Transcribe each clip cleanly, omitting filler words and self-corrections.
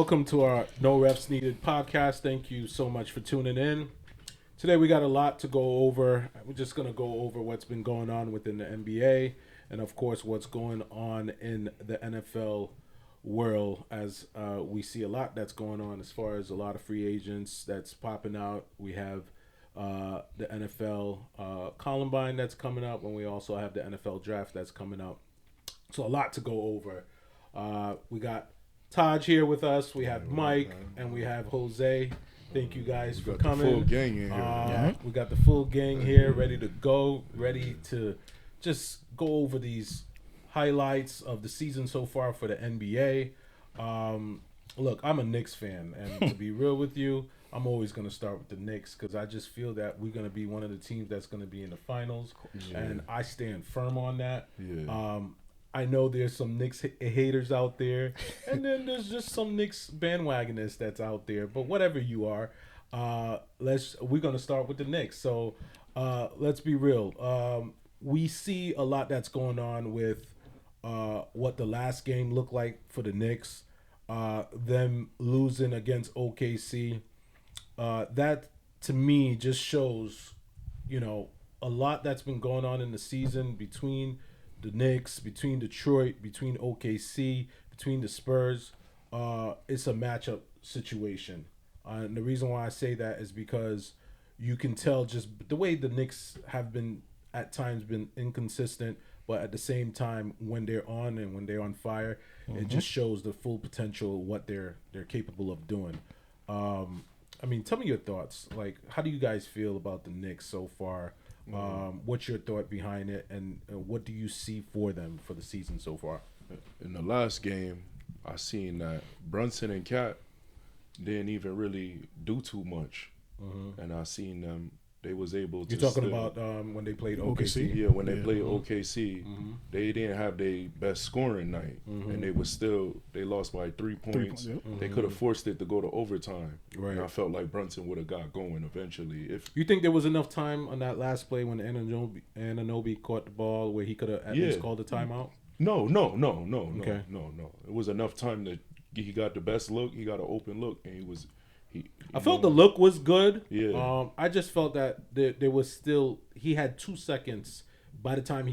Welcome to our No Refs Needed podcast. Thank you so much for tuning in. Today we got a lot to go over. We're just going to go over what's been going on within the NBA and, of course, what's going on in the NFL world as we see a lot that's going on as far as a lot of free agents that's popping out. We have the NFL Columbine that's coming up, and we also have the NFL Draft that's coming up. So a lot to go over. We got Taj here with us. We have Mike and we have Jose. Thank you guys for coming. The full gang in here. We got the full gang here, ready to go, ready to just go over these highlights of the season so far for the NBA. Look, I'm a Knicks fan, and to be real with you, I'm always going to start with the Knicks because I just feel that we're going to be one of the teams that's going to be in the finals, and I stand firm on that. Yeah. I know there's some Knicks haters out there, and then there's just some Knicks bandwagonists that's out there. But whatever you are, we're gonna start with the Knicks. So let's be real. We see a lot that's going on with what the last game looked like for the Knicks. Them losing against OKC. That to me just shows, a lot that's been going on in the season between the Knicks, between Detroit, between OKC, between the Spurs. It's a matchup situation. And the reason why I say that is because you can tell just the way the Knicks have been at times been inconsistent, but at the same time, when they're on and when they're on fire, it just shows the full potential of what they're capable of doing. Tell me your thoughts. Like, how do you guys feel about the Knicks so far? What's your thought behind it, and what do you see for them for the season so far? In the last game, I seen that Brunson and Cat didn't even really do too much, and I seen them. They was able to. You're talking about when they played OKC? Yeah, when they played OKC, they didn't have their best scoring night, and they lost by 3 points. They could have forced it to go to overtime. Right. And I felt like Brunson would have got going eventually. If you think there was enough time on that last play when Anunoby caught the ball where he could have at least called a timeout? No. Okay. No. It was enough time that he got the best look. He got an open look, and I felt the look was good. Yeah. I just felt that there was still he had 2 seconds by the time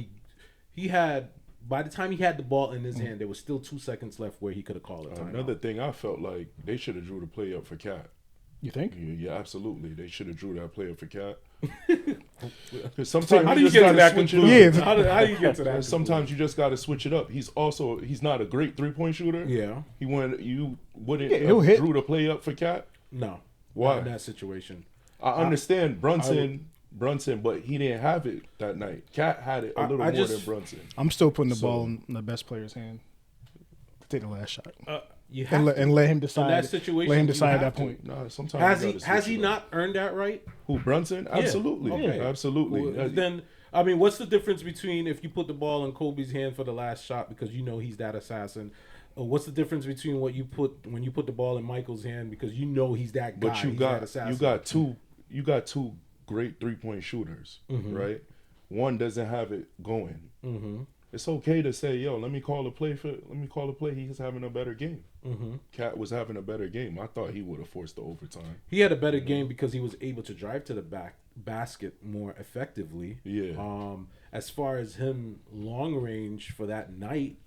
he had the ball in his hand. There was still 2 seconds left where he could have called a timeout. Another thing, I felt like they should have drew the play up for Cat. You think? Yeah, absolutely. They should have drew that play up for Cat. Sometimes how do you get to that conclusion? Yeah. How do you get to that? Sometimes you just got to switch it up. He's not a great 3-point shooter. Yeah. You wouldn't hit. drew the play up for Cat. No. Why? Not in that situation. I understand Brunson, but he didn't have it that night. Cat had it a little more than Brunson. I'm still putting the ball in the best player's hand to take the last shot. And let him decide. In that situation, let him decide at that point. No, sometimes has he not earned that right? Who, Brunson? Absolutely. Yeah. Okay. Absolutely. Well, then, what's the difference between if you put the ball in Kobe's hand for the last shot because he's that assassin? What's the difference between when you put the ball in Michael's hand because he's that guy? But you got two great 3-point shooters, right? One doesn't have it going. It's okay to say, "Yo, let me call a play. He's having a better game." Cat was having a better game. I thought he would have forced the overtime. He had a better game because he was able to drive to the basket more effectively. Yeah. As far as him long range for that night,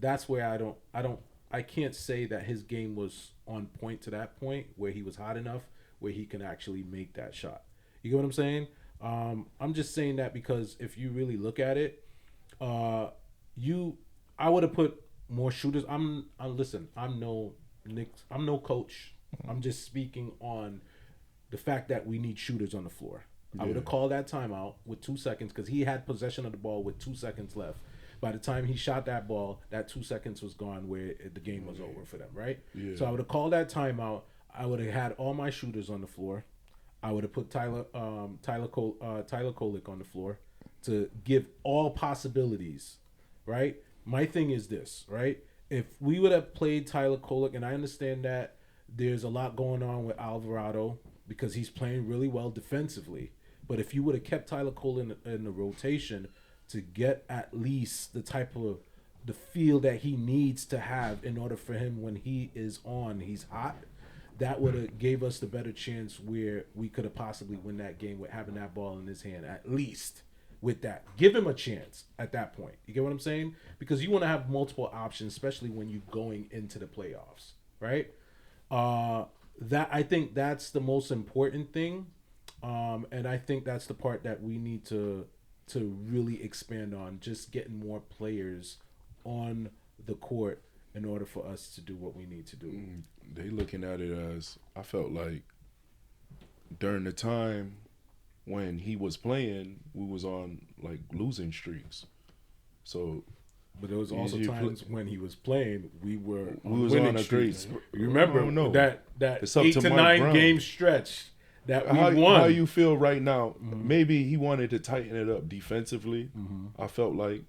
that's where I can't say that his game was on point to that point where he was hot enough where he can actually make that shot. You get what I'm saying? I'm just saying that because if you really look at it, I would have put more shooters. I'm no coach. I'm just speaking on the fact that we need shooters on the floor. I would have called that timeout with 2 seconds because he had possession of the ball with 2 seconds left. By the time he shot that ball, that 2 seconds was gone where the game was over for them, right? Yeah. So I would have called that timeout. I would have had all my shooters on the floor. I would have put Tyler Kolek on the floor to give all possibilities, right? My thing is this, right? If we would have played Tyler Kolek, and I understand that there's a lot going on with Alvarado because he's playing really well defensively, but if you would have kept Tyler Kolek in the rotation to get at least the type of the feel that he needs to have in order for him when he is on, he's hot. That would have gave us the better chance where we could have possibly win that game with having that ball in his hand at least. With that, give him a chance at that point. You get what I'm saying? Because you want to have multiple options, especially when you're going into the playoffs, right? That I think that's the most important thing, and I think that's the part that we need to really expand on. Just getting more players on the court in order for us to do what we need to do. They looking at it as, I felt like during the time when he was playing, we was on like losing streaks. So, but there was also times when he was playing, we was on a great. You remember that it's up 8 to 9 Brown. game stretch that we how, won. How you feel right now? Maybe he wanted to tighten it up defensively. I felt like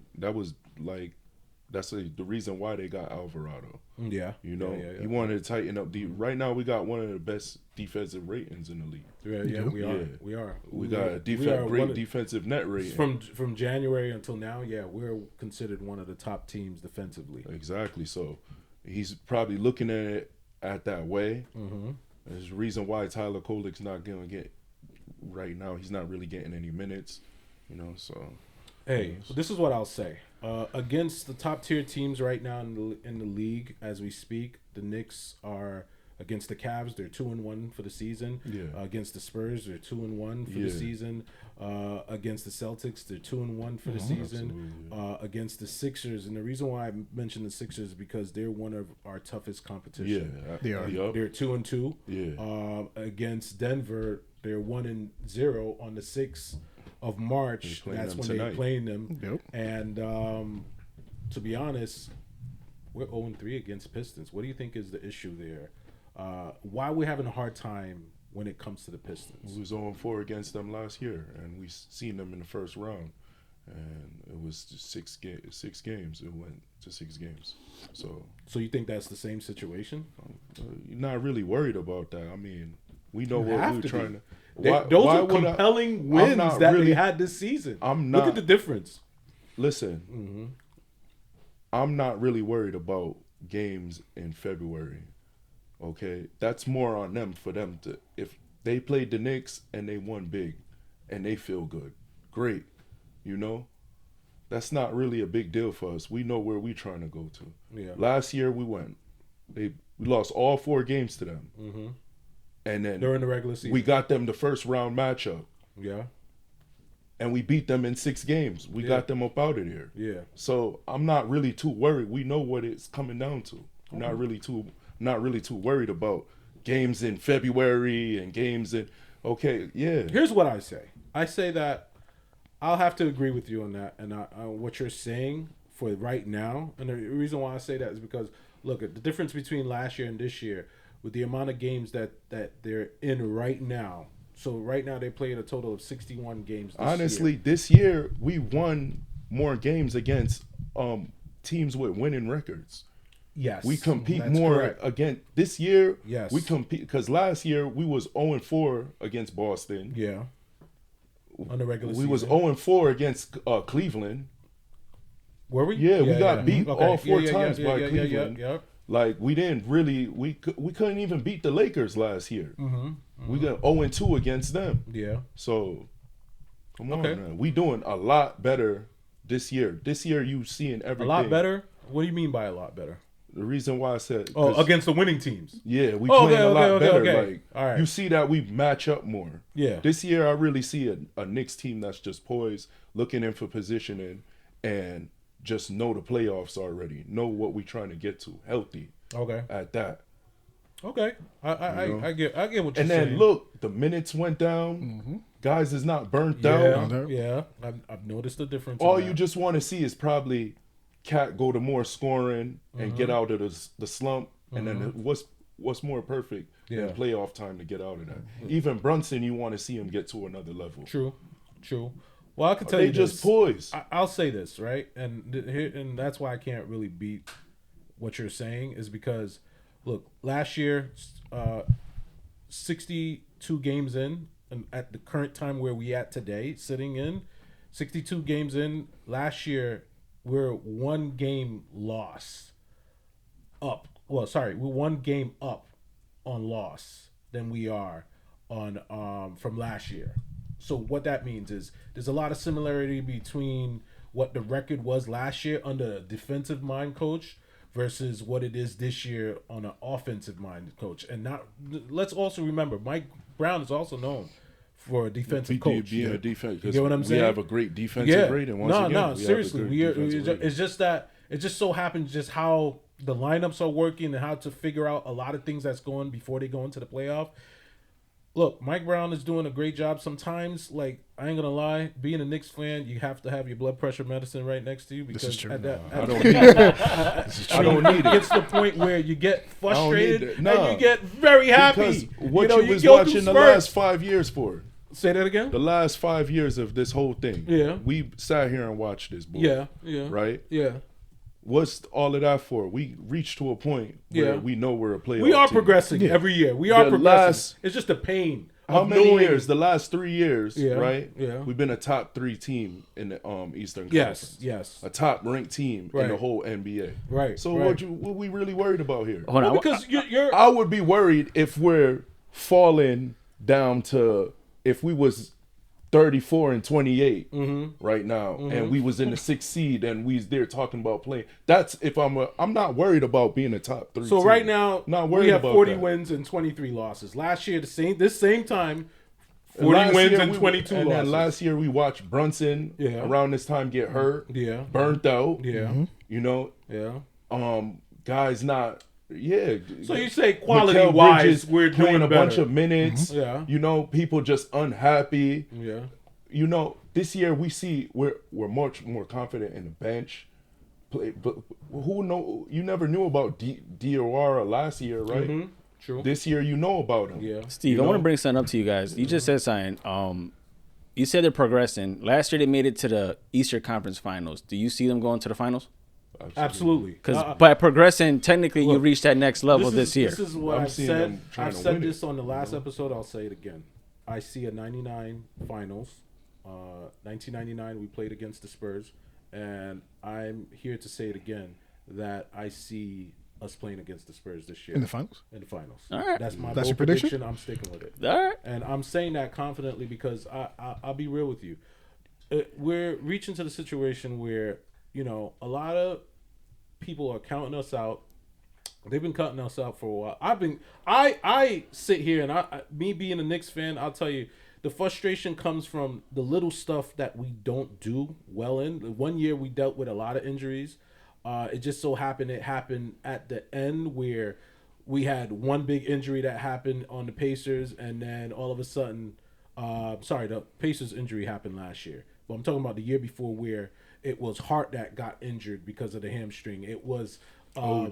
that's the reason why they got Alvarado. Yeah, you know, he wanted to tighten up. Right now, we got one of the best defensive ratings in the league. Yeah, we are. We got a great defensive net rating from January until now. Yeah, we're considered one of the top teams defensively. Exactly. So he's probably looking at it that way. There's a reason why Tyler Kolik's not gonna get right now. He's not really getting any minutes. You know, so. Hey, this is what I'll say. Against the top tier teams right now in the league as we speak, the Knicks are against the Cavs. They're 2-1 for the season. Against the Spurs, they're 2-1 for the season. Against the Celtics, they're 2-1 for the season. Against the Sixers, and the reason why I mentioned the Sixers is because they're one of our toughest competition. They are. They're 2-2. Against Denver, they're 1-0 on the 6th of March. That's when they're playing them. Yep. And to be honest, we're 0-3 against Pistons. What do you think is the issue there? Why are we having a hard time when it comes to the Pistons? We was 0-4 against them last year, and we seen them in the first round, and it was just 6 games. It went to 6 games. So you think that's the same situation? You're not really worried about that. I mean, we know what we were trying to. Those are compelling wins that they had this season. Look at the difference. Listen, I'm not really worried about games in February. Okay, that's more on them for them to. If they played the Knicks and they won big, and they feel good, great. You know, that's not really a big deal for us. We know where we're trying to go to. Yeah. Last year we lost all 4 games to them. And then during the regular season, we got them the first round matchup. Yeah. And we beat them in 6 games. We got them up out of there. Yeah. So I'm not really too worried. We know what it's coming down to. I'm not really too worried about games in February and games in. Okay, yeah. Here's what I say. I say that I'll have to agree with you on that and what you're saying for right now. And the reason why I say that is because look at the difference between last year and this year. With the amount of games that they're in right now. So right now they played a total of 61 games this year we won more games against teams with winning records. Yes. We compete more against this year. Yes. We compete because last year we was 0-4 against Boston. Yeah. On the regular season. We was 0-4 against Cleveland. Were we? Yeah, we got beat all 4 times by Cleveland. Yeah. Like we didn't really, we couldn't even beat the Lakers last year. We got 0-2 against them. Yeah. So, come on, man. We doing a lot better this year. This year, you seeing everything. A lot better? What do you mean by a lot better? The reason why I said against the winning teams. Yeah, we playing a lot better. Like, all right. You see that we match up more. Yeah. This year, I really see a Knicks team that's just poised, looking in for positioning, and just know the playoffs already. Know what we're trying to get to. Healthy. Okay. At that. Okay. I get what you're saying. And then look, the minutes went down. Guys is not burnt out. Yeah. I've noticed the difference. All you just want to see is probably Cat go to more scoring and get out of the slump. And then what's more perfect than playoff time to get out of that? Even Brunson, you want to see him get to another level. True. Well, I can tell you this. They just poised. I'll say this, right? And that's why I can't really beat what you're saying is because, look, last year, 62 games in, and at the current time where we at today, sitting in, 62 games in, last year, we're one game up. Well, sorry, we're one game up on loss than we are on from last year. So what that means is there's a lot of similarity between what the record was last year under a defensive mind coach versus what it is this year on an offensive mind coach. And not let's also remember Mike Brown is also known for a defensive coach. Being a defense. You get what I'm saying? We have a great defensive rating. No, seriously. It's just that it just so happens just how the lineups are working and how to figure out a lot of things that's going before they go into the playoff. Look, Mike Brown is doing a great job. Sometimes, like, I ain't gonna lie, being a Knicks fan, you have to have your blood pressure medicine right next to you because This is true. I don't need it. I don't need it. It's the point where you get frustrated Nah. and you get very happy. Because what you was go watching through the last spurts. 5 years for. Say that again. The last 5 years of this whole thing. Yeah. We sat here and watched this, boy. Yeah. Right? Yeah. What's all of that for? We reached to a point where we know we're a playoff We are team. progressing every year. We are The progressing. It's just the pain. How of many knowing- years? The last 3 years, Yeah, right? yeah. We've been a top 3 team in the Eastern Yes, Conference. yes. A top ranked team in Right. the whole NBA. Right. So right. what we really worried about here? Hold Well, on. because you're I would be worried if we're falling down to if we was 34-28 right now, and we was in the 6th seed, and we was there talking about playing. That's if I'm not worried about being a top 3. So team. right now, Not worried we have about 40 that. wins and 23 losses. Last year, this same time, And 40 last wins year and 22 and losses. then last year we watched Brunson around this time get hurt, burnt out. Yeah. You know, Yeah. guys not. Yeah. So you say Mikal quality-wise, Bridges we're doing playing a bunch better. of minutes. Yeah. You know, people just unhappy. Yeah. You know, this year we see we're much more confident in the bench. But who know? You never knew about Diawara last year, right? True. This year you know about him. Yeah. Steve, You I want know? to bring something up to you guys. You just said something. You said they're progressing. Last year they made it to the Eastern Conference Finals. Do you see them going to the finals? Absolutely. Because by progressing, technically you reached that next level this year. This is what I'm I've seeing said. them trying I've to said win it. this on the last episode. I'll say it again. I see a 99 finals. 1999, we played against the Spurs. And I'm here to say it again, that I see us playing against the Spurs this year. In the finals? In the finals. All right. That's my That's bold your prediction? prediction. I'm sticking with it. All right. And I'm saying that confidently because I'll be real with you. We're reaching to the situation where, you know, a lot of people are counting us out. They've been counting us out for a while. I sit here and me being a Knicks fan, I'll tell you, the frustration comes from the little stuff that we don't do well in. The 1 year we dealt with a lot of injuries. It just so happened it happened at the end where we had one big injury that happened on the Pacers, and then all of a sudden, the Pacers injury happened last year. But I'm talking about the year before where it was Hart that got injured because of the hamstring. It was OG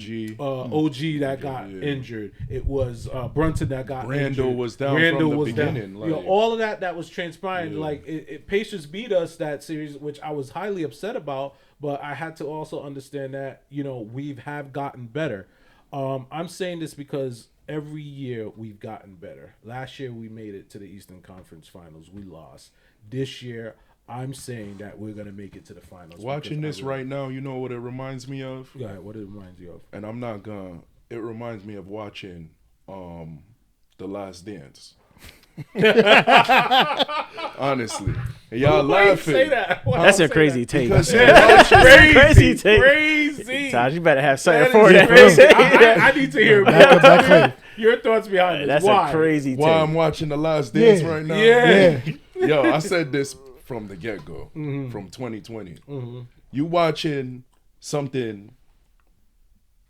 that got injured. It was Brunson that got injured. Randall was down from the beginning. You know, all of that was transpiring. Like Pacers beat us that series, which I was highly upset about. But I had to also understand that, you know, we have gotten better. I'm saying this because every year we've gotten better. Last year we made it to the Eastern Conference Finals. We lost. This year I'm saying that we're going to make it to the finals. Watching this right now, you know what it reminds me of? Yeah, what it reminds you of? And I'm not gonna. It reminds me of watching The Last Dance. Honestly, and y'all Why you laughing. say that? Why That's you a say crazy that? take. Because Crazy take. Crazy. Taj, you better have something That for is that. crazy. I need to hear Back your thoughts behind this. That's Why? a crazy while I'm take. watching The Last Dance Yeah. right now, Yeah. yo, I said this from the get go, from 2020. You watching something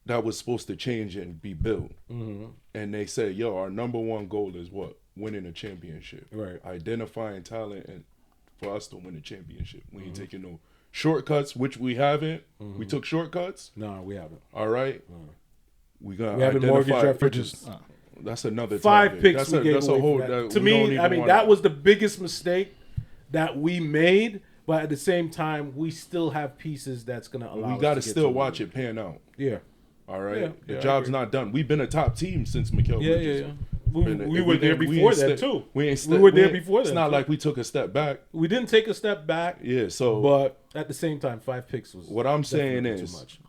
that was supposed to change and be built, and they say, yo, our number one goal is what? Winning a championship. Right. Identifying talent and for us to win a championship. We ain't taking no shortcuts, which we haven't. We took shortcuts. No, we haven't. All right. We got We haven't mortgaged our bridges. That's another 5 topic. picks That's we a, gave that's away a whole. for that. That To we don't me, even I mean, wanna- that was the biggest mistake that we made. But at the same time, we still have pieces that's going to allow us We got to to get still to watch win. it pan out. Yeah. All right. Yeah, The I job's agree. not done. We've been a top team since Mikal Yeah, Bridges. yeah. we were there before that too. We were there before that. It's not too. like we took a step back. We didn't take a step back. Yeah. So, but at the same time, 5 picks was what I'm saying definitely is, too much.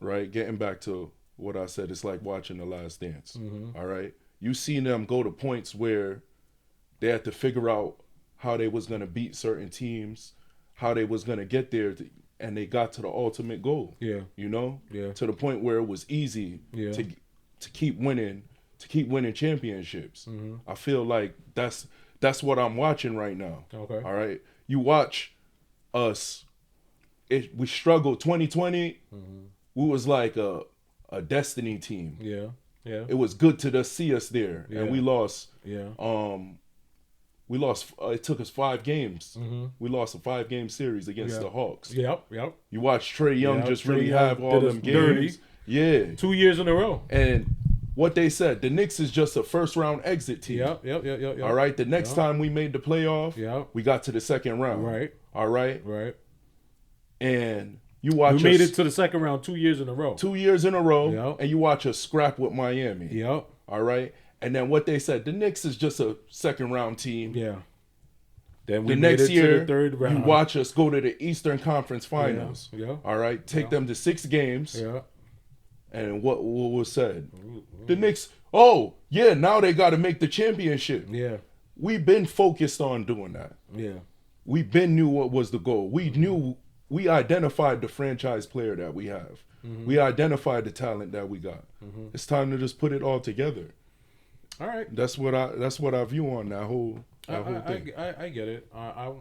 right? Getting back to what I said, it's like watching The Last Dance. Mm-hmm. All right, you seen them go to points where they had to figure out how they was gonna beat certain teams, how they was gonna get there, and they got to the ultimate goal. Yeah. You know, Yeah. to the point where it was easy to keep winning, championships. Mm-hmm. I feel like that's what I'm watching right now. Okay. All right, you watch us. We struggled 2020. We was like a destiny team. Yeah. Yeah. It was good to just see us there, Yeah. and we lost. Yeah. We lost. It took us 5 games. Mm-hmm. We lost a 5-game series against the Hawks. Yep. You watch Trae Young Yep, just Trae really Young have all did them us dirty. games. Yeah, 2 years in a row. and what they said, the Knicks is just a first-round exit team. Yep. All right. The next time we made the playoff, Yep. we got to the second round. Right. All right. Right. And you watch We made us it to the second round 2 years in a row. 2 years in a row, Yep. and you watch us scrap with Miami. Yep. All right. And then what they said, the Knicks is just a second-round team. Yeah. Then we The made next it to year, the third round. you watch us go to the Eastern Conference Finals. Yeah. All right. Take them to 6 games. Yeah. And what was said? The Knicks, oh, yeah, now they got to make the championship. Yeah. We've been focused on doing that. Yeah. We been knew what was the goal. We identified the franchise player that we have. We identified the talent that we got. It's time to just put it all together. All right. That's what I view on that whole thing. I get it. I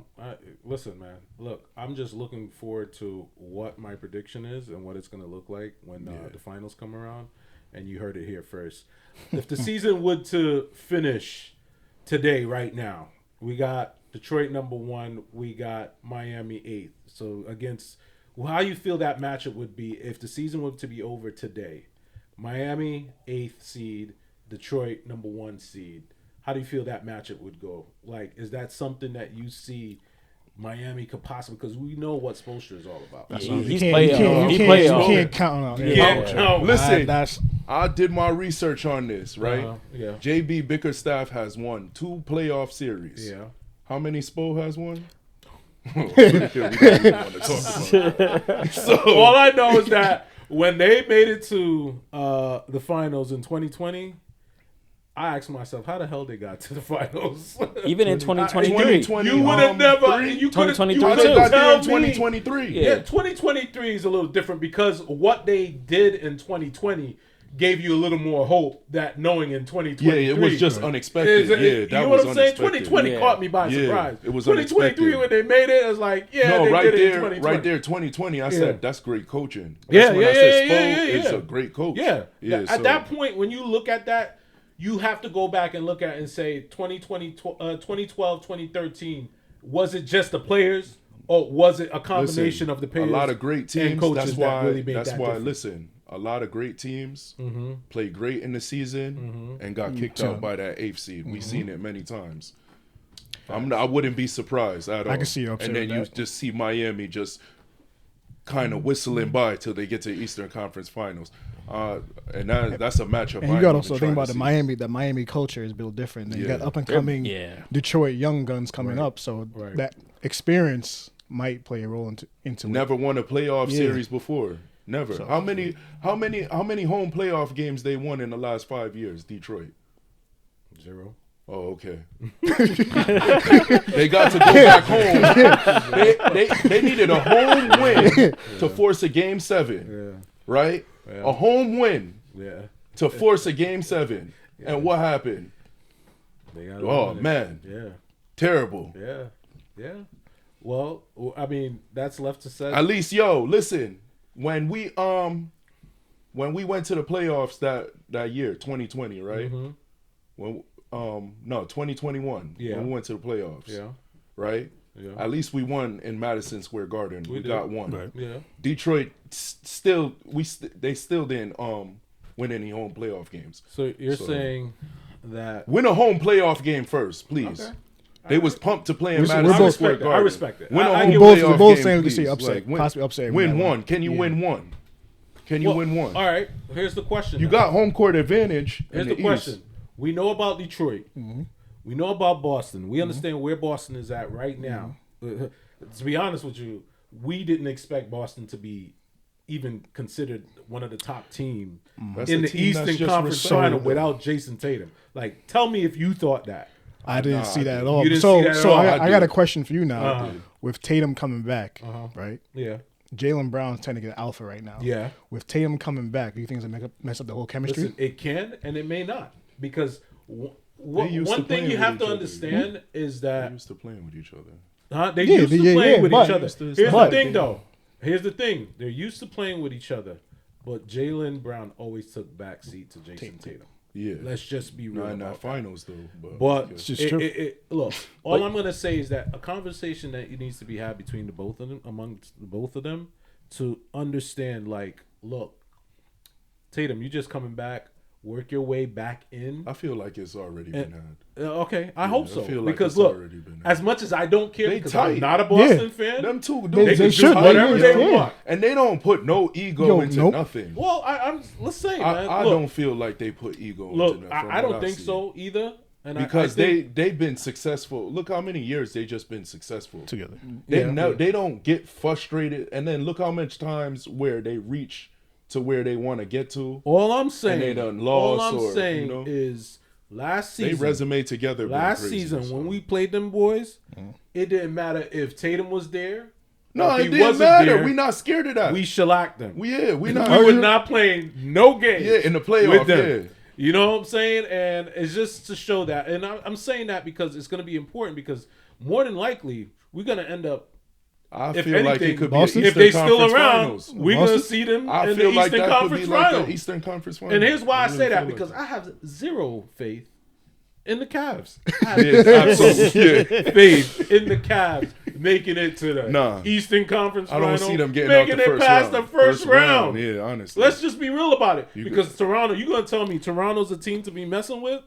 listen, man. Look, I'm just looking forward to what my prediction is and what it's going to look like when the finals come around. And you heard it here first. If the season would to finish today, right now, we got Detroit #1. We got Miami 8th. So against, how you feel that matchup would be if the season were to be over today? Miami 8th seed, Detroit #1 seed. How do you feel that matchup would go? Like, is that something that you see Miami could possibly? Because we know what Spoelstra is all about. He's You playing. can't count on it. Yeah. Listen, That's I did my research on this, right? Yeah. JB Bickerstaff has won 2 playoff series. Yeah. How many Spo has won? We don't even want to talk about it. So All I know is that when they made it to the finals in 2020, I asked myself, how the hell they got to the finals? Even in 2023. 2020, You would have never. You could 2023 how have they got there in tell me. 2023. Yeah, 2023 is a little different because what they did in 2020 gave you a little more hope that knowing in 2023. Yeah, it was just unexpected. Yeah, you that know was what I'm saying? unexpected. 2020 Yeah. caught me by Yeah, surprise. it was 2023 unexpected. when they made it, I was like, yeah, No, they right did it in there, 2020. right there, 2020. I Yeah. said that's great coaching. Yeah, That's when I yeah, said yeah, Spo yeah, yeah, is yeah. a great coach. Yeah. yeah. At that point, when you look at that, you have to go back and look at it and say 2020, 2012, 2013, was it just the players or was it a combination of the a players? lot of great and teams. coaches That's that why. really made That's that why. difference. Listen, a lot of great teams played great in the season and got kicked Sure. out by that 8th seed. We've seen it many times. I wouldn't be surprised at all. I can see you upset And then with you that. just see Miami just kind of whistling by till they get to the Eastern Conference Finals. And that's a matchup. And I you got ain't also even think trying about to the see. Miami culture is built different. And you got Yeah. up and coming Yeah. Detroit young guns coming up, so Right. that experience might play a role into it. Never won a playoff Yeah. series before. Never. So- How many home playoff games they won in the last 5 years? Detroit. 0. Oh, okay. They got to go back home. They needed a home win to force a game 7, Yeah. right? Yeah. A home win Yeah. to force a game 7. And what happened? They got Oh, man. Yeah. Terrible. Yeah. Yeah. Well, I mean, that's left to say. At least, yo, listen. When we went to the playoffs that year, 2020, right? When 2021. Yeah. When we went to the playoffs. Yeah. Right? Yeah. At least we won in Madison Square Garden. We did. got one. Right. Yeah. Detroit they still didn't win any home playoff games. So you're So- saying that Win a home playoff game first, please. Okay. They was pumped to play in We're Madison both- Square I respect that. I Garden. respect it. Win a I home get both- playoff we're both game, saying we could please. see upset, win, possibly upset Win with that one. one. Can you Yeah. win one? Can you Well, win one? All right. Here's the question. You then. got home court advantage Here's in the the question. East. We know about Detroit. We know about Boston. We understand where Boston is at right now. To be honest with you, we didn't expect Boston to be even considered one of the top teams That's in a the team that's Eastern just Conference Final respectable. without Jason Tatum. Like, tell me if you thought that. I didn't Nah, see that at you all. didn't So, see that at so all. I I got a did. question for you now. Uh-huh. With Tatum coming back, right? Yeah. Jaylen Brown's technically an alpha right now. Yeah. With Tatum coming back, do you think it's gonna mess up the whole chemistry? Listen, it can and it may not. Because used one to thing playing you with have each to other. understand is They that used to playing with each other. They Yeah, used to yeah, playing yeah, with but- each other. Used to- Here's the but- thing, though. Here's the thing. They're used to playing with each other, but Jaylen Brown always took backseat to Jason Tatum. Yeah. Let's just be real Not in that about that. finals though. But yeah. It's just true. look, all I'm gonna say is that a conversation that needs to be had between the both of them, amongst the both of them, to understand, like, look, Tatum, you just coming back, work your way back in. I feel like it's already been had. Okay, I hope I so. feel like Because it's look, already been as much as I don't care, They because I'm tight. not a Boston Yeah. fan. Them two, They They can do should. whatever They- they yeah. want. and they don't put no ego Yo, into nope. nothing. Well, let's say, man. I look, don't feel like they put ego look, into nothing. I don't think so either. And Because I think, they've been successful. Look how many years they just been successful Together. They don't get frustrated, and then look how much times where they reach to where they want to get to. all I'm saying, they done all lost I'm or, saying you know. is last They season, resume together. been last crazy, season so. when we played them boys, it didn't matter if Tatum was there. no, or if it he didn't wasn't matter. there, We not scared of that. we shellacked them. we We not. were not playing no games. Yeah, in the playoff, with them. yeah. You know what I'm saying? And it's just to show that. And I'm saying that because it's going to be important, because more than likely we're going to end up, I if feel like anything, it could Boston? be if Eastern they still Conference around, Finals. we're going to Boston? see them I in feel the like Eastern that could Conference be like Finals. the Eastern Conference Finals. And here's why I really say that, feel like because I have zero faith in the Cavs. Yeah, absolutely. Yeah. Faith in the Cavs making it to the Nah. Eastern Conference I don't Final, see them getting out making the it first past round. the first round. Yeah, honestly. Let's just be real about it. You Because Toronto, you gonna tell me Toronto's a team to be messing with?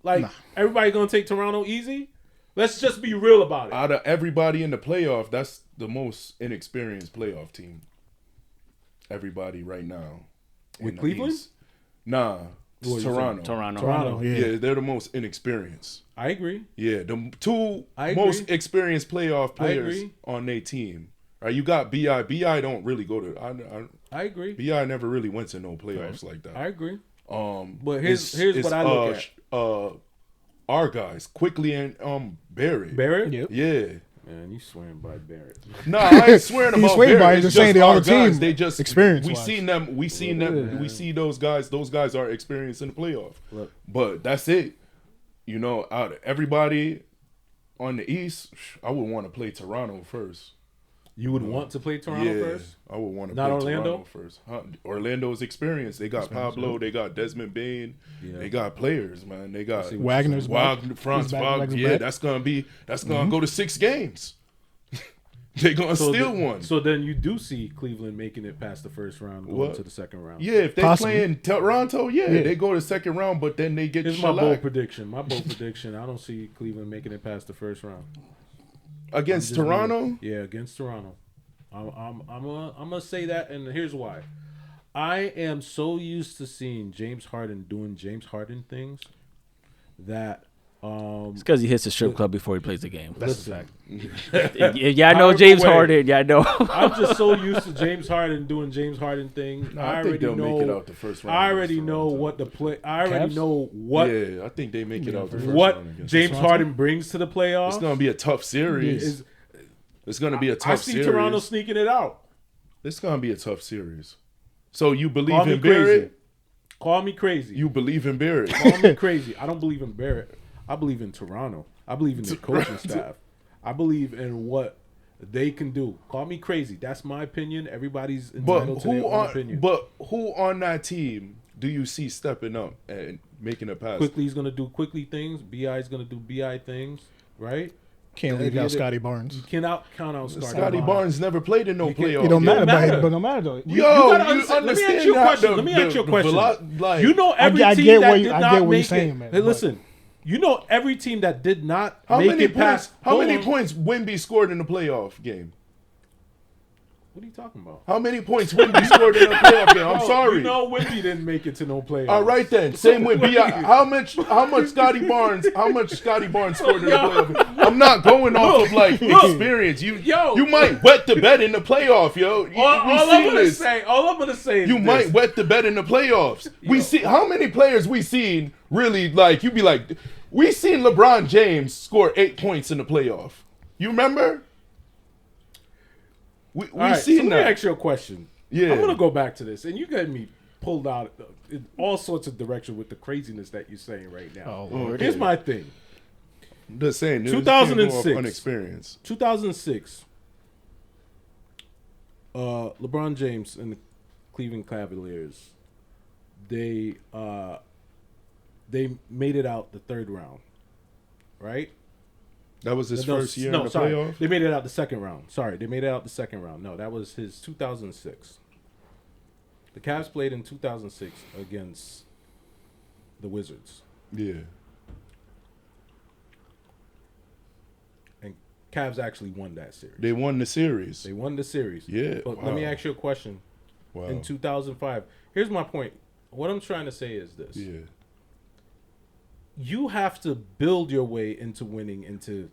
Like, everybody gonna take Toronto easy? Let's just be real about it. Out of everybody in the playoff, that's the most inexperienced playoff team. Everybody right now. in With the Cleveland? East. Nah, it's Who are you Toronto. Toronto. Toronto. Yeah. They're the most inexperienced. I agree. Yeah, the two I agree. most experienced playoff players agree. on their team. Right, you got Bi. Bi don't really go to. I agree. Bi never really went to no playoffs like that. I agree. But here's what I look at. Our guys quickly and Barrett. Barrett? Yep. Yeah. Man, you swearing by Barrett. No, I ain't swearing He's about swearing Barrett. by it, It's just saying they our all the guys. team They just experience-wise. We seen them. We seen them. We see those guys. Those guys are experienced in the playoff. Look. But that's it. You know, out of everybody on the East, I would want to play Toronto first. You would want to play Toronto first? I would want to Not play Orlando? Toronto first. Orlando's experience. They got Pablo. They got Desmond Bain. Yeah. They got players, man. They got see what Wagner's back. Franz He's back, Wagner. Wagner's Yeah, back. that's gonna go to 6 games. They gonna steal one. So then you do see Cleveland making it past the first round, going What? to the second round. Yeah, if they Possibly. playing Toronto, yeah, they go to second round, but then they get Here's my bold shellacked prediction. My bold prediction. I don't see Cleveland making it past the first round. against Just Toronto. Yeah, against Toronto. I'm gonna say that, and here's why. I am so used to seeing James Harden doing James Harden things that It's because he hits the strip club before he plays the game. That's listen, a fact. Yeah, I know However James way. Harden. Yeah, I know. I'm just so used to James Harden doing James Harden things. No, I I think already they'll know. make it out the first round. I already against know Toronto. what the play. I already Cavs? know what Yeah, I think they make it out the first what round against James Toronto. Harden brings to the playoffs. It's gonna be a tough series. is- It's gonna be a tough I see series. Toronto sneaking it out. It's gonna be a tough series. So you believe Call me in crazy. Barrett? Call me crazy. You believe in Barrett? Call me crazy. I don't believe in Barrett. I believe in Toronto. I believe in the coaching staff. I believe in what they can do. Call me crazy. That's my opinion. Everybody's But entitled to their who own on? opinion. But who on that team do you see stepping up and making a pass? Quickly's gonna do quickly things. Bi's gonna do Bi things. Right? Can't leave Yeah, out they- Scotty Barnes. You cannot count out Scotty Barnes never played in no You can- playoff. It don't It matter, don't matter. but no matter though. Yo, You gotta you understand. Let me ask understand you a that question. the- Let me ask you a the question. like- You know every I team get that what did you- I not get what make you're saying, it. man, Hey, but- listen. You know every team that did not How make many it past. points? How hold many on. points Wemby scored in the playoff game? What are you talking about? How many points Wemby scored in a playoff game? I'm sorry. You know Wemby didn't make it to no playoffs. All right then. Same with B.I. How much Scotty Barnes scored in the playoff? I'm not going off of like experience. You might wet the bed in the playoff, yo. All I'm gonna say is you might wet the bed in the playoffs. We see how many players we seen really like you be like we seen LeBron James score 8 points in the playoff. You remember? We right, seen so that. Let me ask you a question. Yeah. I'm gonna go back to this, and you got me pulled out in all sorts of direction with the craziness that you're saying right now. Oh, Lord. Here's my thing. Just saying, 2006. Unexperienced. 2006. LeBron James and the Cleveland Cavaliers, they made it out the third round, right? That was his first year in the playoff? They made it out the second round. Sorry, they made it out the second round. No, that was his 2006. The Cavs played in 2006 against the Wizards. Yeah. And Cavs actually won that series. They won the series. They won the series. Yeah. But let me ask you a question. Wow. In 2005, here's my point. What I'm trying to say is this. Yeah. You have to build your way into winning, into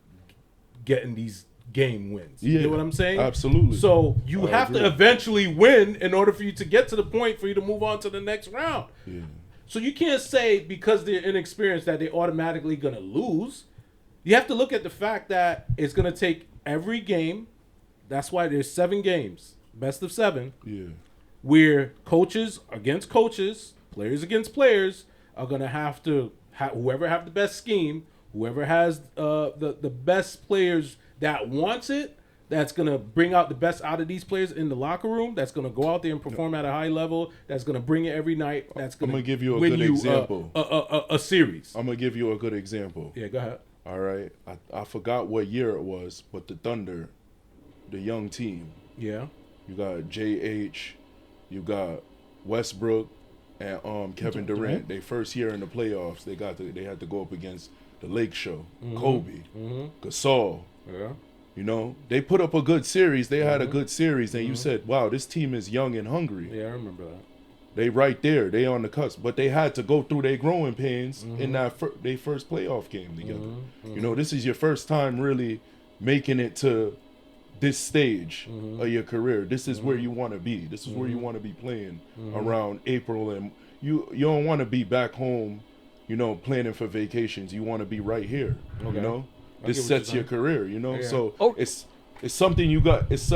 getting these game wins. You know what I'm saying? Absolutely. So you I have agree. to eventually win in order for you to get to the point for you to move on to the next round. Yeah. So you can't say because they're inexperienced that they're automatically going to lose. You have to look at the fact that it's going to take every game. That's why there's 7 games, best of 7. Yeah. Where coaches against coaches, players against players are going to have to whoever have the best scheme, whoever has the best players that wants it, that's going to bring out the best out of these players in the locker room, that's going to go out there and perform at a high level, that's going to bring it every night, that's going to give you a win good example. A series. I'm going to give you a good example. Yeah, go ahead. All right. I forgot what year it was, but the Thunder, the young team. Yeah. You got J.H., you got Westbrook, and Kevin Durant. They first year in the playoffs, they had to go up against the Lake Show, Kobe, Gasol. Yeah. You know, they put up a good series. They had a good series, and you said, "Wow, this team is young and hungry." Yeah, I remember that. They right there. They on the cusp, but they had to go through their growing pains in that their first playoff game together. You know, this is your first time really making it to this stage of your career. This is where you want to be. This is where you want to be playing around April, and you don't want to be back home, you know, planning for vacations. You want to be right here. Okay. You know, I this get what sets you're your career. You know, Yeah. so it's something you got. It's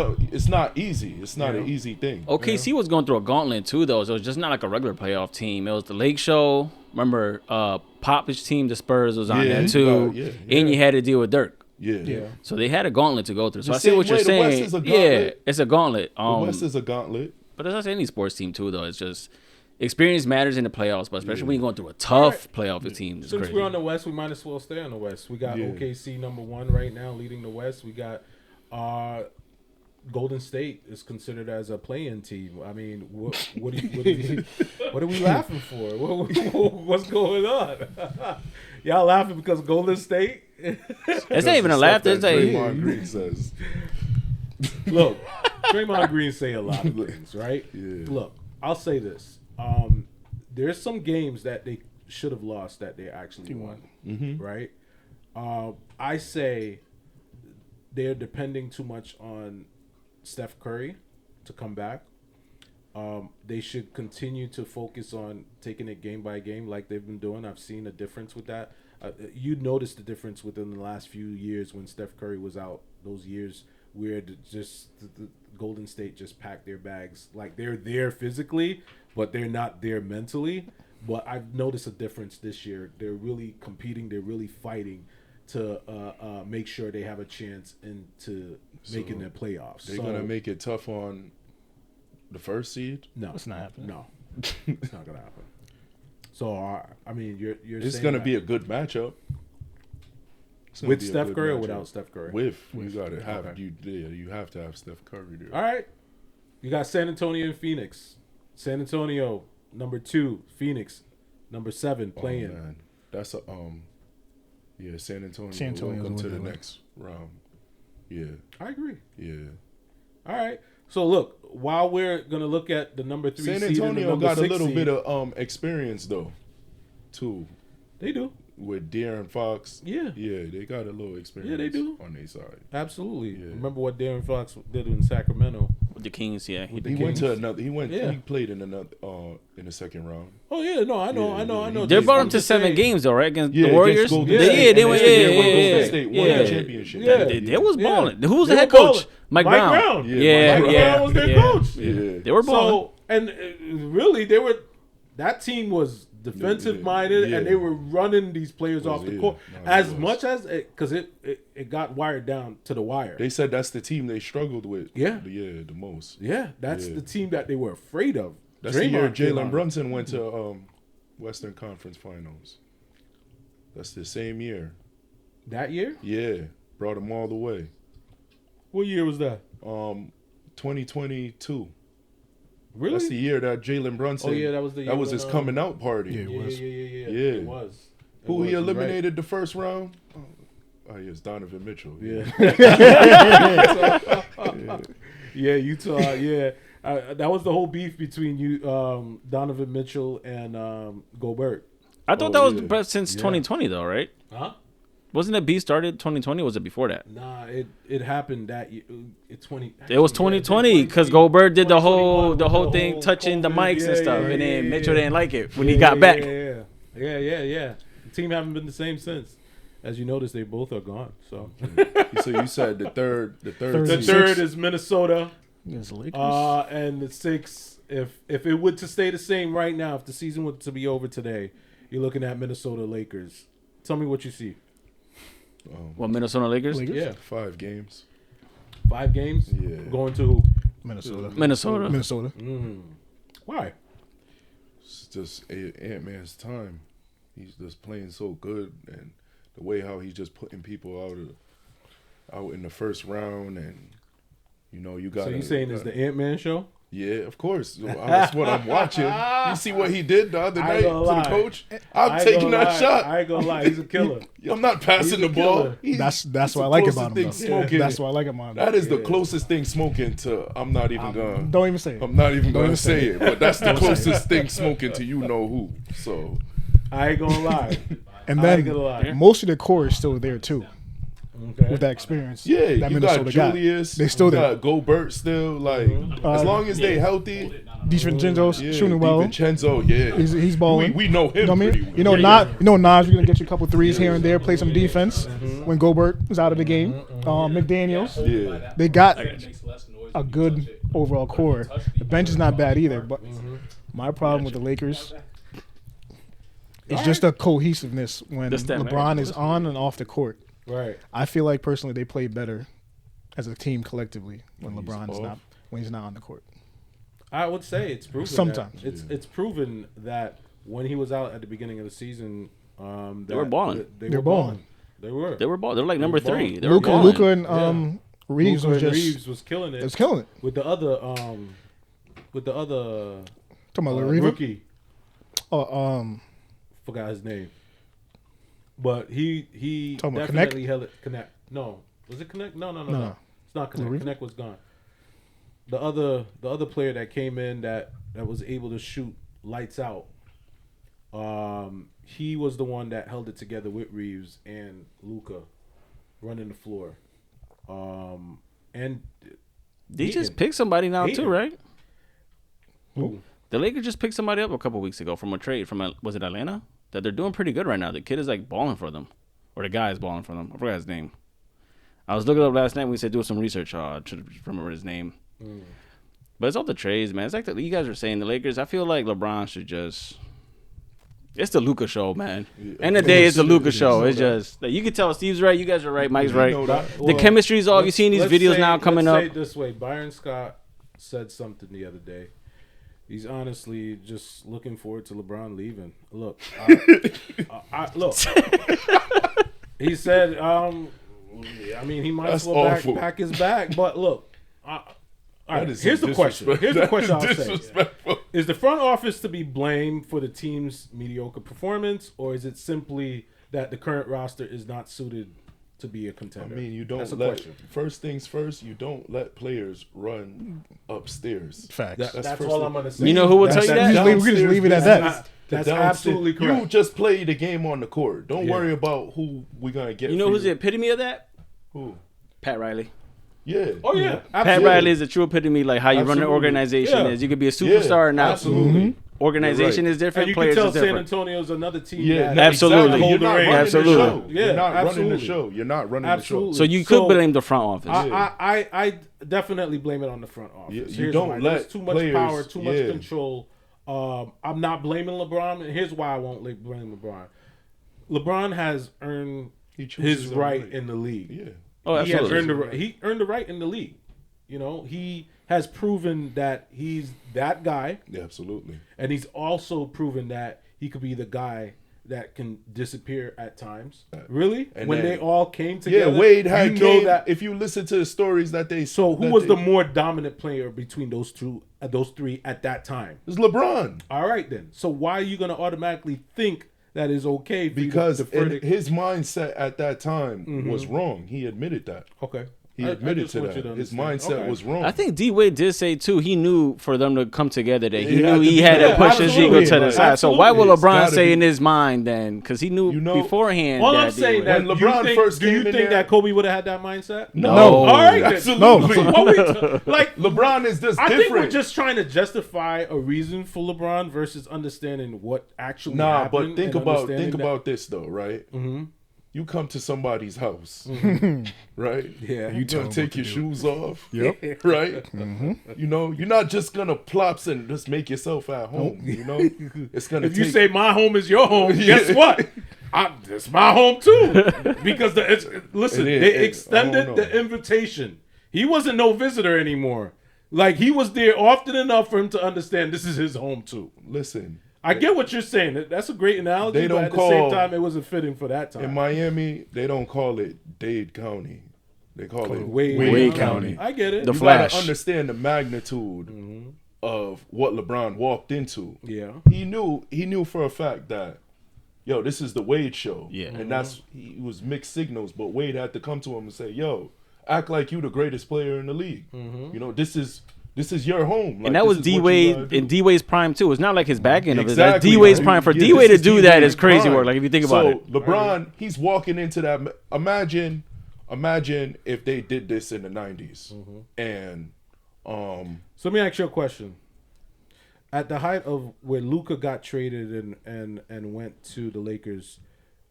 not easy. It's not an easy thing. OKC was going through a gauntlet too, though. So it was just not like a regular playoff team. It was the Lake Show. Remember, Popovich team, the Spurs, was on there too, and you had to deal with Dirk. Yeah. So they had a gauntlet to go through. So The I see what same you're way the West saying. is a Yeah, gauntlet. it's a gauntlet. The West is a gauntlet. But as I say, any sports team too, though, it's just experience matters in the playoffs. But especially when you're going through a tough playoff team, it's Since crazy. we're on the West, we might as well stay on the West. We got OKC number 1 right now, leading the West. We got Golden State is considered as a play-in team. I mean, what are we laughing for? What's going on? Y'all laughing because Golden State? It's not even a laugh. It's like Draymond Green says. Look, Draymond Green say a lot of things, right? Yeah. Look, I'll say this. There's some games that they should have lost that they actually won, right? I say they're depending too much on Steph Curry to come back. They should continue to focus on taking it game by game like they've been doing. I've seen a difference with that. You noticed the difference within the last few years when Steph Curry was out. Those years where the Golden State just packed their bags. Like they're there physically, but they're not there mentally. But I've noticed a difference this year. They're really competing. They're really fighting to make sure they have a chance into making the playoffs. They're gonna make it tough on the first seed. No, It's not happening. No, it's not gonna happen. So I mean, you're. It's saying gonna that be a good matchup. It's gonna with be a Steph good Curry or matchup. without Steph Curry. With you gotta have Okay. you have to have Steph Curry there. All right, you got San Antonio and Phoenix. San Antonio number 2, Phoenix number 7 playing. Man. That's a yeah, San Antonio. San Antonio's Welcome to the winning. next round. Yeah, I agree. yeah. All right, So look, while we're gonna look at the number 3 San seed and the Antonio number got a 6 little seed, bit of experience though, too, they do. with De'Aaron Fox. Yeah. they got a little experience. they do. On their side. Absolutely. Yeah. Remember what De'Aaron Fox did in Sacramento? With the Kings, yeah. With He the went Kings. to another. Yeah. He played in another in the second round. Oh yeah, no, I know. They brought him I'm to just 7 saying- games though, right? Against Yeah, the Warriors. against Golden Yeah, State. they And went. that's the Yeah, year when yeah, Golden yeah. State won the Yeah. championship. Yeah. They was Yeah. balling. Who was They the were head coach? balling. Mike Brown. Yeah, Yeah, Mike yeah. Brown was their yeah. coach. Yeah. They were balling. So and really, that team was defensive minded, Yeah. and they were running these players off the Yeah. court No, as it was. much as because it got wired down to the wire. They said that's the team they struggled with. Yeah. the most. Yeah, that's Yeah. the team that they were afraid of. That's the year Draymond came Jalen on. Brunson went to Western Conference Finals. That's the same year. That year? Yeah, brought them all the way. What year was that? 2022. Really? That's the year that Jalen Brunson. Oh, yeah, that was the year That was when, his coming out party. Yeah, it yeah, was. yeah. Yeah. It was. It Who was, he you're eliminated the first round? Oh, yes, Donovan Mitchell. Right. Yeah. Yeah, Utah. Yeah, that was the whole beef between Donovan Mitchell and Gobert. I thought Oh, that was yeah. the best since 2020 though, right? Huh? Wasn't the beef started 2020? Or was it before that? Nah, it happened that year. It was 2020 because Gobert did the whole thing touching the COVID. mics and stuff, and then yeah, Mitchell yeah. didn't like it when he got back. Yeah. The team haven't been the same since. As you notice, they both are gone. So So you said the third the Third. third is Minnesota, Against the Lakers. and the 6. If it would to stay the same right now, if the season were to be over today, you're looking at Minnesota Lakers. Tell me what you see. Well, Minnesota Lakers. Lakers? Yeah, 5 games. 5 games. Yeah. Going to who? Minnesota. Minnesota. Why? It's just Ant-Man's time. He's just playing so good, and the way how he's just putting people out in the first round, and you got. So you saying it's the Ant-Man show? Yeah, of course. That's what I'm watching. You see what he did the other I night ain't to gonna the lie. coach? I I'm ain't taking gonna that lie. shot. I ain't gonna lie, he's a killer. I'm not passing He's the a ball. killer. That's It's what I the like closest about him. thing Though. smoking. That's what I like about him. That is the closest thing smoking to. I'm not even gonna. Don't even say it. I'm not even Don't gonna even say say it, but that's the closest thing smoking to you know who. So I ain't gonna lie. And I ain't then gonna lie. most of the core is still there too, Okay. with that experience. yeah, that you Minnesota got Julius. They still you there. got Gobert still. Like as long as they healthy. DiVincenzo's Yeah, shooting well. DiVincenzo, yeah. He's balling. We know him. You know what I pretty mean? well. Nas, you're gonna get you a couple threes here and there, play some defense when Gobert was out of the game. McDaniels, Yeah. they got a good overall core. The bench is not bad either, but my problem with the Lakers is just the cohesiveness when This time, LeBron right? is on and off the court. Right. I feel like personally they play better as a team collectively when When he's LeBron's off. when he's not on the court. I would say it's proven. Sometimes. that, it's proven that when he was out at the beginning of the season, They were balling. They're balling. They were. They were ball. They were like number balling. 3. They were Luka balling. and Reeves Luka was and just Reeves was killing it. it was killing it. with the other Talking about Lil Reeve. rookie. Oh, Forgot his name. But he Talking about definitely held it. Connect. No, was it Connect? No. No. It's not Connect. Reeve? Connect was gone. The other player that came in that was able to shoot lights out. He was the one that held it together with Reeves and Luka running the floor. And They just picked somebody now Ayton. too, right? Who? The Lakers just picked somebody up a couple weeks ago from a trade from was it Atlanta? That they're doing pretty good right now. The kid is like balling for them, or the guy is balling for them. I forgot his name. I was looking up last night. We said do some research. I should remember his name. But it's all the trades, man. It's like you guys were saying, the Lakers. I feel like LeBron should just. It's the Luka show, man. End of the day, it's the Luka show. It's just like, you can tell Steve's right, you guys are right, Mike's right. The chemistry's off. You seen these videos now coming up. Let's say it this way: Byron Scott said something the other day. He's honestly just looking forward to LeBron leaving. Look, look. He said, I mean, he might as That's well awful. pack his bag. But look, all right, is here's some the question. disrespect. Here's the That question is I'll say. disrespectful. Is the front office to be blamed for the team's mediocre performance, or is it simply that the current roster is not suited to be a contender? I mean, you don't first things first. You don't let players run upstairs. Facts. That's all I'm gonna say. You know who will tell you that? We can just leave it at that. That's absolutely correct. You just play the game on the court. Don't worry about who we're gonna get. You know who's the epitome of that? Who? Pat Riley. Yeah. Oh yeah. Pat Riley is the true epitome, like how you run an organization is. You could be a superstar or not. Absolutely. Organization is different. And you players can tell is different. San Antonio's another team. Yeah, that absolutely. You're not running Absolutely. the show. Yeah, You're not running absolutely. the show. You're not running Absolutely. the show. So you could blame the front office. I definitely blame it on the front office. You don't why. let There's too much players, power, too much control. I'm not blaming LeBron, and here's why I won't blame LeBron. LeBron has earned his right in the league. Yeah. Oh, absolutely. He earned the right in the league. You know, he has proven that he's that guy. Yeah, absolutely. And he's also proven that he could be the guy that can disappear at times. Really? And when then, they all came together. Yeah, Wade had know that. If you listen to the stories that they So who was the more dominant player between those three at that time? It's LeBron. All right then. So why are you going to automatically think that is okay? Because his mindset at that time was wrong. He admitted that. Okay. He admitted to that. His mindset was wrong. I think D Wade did say too. He knew for them to come together that he knew he had to push his ego to the side. So why will LeBron say in his mind then? Because he knew beforehand. All I'm saying that when LeBron first do you think that Kobe would have had that mindset? No. All right, absolutely. Like LeBron is just different. I think we're just trying to justify a reason for LeBron versus understanding what actually happened. But think about this though, right? Mm-hmm. You come to somebody's house, right? Yeah. You gonna take your shoes off, Yep. right? Mm-hmm. You know, you're not just gonna plops and just make yourself at home. You know, it's gonna. If you say my home is your home, guess what? It's my home too. Because they extended the invitation. He wasn't no visitor anymore. Like he was there often enough for him to understand this is his home too. Listen. I get what you're saying. That's a great analogy, but at the same time, it wasn't fitting for that time. In Miami, they don't call it Dade County. They call it Wade County. I get it. The you Flash. gotta understand the magnitude of what LeBron walked into. Yeah. He knew for a fact that, yo, this is the Wade show. Yeah. And he was mixed signals, but Wade had to come to him and say, yo, act like you the greatest player in the league. You know, this is your home. Like, and that was D Wade in D Wade's prime too. It's not like his back end of it. That's Exactly. D Wade's prime. For D Wade to do that is crazy prime. work. Like if you think about it. LeBron, he's walking into that. Imagine if they did this in the 90s. And so let me ask you a question. At the height of where Luka got traded and went to the Lakers,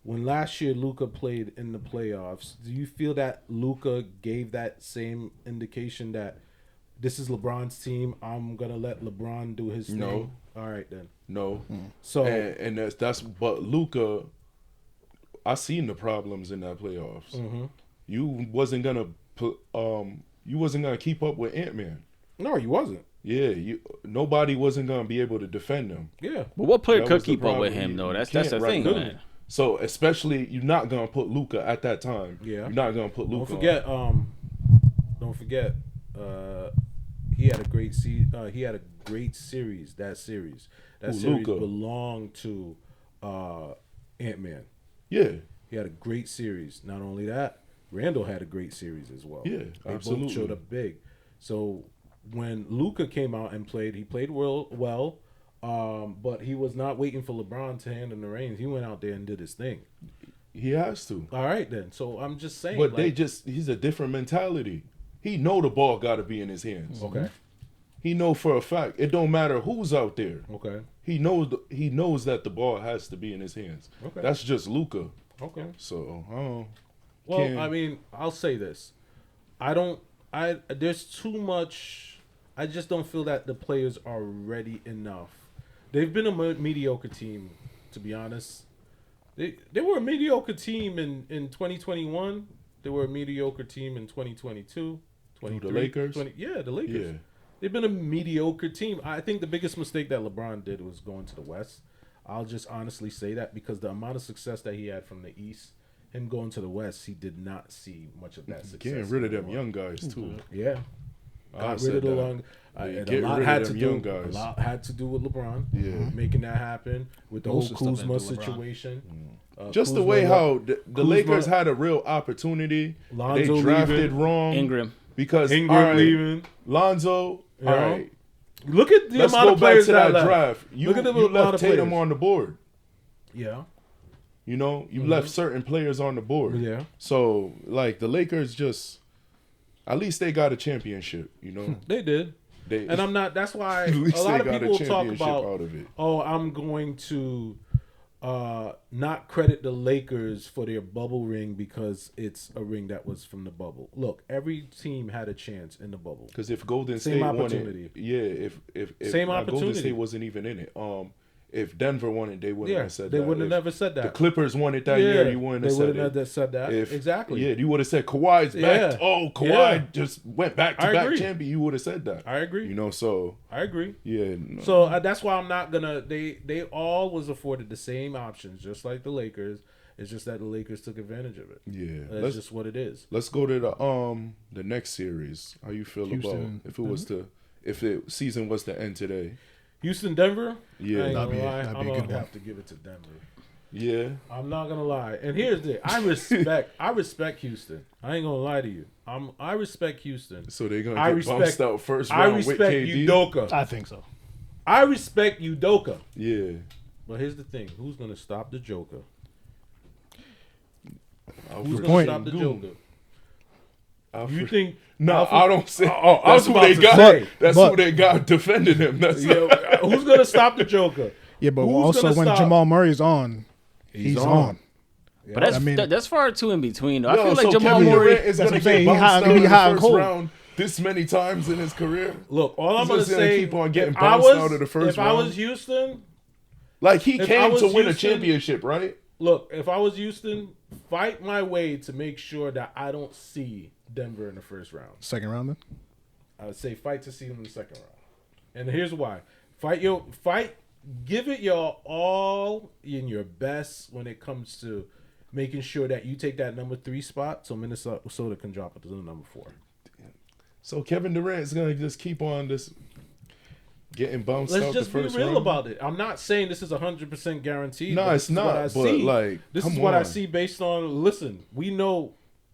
when last year Luka played in the playoffs, do you feel that Luka gave that same indication that this is LeBron's team, I'm gonna let LeBron do his thing? No. All right then. No. So and that's but Luka, I seen the problems in that playoffs. You wasn't gonna keep up with Ant-Man. no, he wasn't. Yeah, nobody wasn't gonna be able to defend him. Yeah. But what player That could was the keep up with problem. him though? You That's can't the right thing, now. man. So especially you're not gonna put Luka at that time. Yeah. You're not gonna put Luka. Don't forget, he had a great series. That series Luka? belonged to Ant-Man. Yeah. He had a great series. Not only that, Randall had a great series as well. Yeah, they absolutely. both showed up big. So when Luka came out and played, he played well. But he was not waiting for LeBron to hand him the reins. He went out there and did his thing. He has to. All right then. So I'm just saying. But he's a different mentality. He know the ball got to be in his hands. Okay. He know for a fact it don't matter who's out there. Okay. He knows that the ball has to be in his hands. Okay. That's just Luka. Okay. So Well, I mean, I'll say this. There's too much. I just don't feel that the players are ready enough. They've been a mediocre team, to be honest. They were a mediocre team in 2021. They were a mediocre team in 2022. The Lakers? The Lakers. Yeah. They've been a mediocre team. I think the biggest mistake that LeBron did was going to the West. I'll just honestly say that because the amount of success that he had from the East, him going to the West, he did not see much of that success. Getting rid of them young guys too. Yeah. Got rid of the long. A lot had to do with LeBron. Yeah. Making that happen with the whole Most of the stuff Kuzma had to do with LeBron. situation. Just Kuzma, the way how the Kuzma, Lakers had a real opportunity. Lonzo they drafted leaving. wrong. Ingram. Because Ingram leaving. Lonzo, You all know? right. Look at the Let's amount go of back players to that left. draft. You Look at the you amount left of Tatum players. on the board. Yeah. You know, you left certain players on the board. Yeah. So, like, the Lakers just, at least they got a championship, you know? They did. They, And I'm not. That's why at least a lot they of got people a talk championship about, out of it. oh, I'm going to not credit the Lakers for their bubble ring because it's a ring that was from the bubble. Look, every team had a chance in the bubble. Because if Golden Same State won opportunity. it, yeah, if Same Golden opportunity. State wasn't even in it. If Denver won it, they wouldn't Yeah, have said they that. wouldn't have If never said that. The Clippers won it that Yeah, year, you wouldn't have they said wouldn't it. have said that. Exactly. Yeah, you would have said Kawhi's back. Yeah. Oh, Kawhi Yeah. just went back I to back agree. champion. You would have said that. I agree. You know, so I agree. yeah. No. So that's why I'm not gonna. They all was afforded the same options, just like the Lakers. It's just that the Lakers took advantage of it. yeah. That's just what it is. Let's go to the next series. How you feel Houston. about if the season was to end today? Houston, Denver. Yeah. I ain't That'd gonna be- lie. that'd be I'm a good gonna one. have to give it to Denver. Yeah. I'm not gonna lie. And here's the I respect Houston. I ain't gonna lie to you. I respect Houston. So they're gonna I get respect- bounced out first I round with respect KD. Udoka. I think so. I respect Udoka. Yeah. But here's the thing: who's gonna stop the Joker? Alfred Who's gonna point. stop the Goon. Joker? Alfred- You think? No, Alfred- I don't say. Oh, I was that's who about they to got. say. That's But- who they got defending him. That's Yeah, who's gonna stop the Joker? Yeah, but Who's also gonna when stop? Jamal Murray's on, he's on. on. But that's I mean- that's far too in between. Though. Yo, I feel like so Jamal Kevin Murray. Durant is That's gonna what I'm saying. get He bounced high- out he in the high and first cold. round this many times in his career. Look, all I'm He's gonna just gonna say, keep on getting if I bounced was, out of the first if I was round. Houston, Like he If I came was to win a Houston- championship, right? look, if I was Houston, fight my way to make sure that I don't see Denver in the first round. Second round then? I would say fight to see them in the second round. And here's why. Give it your all in your best when it comes to making sure that you take that number 3 spot so Minnesota can drop it to the number 4. So Kevin Durant is gonna just keep on this getting bounced Let's out just the be first real round. about it. I'm not saying this is 100% guaranteed. No, but it's this is what not, I but, see. like, this is come what I on. see based on. Listen, we know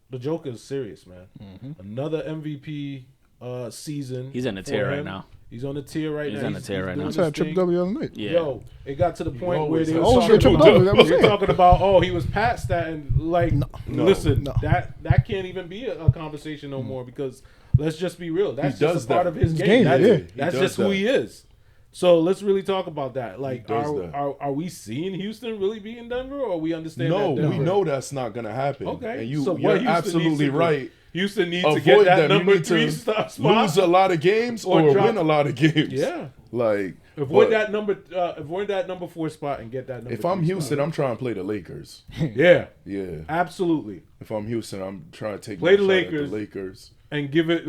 the Joker is serious, man. Another MVP season. He's in a for tear right him. now. He's on the tear right now. He's on a tear right doing now. That's his how I tripped thing. W the other night. Yeah. Yo, it got to the point where always they have were Oh, talking shit, triple about, W. That was they're it. talking about, oh, he was past that, and like, listen, no. that can't even be a conversation no more because let's just be real. That's He just does a part that. of his His game. game, That's, yeah. He that's does just who that. he is. So let's really talk about that. Like, does that. are we seeing Houston really beating Denver, or we understand? No, that Denver, we know that's not gonna happen. Okay, and so you're what Houston needs absolutely to do? right. Houston needs to Avoid get that them. You number need 3 to spot. lose a lot of games Or or drop- win a lot of games. Yeah. Like Avoid but that number 4 spot and get that number. If I'm 3 Houston, spot. I'm trying to play the Lakers. Yeah, Yeah. absolutely. If I'm Houston, I'm trying to take Play my the shot at Lakers. the Lakers. And give it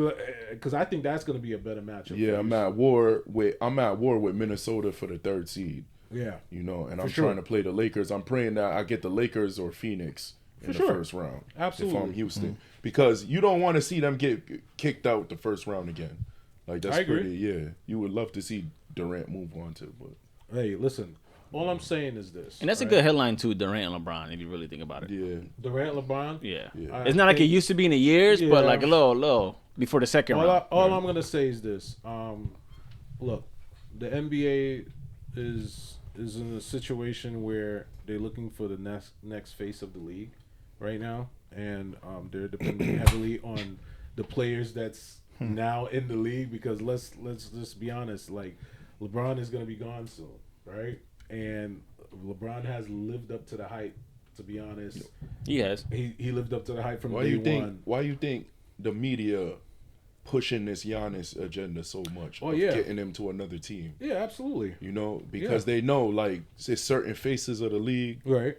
because I think that's going to be a better matchup. Yeah, for I'm Houston. at war with Minnesota for the 3rd seed. Yeah, You know, and I'm sure. trying to play the Lakers. I'm praying that I get the Lakers or Phoenix in the sure. first round. Absolutely. If I'm Houston, because you don't want to see them get kicked out the first round again. Like that's I agree. pretty. Yeah, you would love to see Durant move on to, but hey, listen. All I'm saying is this, And that's a right? good headline too, Durant and LeBron, if you really think about it. yeah. Durant, LeBron. Yeah. Yeah. It's not like it used to be in the years, Yeah. but like a little before the second round. All I'm gonna say is this. Look, the NBA is in a situation where they're looking for the next face of the league right now, and they're depending heavily on the players that's now in the league because let's just be honest, like LeBron is gonna be gone soon, right? And LeBron has lived up to the hype. To be honest, He has. he lived up to the hype from Why day you think? one. Why you think the media pushing this Giannis agenda so much? Oh, of yeah. getting him to another team. Yeah, absolutely. You know, because they know like it's certain faces of the league. Right.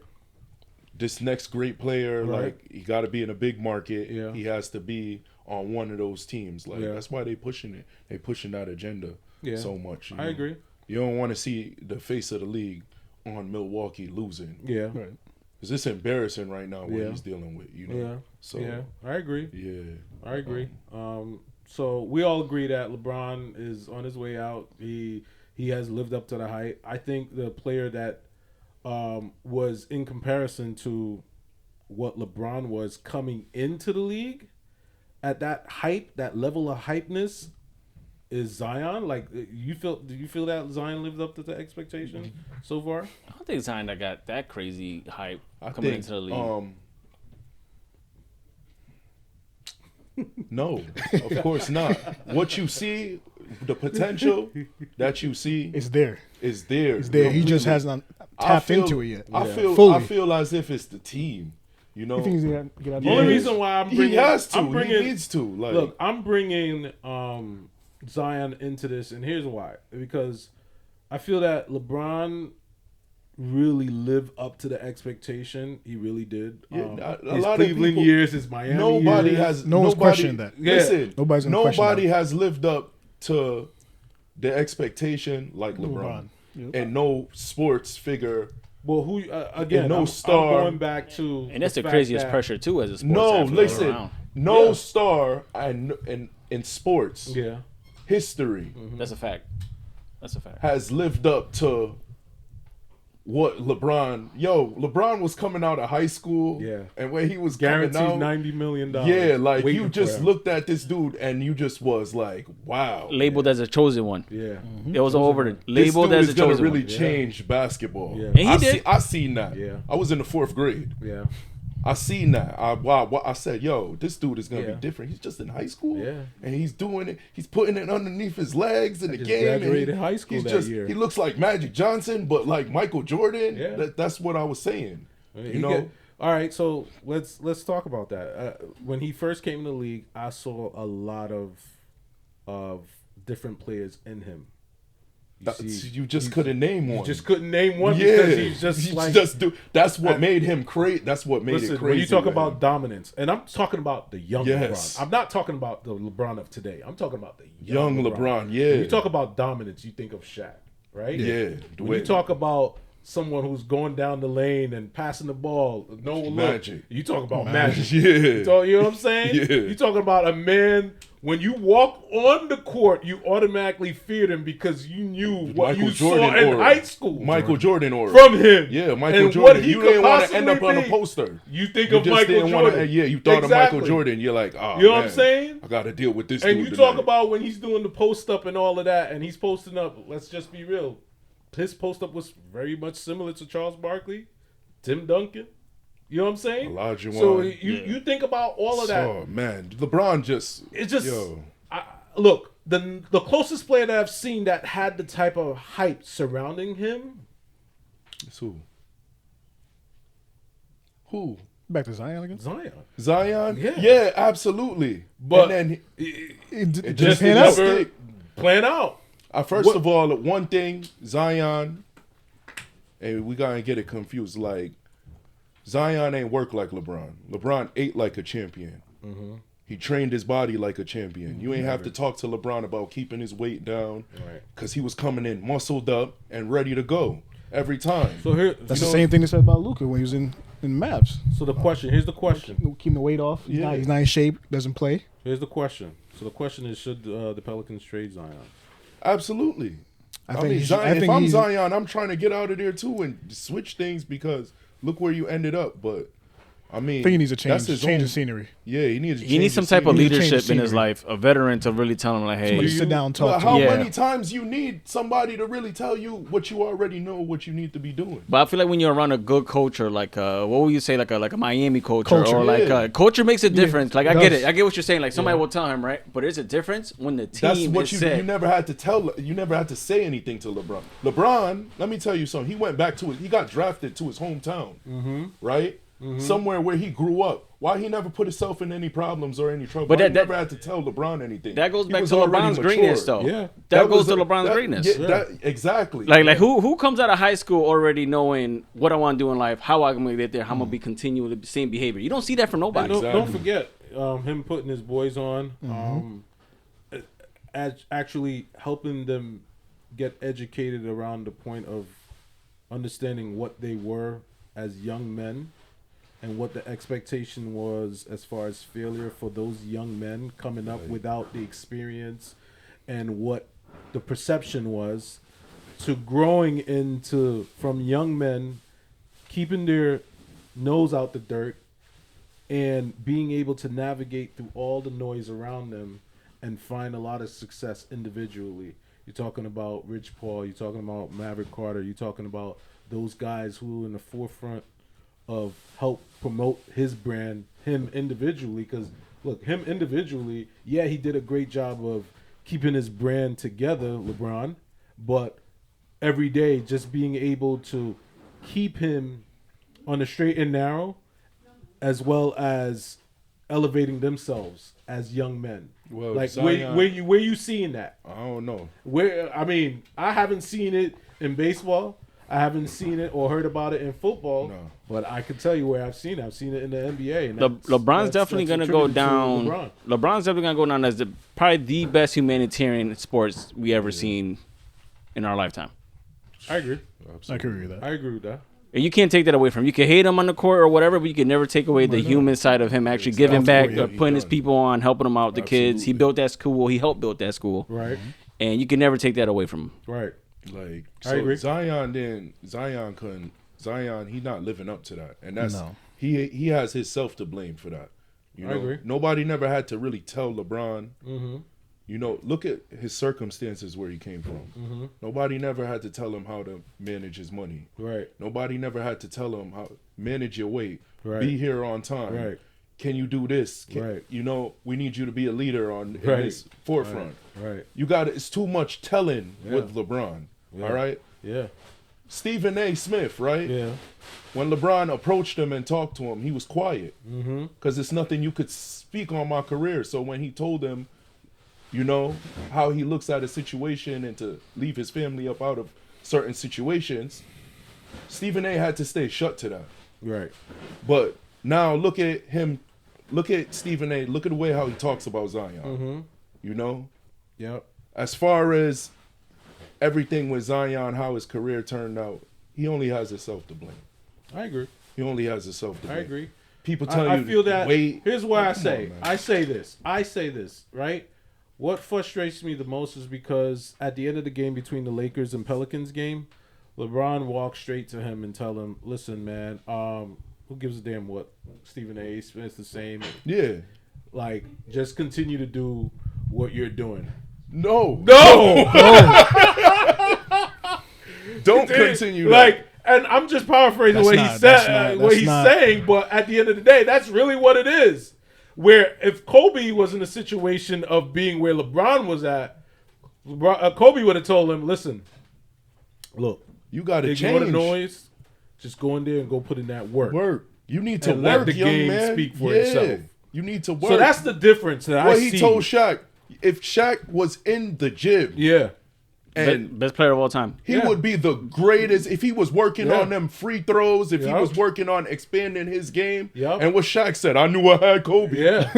This next great player, Right. like he got to be in a big market. Yeah. He has to be on one of those teams. Like Yeah. that's why they pushing it. They pushing that agenda Yeah. so much. you I know? agree. You don't want to see the face of the league on Milwaukee losing. Yeah. Right. Because it's embarrassing right now what Yeah. he's dealing with. You know. Yeah. So Yeah. I agree. yeah. I agree. So we all agree that LeBron is on his way out. He has lived up to the hype. I think the player that was in comparison to what LeBron was coming into the league at that hype, that level of hypeness. Is Zion like you feel? Do you feel that Zion lived up to the expectation so far? I don't think Zion got that crazy hype coming into the league. No, of course not. What you see, the potential that you see It's there. is there. It's there. He completely. just hasn't tapped into it yet. I fully. feel as if it's the team. You know, You think he's gonna get out The there? only reason why I'm bringing, he has to. I'm bringing, He needs to. Like, look, I'm bringing Zion into this, and here's why: because I feel that LeBron really lived up to the expectation. He really did. Yeah, a his lot of Cleveland people- years, his Miami nobody years. has. No one's nobody, questioning that. Yeah. Listen, Nobody's gonna question nobody that. has lived up to the expectation like LeBron. Yep. And no sports figure. Well, who again? no I'm star. going back to, And that's the fact craziest that- pressure too as a sports No, athlete listen. around. No Yeah. star in sports Yeah, history That's a fact. That's a fact. has lived up to what LeBron was coming out of high school. Yeah. And when he was guaranteed coming out, $90 million. yeah, like waiting you for just him. looked at this dude and you just was like, wow. Labeled as a chosen one. Yeah, It was over. This Labeled dude as is a gonna chosen really one. change basketball. Yeah. And he did. I seen that. Yeah. I was in the 4th grade. yeah, I seen that. I said, yo, this dude is gonna Yeah. be different. He's just in high school, Yeah. and he's doing it. He's putting it underneath his legs in the just game. and graduated high school he's that year. He looks like Magic Johnson, but like Michael Jordan. Yeah. That's what I was saying. You know. All right, so let's talk about that. When he first came in the league, I saw a lot of different players in him. You just couldn't name one. You just couldn't name one yeah, because he's just like. That's what made him great. That's what made Listen, it crazy. when you talk man. about dominance, and I'm talking about the young Yes. LeBron. I'm not talking about the LeBron of today. I'm talking about the young LeBron, yeah. When you talk about dominance, you think of Shaq, right? Yeah. When you talk about someone who's going down the lane and passing the ball, no look, Magic. you talk about Magic. Yeah. You know what I'm saying? Yeah. You talking about a man. When you walk on the court, you automatically feared him because you knew what Michael you Jordan saw in aura. high school. Michael Jordan aura. From him. Yeah, Michael And Jordan. what he You could didn't want to end up possibly on a be. poster. You think You of just Michael didn't Jordan. want to. Yeah, you thought Exactly. of Michael Jordan. You're like, oh, You know what I'm man, saying? I got to deal with this And dude you talk tonight. about when he's doing the post up and all of that, and he's posting up. Let's just be real. His post up was very much similar to Charles Barkley, Tim Duncan. You know what I'm saying? Olajuwon. So you think about all of that. Oh man, LeBron just. It's just Yo. look, the closest player that I've seen that had the type of hype surrounding him. It's who? Who? Back to Zion again. Zion. Zion? Yeah. Yeah, absolutely. But and then It just just pan didn't out. stick. Plan out. First of all, one thing, Zion, and we gotta get it confused. Like, Zion ain't work like LeBron. LeBron ate like a champion. Mm-hmm. He trained his body like a champion. You ain't have to talk to LeBron about keeping his weight down, Right. because he was coming in muscled up and ready to go every time. So here, That's you the know, same thing they said about Luka when he was in Mavs. So the question. Here's the question. Keeping the weight off. He's, Yeah. not, he's not in shape. Doesn't play. Here's the question. So the question is, should the Pelicans trade Zion? Absolutely. I I think mean, he's- Zion, I if think I'm he's- Zion, I'm trying to get out of there too and switch things because look where you ended up. But I mean, I think he needs a change. that's his Change own- of scenery. Yeah, he needs. He needs some type of He needs to change leadership in his scenery. life, a veteran to really tell him like, hey, Somebody sit down and talk to How him. Yeah. many times you need somebody to really tell you what you already know, what you need to be doing? But I feel like when you're around a good coach or like what would you say like a Miami coach Culture, or like yeah. culture makes a difference. Like it I get does. it, I get what you're saying. Like somebody will tell him right, but there's a difference when the team That's what is you set. you never had to tell. You never had to say anything to LeBron. LeBron, let me tell you something. He went back to he got drafted to his hometown, right? Somewhere where he grew up. Why he never put himself in any problems or any trouble? But Why that- he never had to tell LeBron anything. That goes He back was to already LeBron's mature. greatness, though. Yeah. that goes was to a- LeBron's that- greatness. Yeah, that, exactly. Like who comes out of high school already knowing what I want to do in life, how I'm gonna get there, how I'm gonna be continuing the same behavior. You don't see that from nobody. Don't Exactly. forget him putting his boys on, actually helping them get educated around the point of understanding what they were as young men and what the expectation was as far as failure for those young men coming up without the experience and what the perception was to growing into from young men keeping their nose out the dirt and being able to navigate through all the noise around them and find a lot of success individually. You're talking about Rich Paul. You're talking about Maverick Carter. You're talking about those guys who are in the forefront of help promote his brand, him individually. Because, look, him individually, yeah, he did a great job of keeping his brand together, LeBron. But every day, just being able to keep him on the straight and narrow, as well as elevating themselves as young men. Well, like Zion, where you seeing that? I don't know. I haven't seen it in baseball. I haven't seen it or heard about it in football. No. But I can tell you where I've seen it. I've seen it in the NBA. And LeBron's definitely going to go attributed to down. LeBron. LeBron's definitely going to go down as probably the best humanitarian sports we ever seen in our lifetime. I agree. I can agree with that. I agree with that. And you can't take that away from him. You can hate him on the court or whatever, but you can never take away the human side of him actually giving back, putting his people on, helping them out, the kids. He built that school. He helped build that school. Right. And you can never take that away from him. Right. Like, I agree. Zion, he's not living up to that. And that's, he has himself to blame for that. You know, I agree. Nobody never had to really tell LeBron, Mm-hmm. you know, look at his circumstances where he came from. Mm-hmm. Nobody never had to tell him how to manage his money. Right. Nobody never had to tell him how manage your weight, Right. be here on time. Right. Can you do this? Right. You know, we need you to be a leader in Right. this forefront. Right. You got it's too much telling Yeah. with LeBron. Yeah. All right. Yeah. Stephen A. Smith, right? Yeah. When LeBron approached him and talked to him, he was quiet Mm-hmm. because it's nothing you could speak on my career. So when he told him, you know, how he looks at a situation and to leave his family up out of certain situations, Stephen A. had to stay shut to that. Right. But now look at him, look at Stephen A. Look at the way how he talks about Zion. Mm-hmm. You know, Yep. as far as everything with Zion, how his career turned out, he only has himself to blame. I agree. He only has himself to blame. I agree. People tell you, I feel that. wait. Here's why I Come say. on, man. I say this, right? What frustrates me the most is because at the end of the game between the Lakers and Pelicans game, LeBron walked straight to him and tell him, "Listen, man, who gives a damn what Stephen A. Smith's the same? Yeah. Like, just continue to do what you're doing." No. Don't continue that. Like, and I'm just paraphrasing That's what not- he that's said, not- what that's he's not- saying, but at the end of the day, that's really what it is. Where if Kobe was in a situation of being where LeBron was at, Kobe would have told him, "Listen, look, You got to ignore the change. noise. Just go in there and go put in that work." Work. You need to And let work, the young game man. speak for yeah. itself. You need to work. So that's the difference that I what see. he told Shaq. If Shaq was in the gym Yeah, and Best player of all time. he Yeah. would be the greatest if he was working Yeah. on them free throws, if he Yup. was working on expanding his game. Yup. And what Shaq said, I knew I had Kobe. yeah,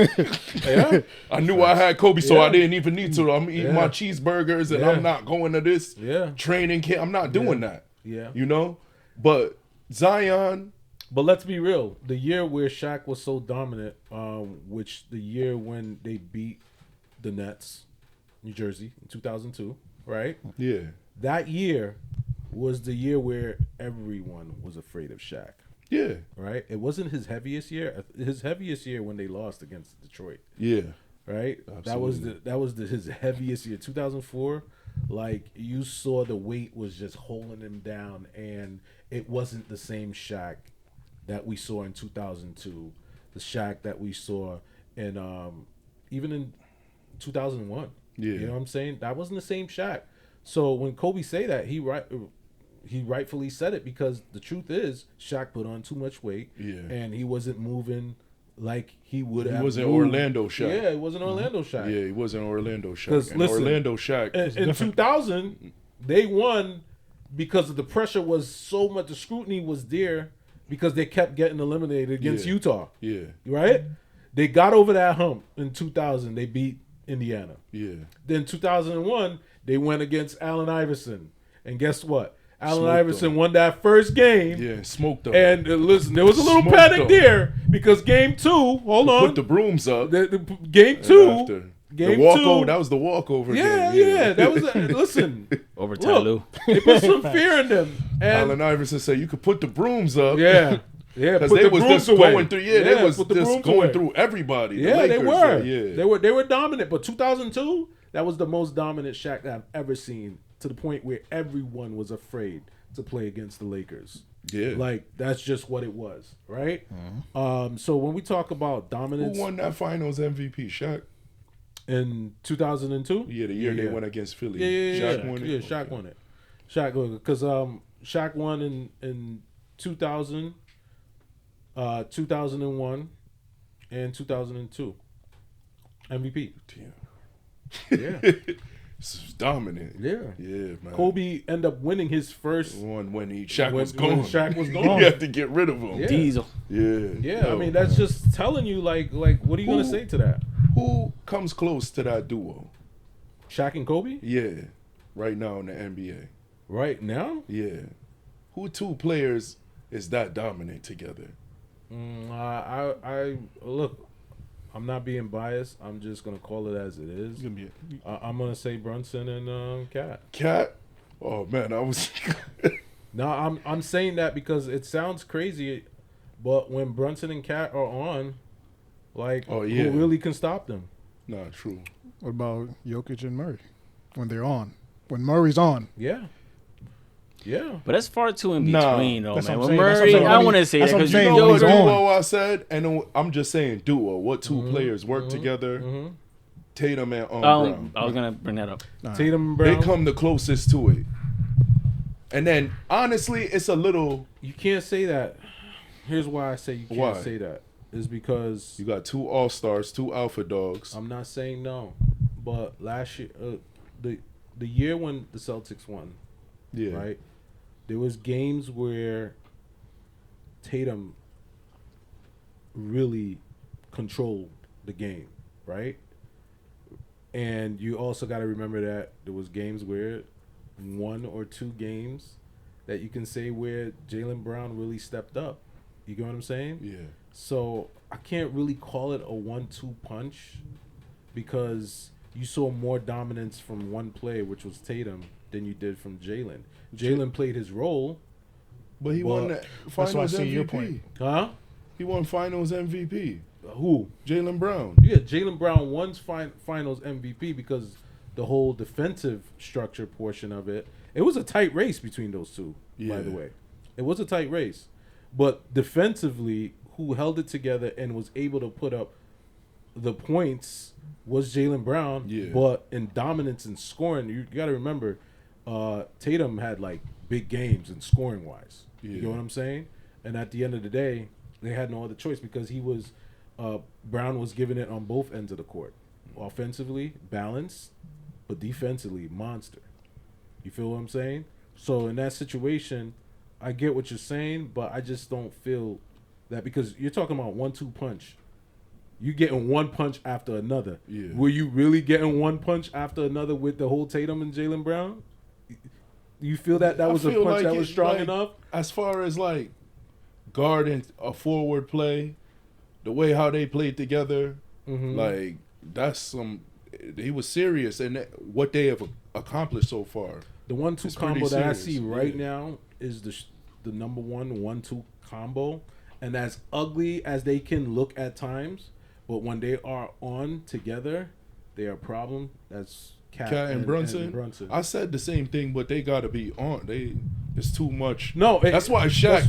yeah. I knew I had Kobe, so Yeah. I didn't even need to. I'm eating Yeah. my cheeseburgers and Yeah. I'm not going to this Yeah. training camp. I'm not doing that. Yeah. You know? But Zion, But let's be real. The year where Shaq was so dominant, which the year when they beat the Nets, New Jersey, in 2002, right? yeah. That year was the year where everyone was afraid of Shaq, Yeah. right? It wasn't his heaviest year. His heaviest year when they lost against Detroit, Yeah. right? Absolutely. That was his heaviest year. 2004, like you saw the weight was just holding him down, and it wasn't the same Shaq that we saw in 2002, the Shaq that we saw in even in 2001. Yeah. You know what I'm saying? That wasn't the same Shaq. So when Kobe say that, he rightfully said it because the truth is Shaq put on too much weight, Yeah. and he wasn't moving like he would have. He wasn't moved. Orlando Shaq. Yeah, it wasn't Orlando Shaq. Yeah, he wasn't Orlando 'Cause Shaq. And listen, Orlando Shaq. In 2000, they won because of the pressure was so much. The scrutiny was there because they kept getting eliminated against Yeah. Utah. Yeah. Right? They got over that hump in 2000. They beat Indiana. Yeah. Then 2001, they went against Allen Iverson, and guess what? Allen Smoked Iverson them. won that first game. Yeah. Smoked them. And listen, there was a little Smoked panic them. there because game 2. Hold on. Put the brooms up. The game and 2. after, Game the walkover. 2. That was the walkover. Yeah, game. yeah. That was listen. Over Ty Lue. They put some fear in them. Allen Iverson said you could put the brooms up. Yeah. Yeah, because put they the was brooms just away. going through. Yeah, they was put the just brooms going away. through everybody. The Yeah, they Lakers, were. Yeah. They were dominant. But 2002, that was the most dominant Shaq that I've ever seen, to the point where everyone was afraid to play against the Lakers. Yeah. Like, that's just what it was, right? So when we talk about dominance, Who won that Finals MVP? Shaq. in 2002, Yeah, the year they went against Philly. Shaq won it. Yeah, Shaq won it. Shaq won it because Shaq won in 2000, 2001, and 2002 MVP. Damn. Yeah, It's dominant. yeah. Yeah, man. Kobe ended up winning his first. Won when Shaq When- was gone. when Shaq was gone. You had to get rid of him. Yeah. Diesel. Yeah. Yeah, I Yo, mean that's just telling you like what are you gonna Who- say to that? Who comes close to that duo? Shaq and Kobe Yeah. Right now in the NBA. right now? Yeah. Who two players is that dominant together? I look. I'm not being biased. I'm just gonna call it as it is. It's gonna be I'm gonna say Brunson and Cat. Cat? Oh man, I was No, I'm saying that because it sounds crazy, but when Brunson and Cat are on, like, Oh, yeah. who really can stop them? not true. What about Jokic and Murray when they're on? When Murray's on, Yeah, yeah. But that's far too in Nah, between, though, that's man. what With I'm saying. That's what Murray, I'm saying. I want to say that That's what I'm because saying. You know When what he's on. duo I said? And I'm just saying duo. What 2 players work together? Tatum and Brown. I was gonna bring that up. Tatum and They Brown. come the closest to it. And then honestly, it's a little. You can't say that. Here's why I say you can't Why? say that. Is because You got 2 all-stars, 2 alpha dogs. I'm not saying no, but last year, the year when the Celtics won, Yeah. right? There was games where Tatum really controlled the game, right? And you also got to remember that there was games where 1 or 2 games that you can say where Jaylen Brown really stepped up. You get what I'm saying? Yeah. So I can't really call it a 1-2 punch because you saw more dominance from one player, which was Tatum, than you did from Jalen. Jalen played his role. But he Well, won that that's why I Finals see MVP. your point. Huh? He won Finals MVP. Who? Jaylen Brown. Yeah, Jaylen Brown won Finals MVP because the whole defensive structure portion of it. It was a tight race between those two, by the Yeah. way. It was a tight race. But defensively, who held it together and was able to put up the points was Jaylen Brown. Yeah. But in dominance and scoring, you got to remember, Tatum had like big games in scoring wise. You Yeah. know what I'm saying? And at the end of the day, they had no other choice because he was Brown was giving it on both ends of the court. Offensively, balanced, but defensively, monster. You feel what I'm saying? So in that situation, I get what you're saying, but I just don't feel that because you're talking about 1-2 punch. You getting one punch after another. Yeah. Were you really getting one punch after another with the whole Tatum and Jaylen Brown? You feel that I was a feel punch like that it- was strong like, enough? As far as like guarding a forward play, the way how they played together, Mm-hmm. like that's some. He was serious, and what they have accomplished so far. The 1-2 It's pretty combo that I serious, see right yeah. now is the number 1-1-2 combo, and as ugly as they can look at times, but when they are on together, they are a problem. That's Cat and Brunson. Brunson. I said the same thing, but they got to be on. It's too much. No, that's why Shaq.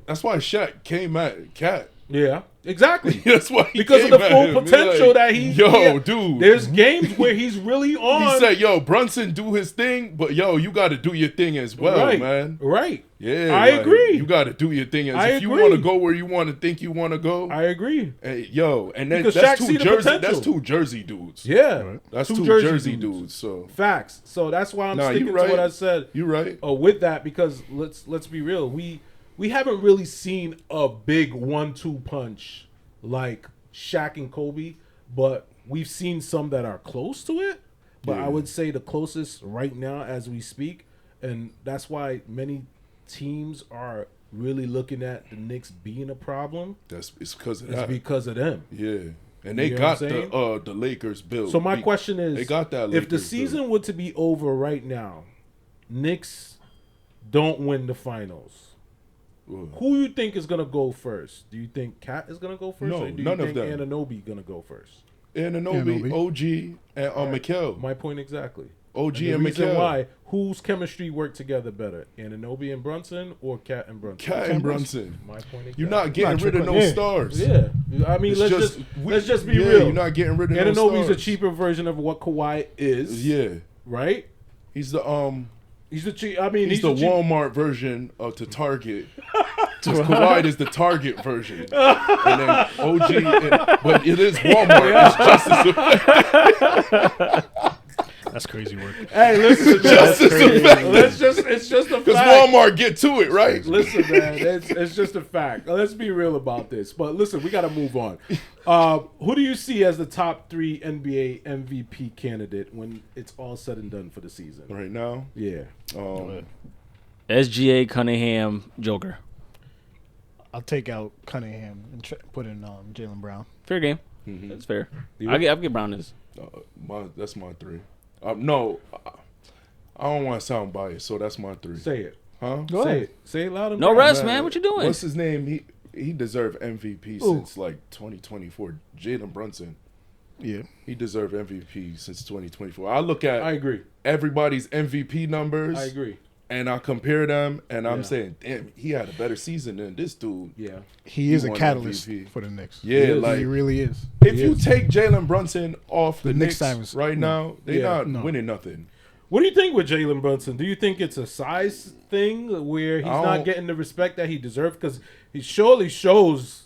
That's why Shaq came at Cat. Yeah, exactly. That's why he Because of came the at full him. potential Like, that he. Yo, yeah, dude. There's games where he's really on. He said, "Yo, Brunson, do his thing, but yo, you got to do your thing as well, right, man." Right. Yeah, I like, agree. You got to do your thing. I If you agree. want to go where you want to think you want to go, I agree. yo, and then Because that's Shaq see two the Jersey. potential. That's two Jersey dudes. Yeah, That's two two Jersey Jersey dudes. So Facts. So that's why I'm Nah, sticking you to what right. I said. you right. With that, because let's be real, we haven't really seen a big 1-2 punch like Shaq and Kobe, but we've seen some that are close to it. But Yeah. I would say the closest right now as we speak, and that's why many teams are really looking at the Knicks being a problem. It's because of It's that. because of them. Yeah, and they You know what got I'm the Lakers built. So my question is, they got that. if the Lakers season built. were to be over right now, Knicks don't win the finals, who you think is gonna go first? Do you think Cat is gonna go first? No, or do none you of think them. Anunoby gonna go first? Anunoby, OG, and Mikel. My point exactly. OG The and reason Mikel. why, whose chemistry work together better, Anunoby and Brunson or Cat and Brunson? Cat and Brunson. My point exactly. You're not getting rid of no Yeah. stars. Yeah, I mean, It's let's just be yeah, real. You're not getting rid of no Anunoby's stars. a cheaper version of what Kawhi is. Yeah, Right. he's the He's the cheap. I mean, he's the cheap. Walmart version of the Target. Because Kawhi is the Target version, and then OG. But it is Walmart. It's just as That's crazy work. Hey, listen, just as effective. it's just a Because fact. Walmart get to it, right? Listen, man, it's just a fact. Let's be real about this. But listen, we got to move on. Who do you see as the top 3 NBA MVP candidate when it's all said and done for the season? Right now, Yeah. SGA, Cunningham, Joker. I'll take out Cunningham and put in Jaylen Brown. Fair game. Mm-hmm. That's fair. You- I'll give Brown this. that's my 3. No, I don't want to sound biased, so that's my 3. Say it. Huh? Go Say ahead. it. Say it loud and No proud. rest, man. What you doing? What's his name? He deserved MVP since like 2024. Jalen Brunson. Yeah. He deserved MVP since 2024. I look at I agree. everybody's MVP numbers. I agree. And I compare them, and I'm Yeah. saying, damn, he had a better season than this dude. Yeah. He is a won catalyst MVP. for the Knicks. Yeah, He is. like He really is. if you take Jalen Brunson off the Knicks Knicks times- right now, they're Yeah. not winning nothing. What do you think with Jalen Brunson? Do you think it's a size thing where he's I not don't- getting the respect that he deserves? Because he surely shows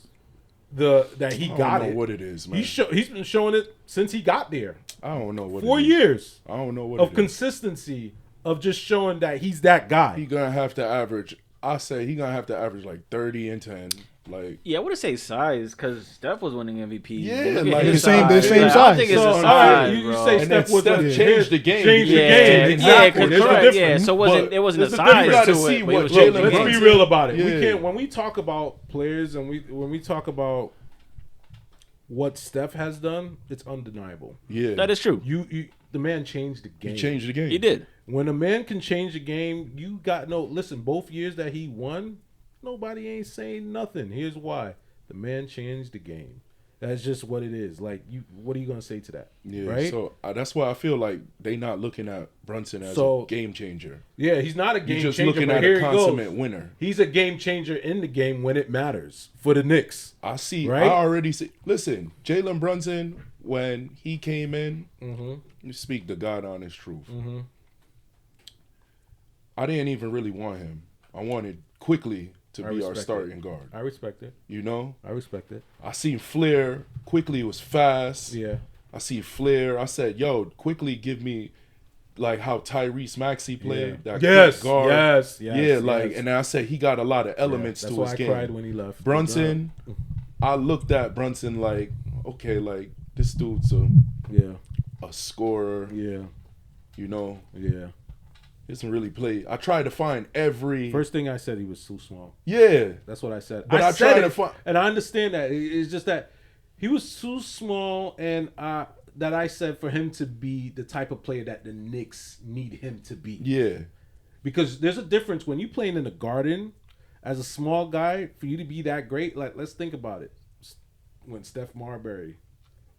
that he I got don't know it. what it is, man. He's been showing it since he got there. I don't know what 4 it is. years I don't know what of it is. consistency of just showing that he's that guy. He gonna have to average. I say he gonna have to average like 30 and 10. Like Yeah, I wouldn't say size because Steph was winning MVP. Yeah, Look at like his the same- the size. same I don't size. think it's So, a all size, right, you bro. say And then Steph was Steph a changed the game. Changed the Yeah, game. Yeah, Exactly. There's a correct. difference. Yeah, so But there wasn't a there's a size difference. You gotta to see it. what but it was Jalen changing Let's the be game. Brunson- real about it. We Yeah. can't when we talk about players and when we talk about what Steph has done, it's undeniable. yeah, That is true. You the man changed the game. he changed the game. He did. When a man can change the game, you got no listen, both years that he won, nobody ain't saying nothing. Here's why. The man changed the game. That's just what it is. Like what are you gonna say to that? Yeah, right? so that's why I feel like they not looking at Brunson as So- a game changer. Yeah, he's not a game He's just changer, looking but at here a he consummate goes. winner. He's a game changer in the game when it matters for the Knicks. I see. Right? I already see. Listen, Jalen Brunson, when he came in, Mm-hmm. you speak the God honest truth. I didn't even really want him. I wanted Quickly to I be our respect starting guard. I respect it. You know, I respect it. I seen Flair. Quickly was fast. Yeah. I see Flair. I said, "Yo, Quickly give me like how Tyrese Maxey played. Yeah. That Yes, quick guard. yes, yeah. Like, yes. and I said he got a lot of elements That's to why his I game. cried when he left. Brunson, I looked at Brunson like, okay, like this dude's Yeah. a scorer. Yeah. You know, Yeah. he doesn't really play. I tried to find every. First thing I said, he was too small. Yeah, That's what I said. But I said tried it, to find- and I understand that. It's just that he was too small, and that I said for him to be the type of player that the Knicks need him to be. yeah, Because there's a difference when you playing in the Garden as a small guy for you to be that great. Like, let's think about it. When Steph Marbury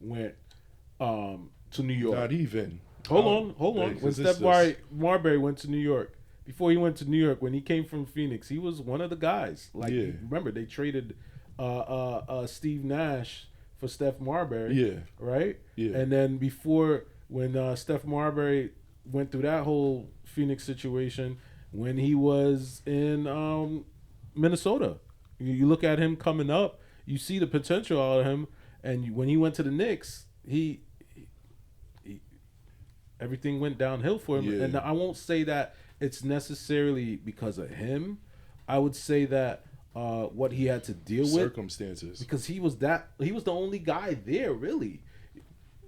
went to New York. not even. Hold on. Yeah, When 'cause Steph this- Marbury went to New York, before he went to New York, when he came from Phoenix, he was one of the guys. Like, Yeah. remember they traded Steve Nash for Steph Marbury. Yeah, Right. Yeah. And then before, when Steph Marbury went through that whole Phoenix situation, when he was in Minnesota, you look at him coming up, you see the potential out of him, and when he went to the Knicks, he everything went downhill for him. Yeah. And I won't say that it's necessarily because of him. I would say that what he had to deal with, circumstances. because he was the only guy there really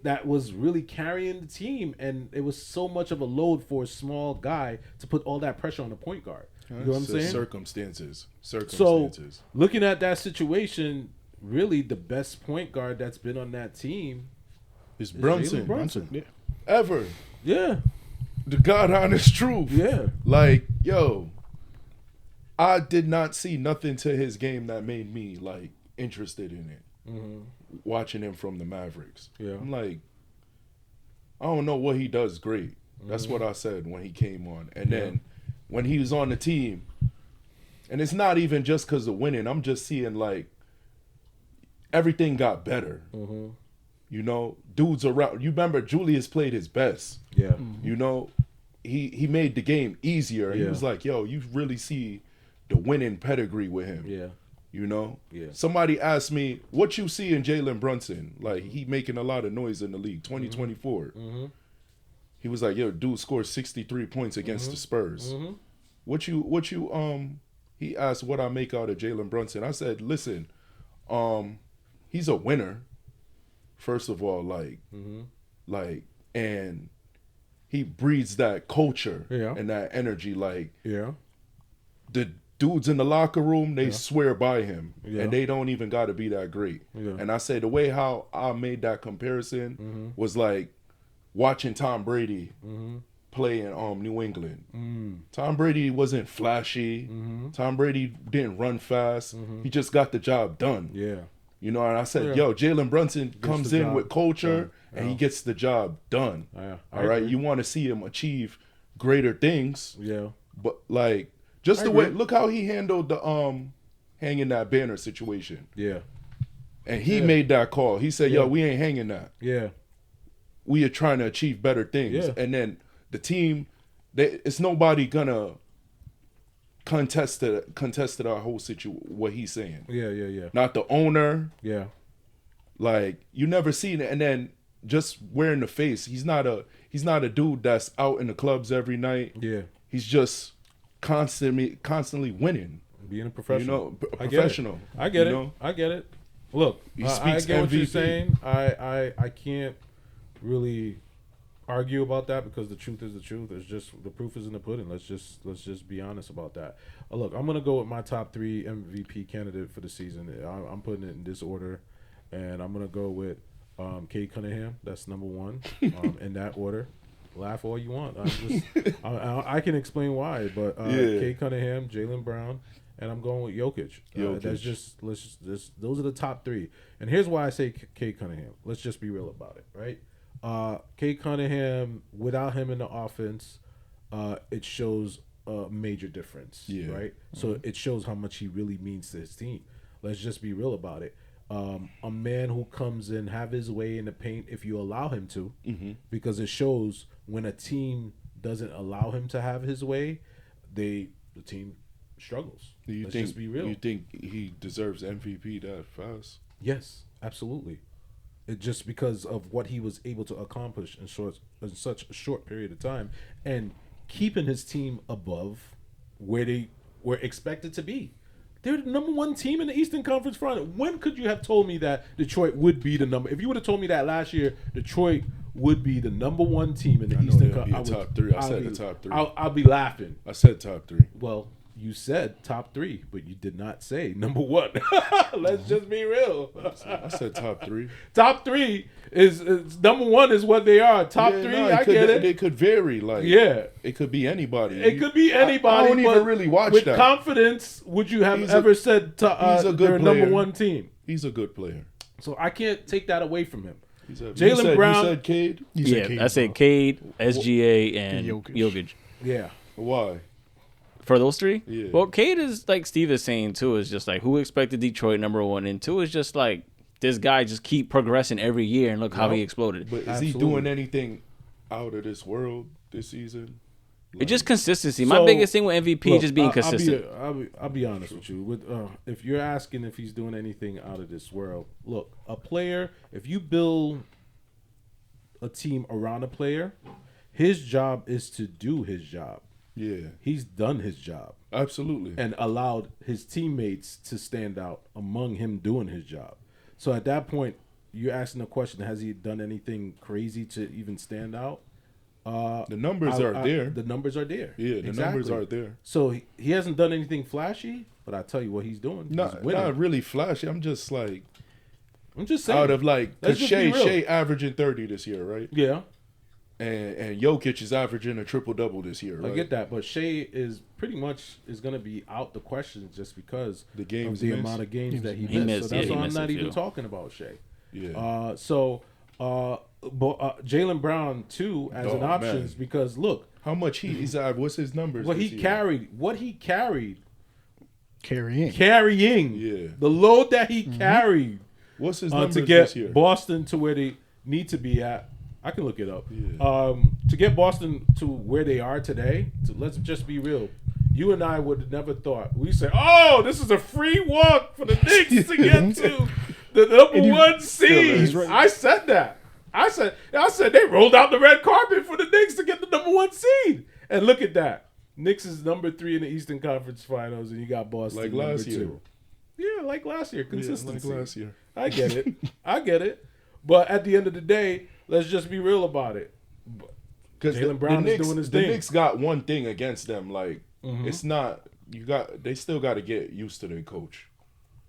that was really carrying the team, and it was so much of a load for a small guy to put all that pressure on the point guard. You know what I'm It's saying? Circumstances. So Circumstances. looking at that situation, really the best point guard that's been on that team It's is Brunson. Jalen Brunson. Yeah. Ever. Yeah, The God honest truth. yeah. Like, yo, I did not see nothing to his game that made me like interested in it. Watching him from the Mavericks, I'm like, I don't know what he does great. That's what I said when he came on, and then when he was on the team, and it's not even just because of winning. I'm just seeing like everything got better. You know, dudes around. You remember Julius played his best. Yeah. You know, he made the game easier. He was like, yo, you really see the winning pedigree with him. Yeah. You know? Yeah. Somebody asked me, what you see in Jalen Brunson? Like, he making a lot of noise in the league, 2024. He was like, yo, dude scored 63 points against the Spurs. He asked what I make out of Jalen Brunson. I said, listen, he's a winner, first of all, and he breeds that culture and that energy. Like, the dudes in the locker room, they swear by him, and they don't even got to be that great. And I say the way how I made that comparison was like watching Tom Brady play in New England. Tom Brady wasn't flashy. Tom Brady didn't run fast. He just got the job done. You know, and I said, yo, Jalen Brunson comes in with culture and he gets the job done. All right, you want to see him achieve greater things. But like, just the way, look how he handled the hanging that banner situation. And he made that call. He said, yo, we ain't hanging that. We are trying to achieve better things. And then the team, it's nobody gonna contest our whole situation, what he's saying. Not the owner. Like, you never seen it. And then just wearing the face, he's not a dude that's out in the clubs every night. He's just constantly winning, being a professional. You know, professional. I get it. Know? I get it. Look, I get what you're saying. I can't really argue about that because the truth is the truth. It's just the proof is in the pudding. Let's just be honest about that. Look, I'm gonna go with my top 3 MVP candidate for the season. I'm putting it in this order, and I'm gonna go with Cade Cunningham. That's number 1 in that order. Laugh all you want. I can explain why, but Cade Cunningham, Jaylen Brown, and I'm going with Jokic. That's just those are the top 3. And here's why I say Cade Cunningham. Let's just be real about it, right? Cade Cunningham, without him in the offense, it shows a major difference, right? So it shows how much he really means to his team. Let's just be real about it. A man who comes in, have his way in the paint if you allow him to, because it shows when a team doesn't allow him to have his way, the team struggles. Just be real. You think he deserves MVP that fast? Yes, absolutely. It just because of what he was able to accomplish in such a short period of time, and keeping his team above where they were expected to be. They're the number 1 team in the Eastern Conference front. When could you have told me that Detroit would be the number? If you would have told me that last year, Detroit would be the number 1 team in the Eastern Conference. Top 3. I said the top 3. I'll be laughing. I said top 3. Well, you said top 3, but you did not say number 1. Let's just be real. I said top 3. Top 3 is number 1 is what they are. Top 3, I get it. It could vary. Like, it could be anybody. It could be anybody. I don't even really watch with that. With confidence, would you have ever said they're a number 1 team? He's a good player. So I can't take that away from him. Jaylen Brown. You said Cade? I said Cade, SGA, and Jokic. Yeah. Why? For those 3? Yeah. Well, Cade is, like Steve is saying, too, is just like, who expected Detroit number 1? And 2 is just like, this guy just keep progressing every year, and look how he exploded. But is he doing anything out of this world this season? Like, it's just consistency. My biggest thing with MVP is just being consistent. I'll be honest with you. With if you're asking if he's doing anything out of this world, look, a player, if you build a team around a player, his job is to do his job. Yeah. He's done his job. Absolutely. And allowed his teammates to stand out among him doing his job. So at that point, you're asking the question, has he done anything crazy to even stand out? The numbers are there. The numbers are there. Yeah, the numbers are there. So he hasn't done anything flashy, but I tell you what he's doing. Not really flashy. I'm just saying. Out of like, because Shea averaging 30 this year, right? Yeah. And Jokic is averaging a triple-double this year, right? I get that, but Shea is pretty much going to be out the question just because The games of the missed. amount of games that he He missed. missed, So that's yeah, he why I'm missed not a even few. talking about Shea. Yeah. Jaylen Brown too as Oh, an option man. because look, How much he's what's his numbers? what this he year? carried, Carrying. Yeah. the load that he carried What's his numbers to this year? get Boston to where they need to be at. I can look it up. Yeah. To get Boston to where they are today, let's just be real. You and I would have never thought. We said, "Oh, this is a free walk for the Knicks to get to the number one seed." He's right. I said that. I said they rolled out the red carpet for the Knicks to get the number one seed. And look at that. Knicks is number 3 in the Eastern Conference Finals, and you got Boston Like number last year. 2. Yeah, like last year. Yeah, Consistency. like last year. I get it. I get it. But at the end of the day, let's just be real about it. Because Jaylen Brown is doing his the thing. Knicks got one thing against them. Like it's not they still got to get used to their coach.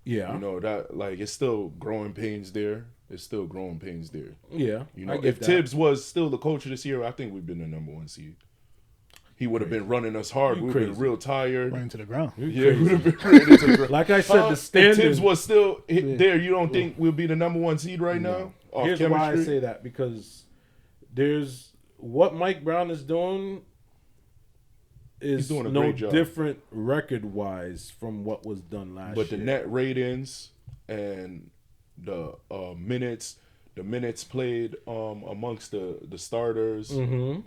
Yeah. You know that like it's still growing pains there. It's still growing pains there. Yeah. You know, I get if that. Tibbs was still the coach this year, I think we'd been the number 1 seed. He would have been running us hard. You We'd have been crazy. real tired. Right into the ground. Yeah, we would have been ready to grow. Like I said, the If standard. Tibbs was still there, you don't think we'll be the number 1 seed right now? Off Here's why I chemistry? say that, because there's what Mike Brown is doing is doing a no great job. different record wise from what was done last But the year. net ratings and the minutes played amongst the starters,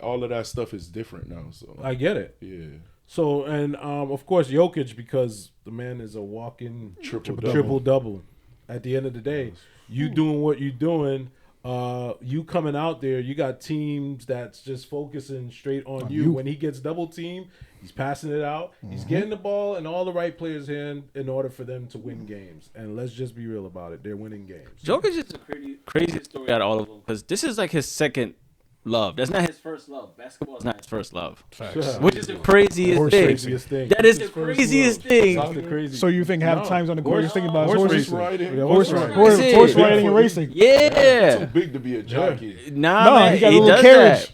all of that stuff is different now. So I get it. yeah, So and of course Jokic, because the man is a walking triple double. At the end of the day, you doing what you're doing. You coming out there, you got teams that's just focusing straight on you. When he gets double teamed, he's passing it out. He's getting the ball in all the right players' hand in order for them to win games. And let's just be real about it. They're winning games. Jokic is the craziest story out of all of them because this is like his second love. That's not his first love. Basketball is not his first love. Facts. Which is the craziest Horse thing. Craziest thing. That is His the first craziest love. thing. That's the crazy. So you think half times on the court, you're thinking about horse horse racing. racing. Yeah, Horse racing. riding and racing. too Yeah. big to be a jockey. Nah, No, man, he got a he little does carriage. that.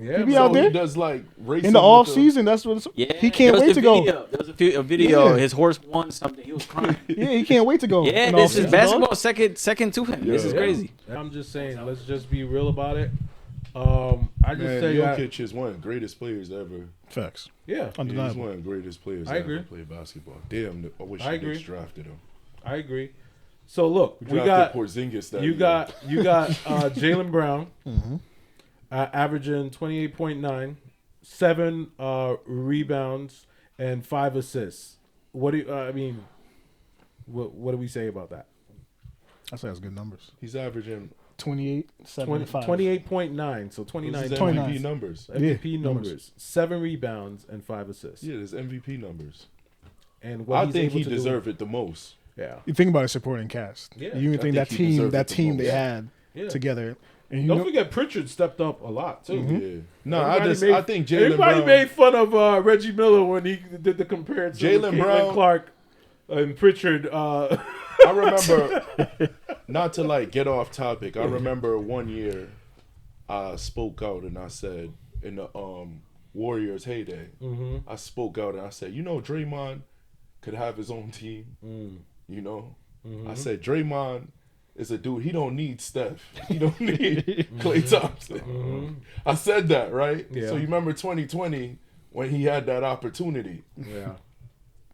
Yeah, He be bro. out there He does like racing in the with off season. That's what Yeah. he can't there was wait the to go. video. There was a video. Yeah. His horse won something. He was crying. Yeah, he can't wait to go. Yeah, in this is off-season, basketball dog. second to him. This is Yeah. crazy. I'm just saying, let's just be real about it. I just Man, say that. Jokic is one of the greatest players ever. Facts. Yeah, He's Undeniable. one of the greatest players I that agree. ever played basketball. Damn, I wish I the Knicks agree. drafted him. I agree. So look, we Drafted got Porzingis that you year. got Jaylen Brown averaging 28.9, 7 rebounds and 5 assists. What do you, I mean? What do we say about that? I say that's good numbers. He's averaging 28, 7, and 5. 28.9, so those 29 is 29. MVP numbers. MVP Yeah, numbers, 7 rebounds and 5 assists. Yeah, there's MVP numbers. And what I he's think able he to do- deserved it the most. Yeah, You think about a supporting cast. Yeah. You even I think think that he deserved it the team most. they had yeah. together. And you Don't know, forget Pritchard stepped up a lot too. Yeah. No, Everybody I think Jaylen everybody Brown. made fun of Reggie Miller when he did the comparison. Jaylen with Caitlin Brown- Clark and Pritchard. I remember, not to like get off topic. I remember one year, I spoke out and I said in the Warriors heyday, I spoke out and I said, you know, Draymond could have his own team. You know, I said Draymond is a dude. He don't need Steph. He don't need Klay Thompson. I said that, right? Yeah. So you remember 2020 when he had that opportunity. Yeah,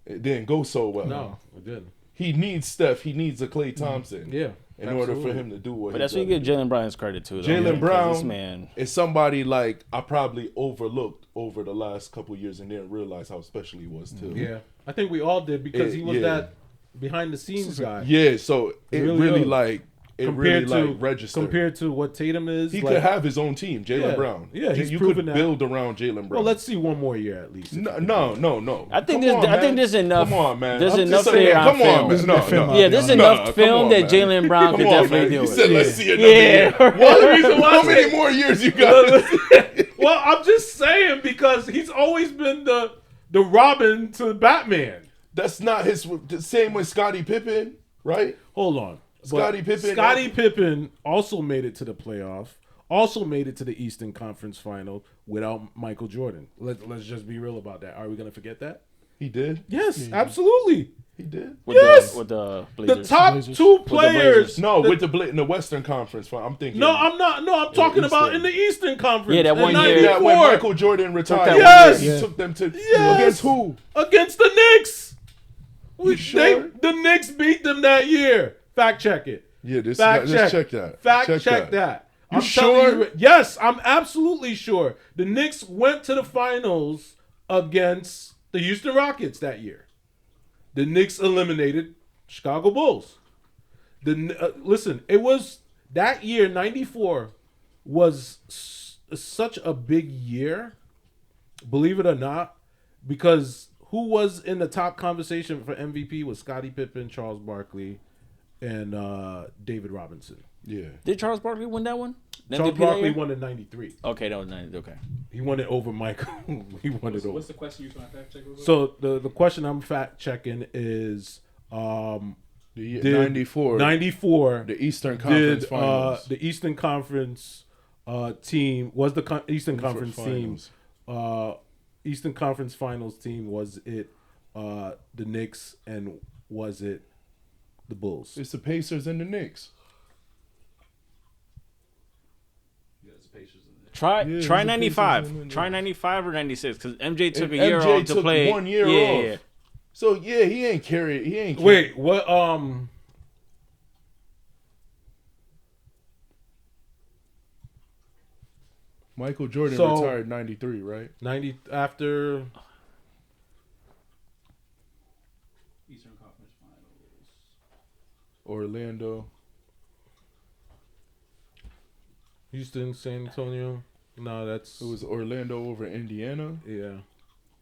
It didn't go so well. no, it didn't. He needs Steph. He needs a Klay Thompson. Yeah, In order for absolutely. him to do what But he that's when does. you get Jaylen Brown's credit too. Though, Jaylen 'cause Brown this man. is somebody like I probably overlooked over the last couple of years and didn't realize how special he was too. Yeah, I think we all did because he was Yeah. that behind the scenes guy. Yeah, so it Really really is. like it really like registered. compared to what Tatum is. He like, could have his own team, Jaylen Yeah. Brown. Yeah, he's you proven could that. build around Jaylen Brown. Well, let's see one more year at least. No. I think Come on, I think man. there's enough. Come on, man. There's I'm enough just saying, there on come on, film. man. There's No, enough film no. out Yeah, there's No, enough come film on, that man. Jaylen Brown Come could on, definitely man. do You it. said let's see another Yeah. year. Well, the reason why I How many said- more years you got? Well, I'm just saying because he's always been the Robin to Batman. That's not his. The same with Scottie Pippen, right? Hold on. Scottie Pippen- Scottie Pippen also made it to the playoff. also made it to the Eastern Conference Final without Michael Jordan. Let's just be real about that. Are we gonna forget that? He did. Yes, absolutely. He did. With the The Blazers. top Blazers. two the players. Blazers. No, with the Western Conference. I'm thinking. No, I'm not. No, I'm talking about Eastern. in the Eastern Conference. Yeah, that in one year. 94, Yeah, when Michael Jordan retired. that Yes. He year. took them to Yes. against who? against the Knicks. You sure? The Knicks beat them that year. Fact check it. Yeah, this. Fact Let's check. check that. Fact check that. You I'm telling sure? you, yes, I'm absolutely sure. The Knicks went to the finals against the Houston Rockets that year. The Knicks eliminated Chicago Bulls. Listen, it was that year. 94 was such a big year, believe it or not, because who was in the top conversation for MVP was Scottie Pippen, Charles Barkley, and David Robinson. Yeah. Did Charles Barkley win that one? The Charles MVP that Barkley year? won in 93. Okay, that was 90. Okay. He won it over Michael. He won it over. What's the question you trying to fact check? So the question I'm fact checking is The did 94. 94 The Eastern Conference did Finals. the Eastern Conference team was the Eastern Conference team Eastern Conference Finals team, was it the Knicks and was it the Bulls? It's the Pacers and the Knicks. Try Yeah, try it's a 95. Pacers Try and 95 or 96 because MJ took a And year MJ off to took play. 1 year yeah, off. yeah. So yeah, he ain't carried. He ain't. Wait, what? Michael Jordan So- retired 93, right? 90 after Eastern Conference Finals. Orlando. Houston, San Antonio. No, that's It was Orlando over Indiana. yeah.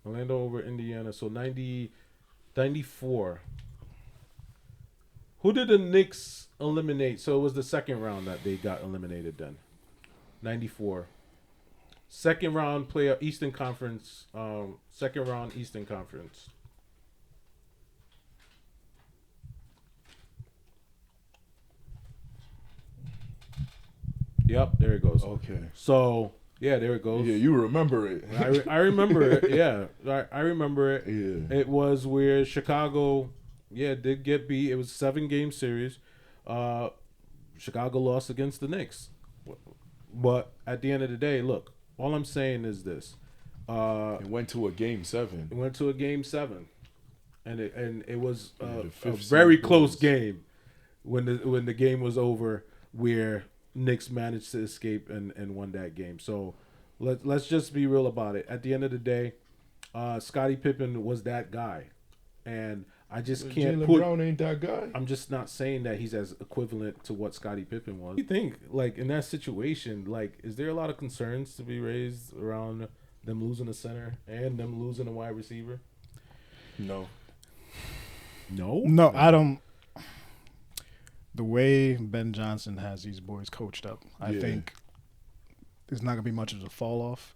Orlando over Indiana. So 94. Who did the Knicks eliminate? So it was the second round that they got eliminated then. 94. Second round player Eastern Conference. Second round Eastern Conference. Yep, there it goes. Okay. So yeah, there it goes. Yeah, you remember it. I remember it. Yeah, I remember it. Yeah. It was where Chicago, did get beat. It was a 7-game series. Chicago lost against the Knicks. But at the end of the day, look, all I'm saying is this. It went to a game It 7. went to a game 7, and it was the a fifth very seed close Bulls. game when the game was over, where Knicks managed to escape and won that game. So let's just be real about it. At the end of the day, Scottie Pippen was that guy, and I just can't Jaylen put. Brown ain't that guy. I'm just not saying that he's as equivalent to what Scottie Pippen was. What do you think, like, in that situation, like, is there a lot of concerns to be raised around them losing a center and them losing a wide receiver? No. No, I don't. The way Ben Johnson has these boys coached up, I Yeah. think there's not gonna be much of a fall off.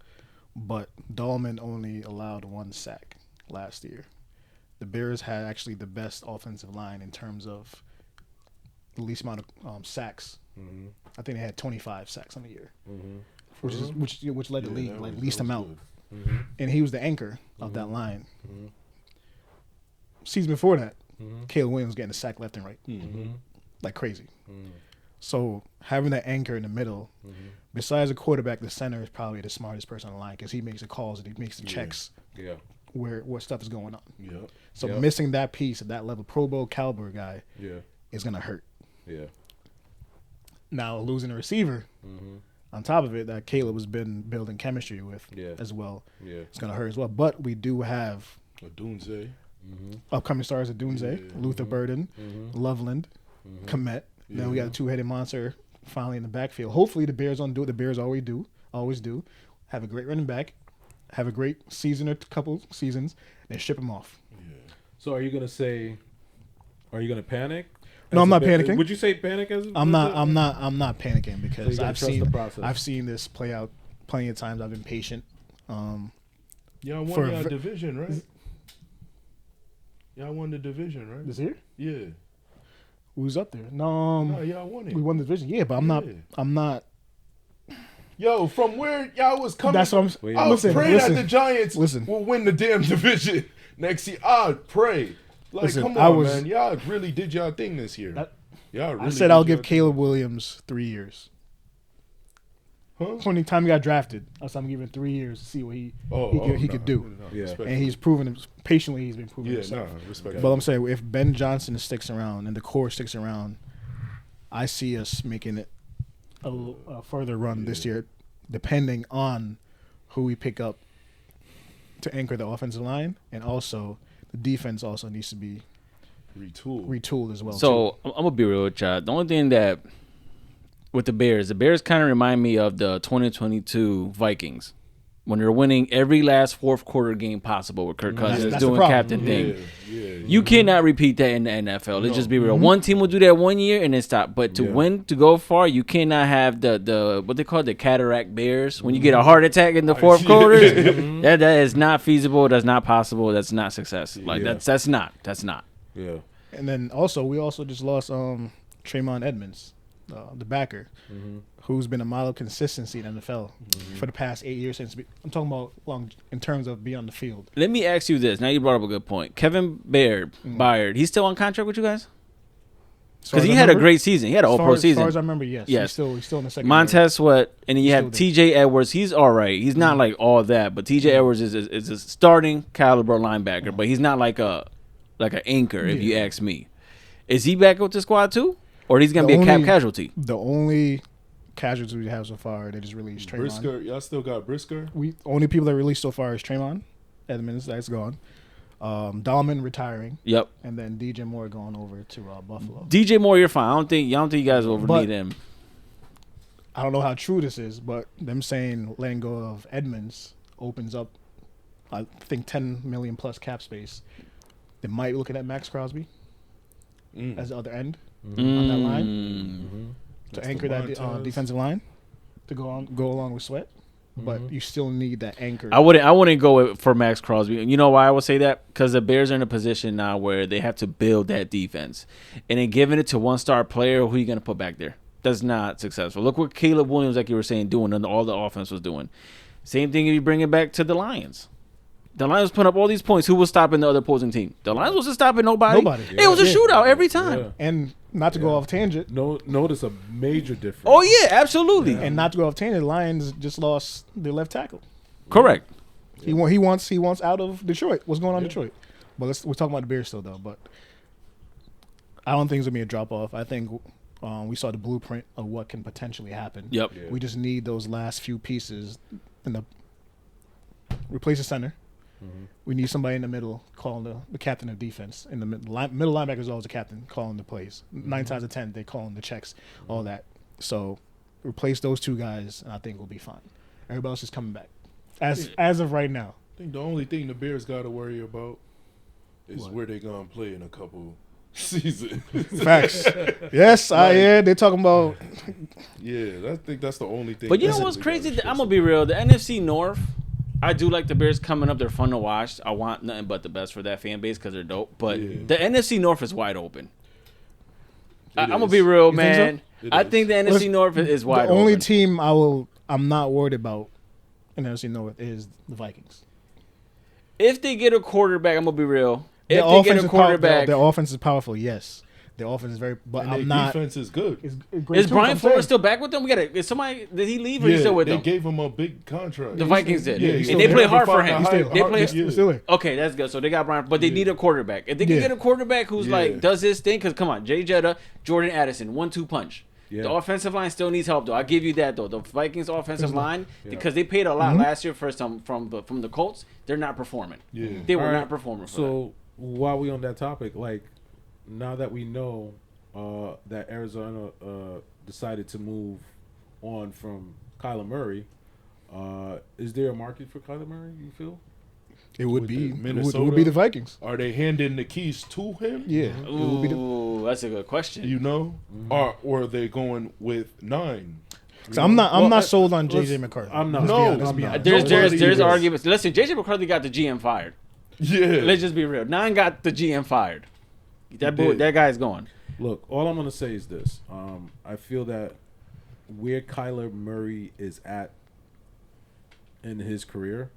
But Dahlman only allowed 1 sack last year. The Bears had actually the best offensive line in terms of the least amount of sacks. Mm-hmm. I think they had 25 sacks on the year, Mm-hmm. which led the league that like was- least that was amount. good. Mm-hmm. And he was the anchor of that line. Mm-hmm. Season before that, Mm-hmm. Caleb Williams getting a sack left and right, Mm-hmm. like crazy. Mm-hmm. So having that anchor in the middle, besides the quarterback, the center is probably the smartest person on the line because he makes the calls and he makes the checks Yeah. where what stuff is going on. Yeah. So Yep. missing that piece at that level, Pro Bowl caliber guy, Yeah. is gonna hurt. Yeah. Now losing a receiver Mm-hmm. on top of it that Caleb has been building chemistry with Yeah. as well, Yeah. it's gonna hurt as well. But we do have Odunze. upcoming stars at Dunze, Yeah. Luther Burden, Loveland, Komet. Then we got Yeah. a 2-headed monster finally in the backfield. Hopefully the Bears don't do what the Bears always do. Have a great running back, have a great season or couple seasons, then ship him off. So are you gonna panic? No, As I'm a not Bear- panicking. Would you say panic as? I'm not panicking because gotta trust the process. I've seen this play out plenty of times. I've been patient. Y'all won For a your ve- division, right? Y'all won the division, right? This year, Yeah. who's up there? No, No, y'all won it. we won the division. Yeah, but I'm not. Yeah. I'm not. Yo, from where y'all was coming, That's what I'm. Wait, I was listen, praying listen. that the Giants listen. will win the damn division next year. I'd pray. Like, Listen, come I on, was- man. Y'all really did y'all thing this year. That- Y'all really I said did I'll y'all give thing. Caleb Williams 3 years. Huh? When the time he got drafted, I was I'm giving 3 years to see what he could do. Yeah. Respect. And he's proven patiently. He's been proving Yeah, himself. nah, respect. But I'm saying if Ben Johnson sticks around and the core sticks around, I see us making it a further run this year, depending on who we pick up to anchor the offensive line, and also the defense also needs to be retooled as well. So I'm gonna be real with y'all. The only thing that with the Bears kind of remind me of the 2022 Vikings when they're winning every last fourth quarter game possible with Kirk Cousins that's the doing problem. captain thing. Yeah. You cannot repeat that in the NFL. Let's just be real. One team will do that 1 year and then stop. But to win, to go far, you cannot have the what they call the cataract bears. When you get a heart attack in the fourth quarter, that is not feasible. That's not possible. That's not success. Like that's not. Yeah. and then also we also just lost Tremont Edmonds, the backer, who's been a model of consistency in the NFL for the past 8 years since. I'm talking about long in terms of being on the field. Let me ask you this. Now you brought up a good point. Kevin Byard, he's still on contract with you guys? As far Because as he I had a remember- great season. He had an as all far pro as- season. As far as I remember, yes. Yes. He's still in the second. Montez Sweat, and then you He's have still TJ Edwards. He's all right. He's not like all that, but TJ Edwards is a starting caliber linebacker, but he's not like an anchor, if you ask me. Is he back with the squad too? Or he's going to The be a cap only- casualty? The only casualty we have so far, they just released Tremont. Brisker, y'all still got Brisker? We only people that released so far is Tremont Edmonds, that's gone. Dahlman retiring, Yep. and then DJ Moore going over to Buffalo. DJ Moore, you're fine. I don't think you guys over But- need him. I don't know how true this is, but them saying letting go of Edmonds opens up, I think, 10 million plus cap space. They might be looking at Max Crosby as the other end on that line Mm. to That's anchor the that Montez. defensive line to go along with Sweat. But you still need that anchor. I wouldn't go for Max Crosby. You know why I would say that? Because the Bears are in a position now where they have to build that defense, and then giving it to one star player, who are you going to put back there? That's not successful. Look what Caleb Williams, like you were saying, doing, and all the offense was doing. Same thing if you bring it back to the Lions. The Lions put up all these points. Who was stopping the other opposing team? The Lions wasn't stopping nobody. Nobody. It was a Yeah. shootout every time. Yeah. And not to go off tangent, Notice a major difference. Oh yeah, absolutely. and not to go off tangent, the Lions just lost their left tackle. Correct. He wants out of Detroit. What's going on in Detroit? But we're talking about the Bears still though. But I don't think it's gonna be a drop off. I think we saw the blueprint of what can potentially happen. Yep. Yeah. We just need those last few pieces in the replace the center. We need somebody in the middle calling the captain of defense. In the middle linebacker is always the captain calling the plays. 9 times out of 10 they calling the checks, all that. So replace those two guys, and I think we'll be fine. Everybody else is coming back as of right now. I think the only thing the Bears got to worry about is What? where they going to play in a couple seasons. Facts. Yes, they're talking about. Yeah, I think that's the only thing. But you know That's what's what they crazy? gotta I'm fix. gonna be real. The NFC North, I do like the Bears coming up. They're fun to watch. I want nothing but the best for that fan base because they're dope. But Yeah. the NFC North is wide open. I'm gonna is. be real, You think so? man. It I is. think the NFC Listen, North is wide The only open. team I'm not worried about in the NFC North is the Vikings. If they get a quarterback, I'm gonna be real. If Their they offense get is a quarterback, their offense is powerful. Yes, their offense is very. But And I'm their not. defense is good. Is great is too, Brian I'm Flores saying. still back with them? We gotta. Is somebody? Did he leave or he still with they them? gave him a big contract. The Vikings did. Yeah, And he's they still play there. hard for They him. find a He's They play- He's still there. Okay, that's good. So they got Brian, but they need a quarterback. If they can Yeah. get a quarterback who's Yeah. like does his thing, because come on, Jay Jetta, Jordan Addison, 1-2 punch. Yeah. The offensive line still needs help, though. I'll give you that, though. The Vikings' offensive line, Yeah. because they paid a lot Mm-hmm. last year for some from the Colts, they're not performing. Yeah. They were All right. not performing. For So while we on that topic, like now that we know that Arizona decided to move on from Kyler Murray, is there a market for Kyler Murray? You feel? It would With be the it would Minnesota? be the Vikings. Are they handing the keys to him? Yeah, that. it would be the. Ooh, that's a good question. You know, or are they going with 9? So I'm not Well, sold on let's- JJ McCarthy. I'm not. Let's be No, honest, let's be I'm honest. not. there's Nobody is. arguments. Listen, JJ McCarthy got the GM fired. Yeah. Let's just be real. 9 got the GM fired. did. That guy's gone. Look, all I'm gonna say is this: I feel that where Kyler Murray is at in his career,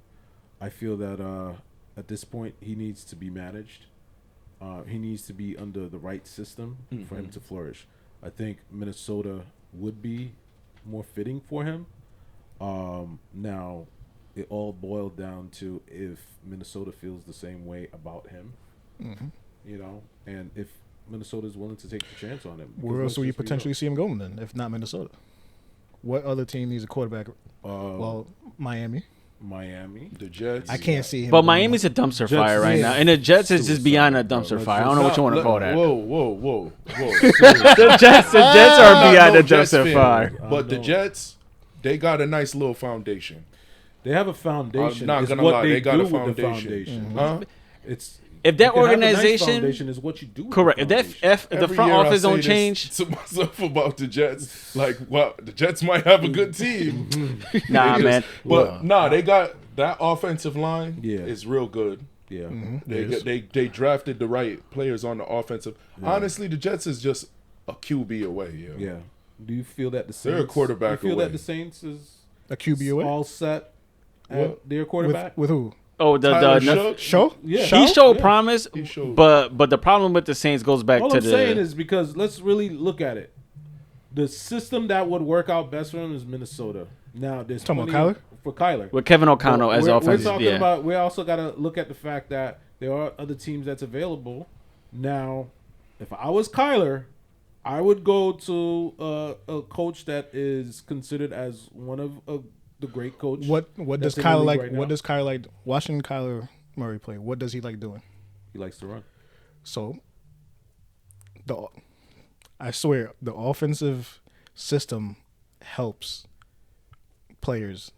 I feel that at this point he needs to be managed. He needs to be under the right system for him to flourish. I think Minnesota would be more fitting for him. Now, it all boiled down to if Minnesota feels the same way about him, you know, and if Minnesota is willing to take the chance on him. Where else will you potentially see him going then, if not Minnesota? What other team needs a quarterback? Well, Miami. The Jets. I can't see him. But going Miami's a dumpster fire right now, and the Jets is just beyond a dumpster bro. fire. I don't know what you want to call that. Whoa. The Jets are beyond a dumpster fire. But the Jets, they got a nice little foundation. They have a foundation. I'm not It's gonna what lie, they they got do a with the foundation. foundation. Huh? It's If that you can have a nice organization, foundation is what you do. With correct. the If foundation. if the Every front year I office say don't this change, to myself about the Jets, like, well, the Jets might have a good team. nah, man. But they got that offensive line. Yeah. Is real good. yeah, They drafted the right players on the offensive. Honestly, the Jets is just a QB away. yeah. Do you feel that the Saints? They're a quarterback Do you feel away. that the Saints is a QB away all set at What? their quarterback? with who? Oh, Tyler the Shough? Show? Yeah. he showed Yeah. promise, He showed. but the problem with the Saints goes back All to I'm saying the. is because let's really look at it. The system that would work out best for him is Minnesota. Now, there's Talking about plenty Kyler? for Kyler. With Kevin O'Connell as we're offensive, talking yeah. about. We also got to look at the fact that there are other teams that's available. Now, if I was Kyler, I would go to a coach that is considered as one of the great coach. What that's does in the Kyler league like? right What now. does Kyler like? Watching Kyler Murray play, what does he like doing? He likes to run. So, I swear, the offensive system helps players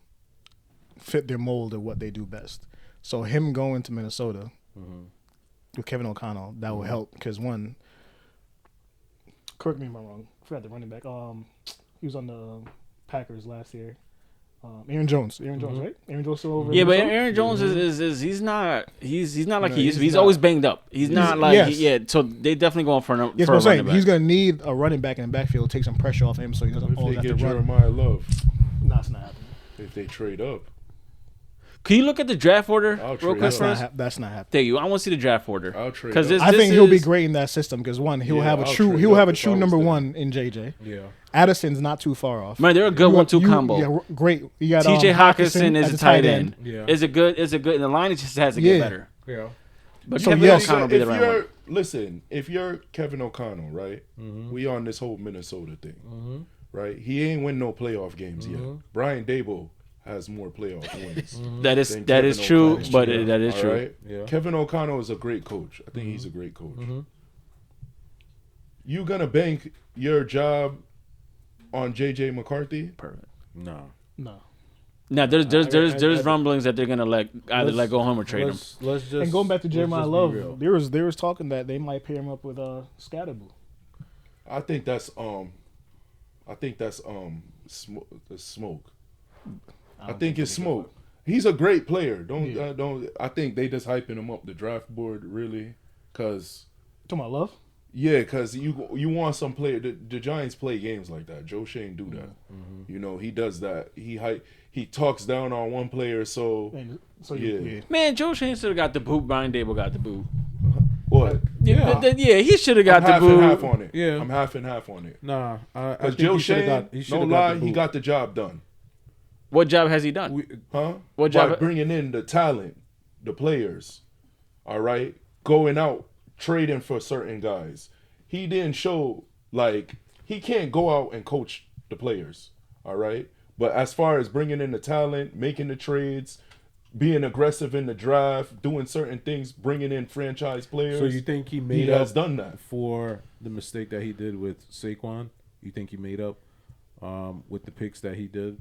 fit their mold of what they do best. So him going to Minnesota with Kevin O'Connell, that will help because one, correct me if I'm wrong, I forgot the running back. He was on the Packers last year. Aaron Jones, right? Aaron Jones still over. in Yeah, but Minnesota? Aaron Jones is he's not like No, he used to be. he's He's always not. banged up. He's not like yes. so they definitely going for Yes, for what a I'm saying. running back. He's gonna need a running back in the backfield, take some pressure off him, so he doesn't If always they have to get run. Jeremiah Love, Nah, it's not happening. if they trade up, Can you look at the draft order I'll real trade quick up. first? That's not happening. Thank you. I want to see the draft order. I'll trade Because up. I think he'll be great in that system because one, he'll have a I'll true trade up if I true was number there. one in JJ. Yeah. Addison's not too far off. Man, they're a good 1-2 combo. Yeah, great. You got TJ Hawkinson at is the a tight end. Yeah. Is it good? Is it good? And the line just has to Yeah. get better. Yeah. But So, Kevin yes. O'Connell will be the if right you're one. listen, if you're Kevin O'Connell, right? We on this whole Minnesota thing, right? He ain't win no playoff games yet. Brian Dable has more playoff wins. That is than that is Kevin true, O'Connell. but that is All true. right? Yeah. Kevin O'Connell is a great coach. I think he's a great coach. You gonna bank your job on JJ McCarthy? Perfect. No. No. Now there's I- rumblings that they're gonna either let go home or trade him. Let's just And going back to let's Jeremiah just be Love, real. there was talking that they might pair him up with Scatterboo. I think that's the smoke. I think it's smoke. He's a great player. Don't. I think they just hyping him up the draft board really, cause Talking about Love? yeah, cause you want some player. The Giants play games like that. Joe Shane do that. You know he does that. He talks down on one player. So And so Yeah. Man, Joe Shane should have got the boot. Brian Dable got the boot. what? Yeah, he should have got I'm half the and boot. half on it. Yeah. I'm half and half on it. Nah, I Cause think Joe he shoulda Shane, got- he no shoulda lie, the he boot. got the job done. What job has he done? Huh? What By job- bringing in the talent, the players, all right? Going out, trading for certain guys. He didn't show, like, he can't go out and coach the players, all right? But as far as bringing in the talent, making the trades, being aggressive in the draft, doing certain things, bringing in franchise players. So you think he he made has up done that? for the mistake that he did with Saquon? You think he made up with the picks that he did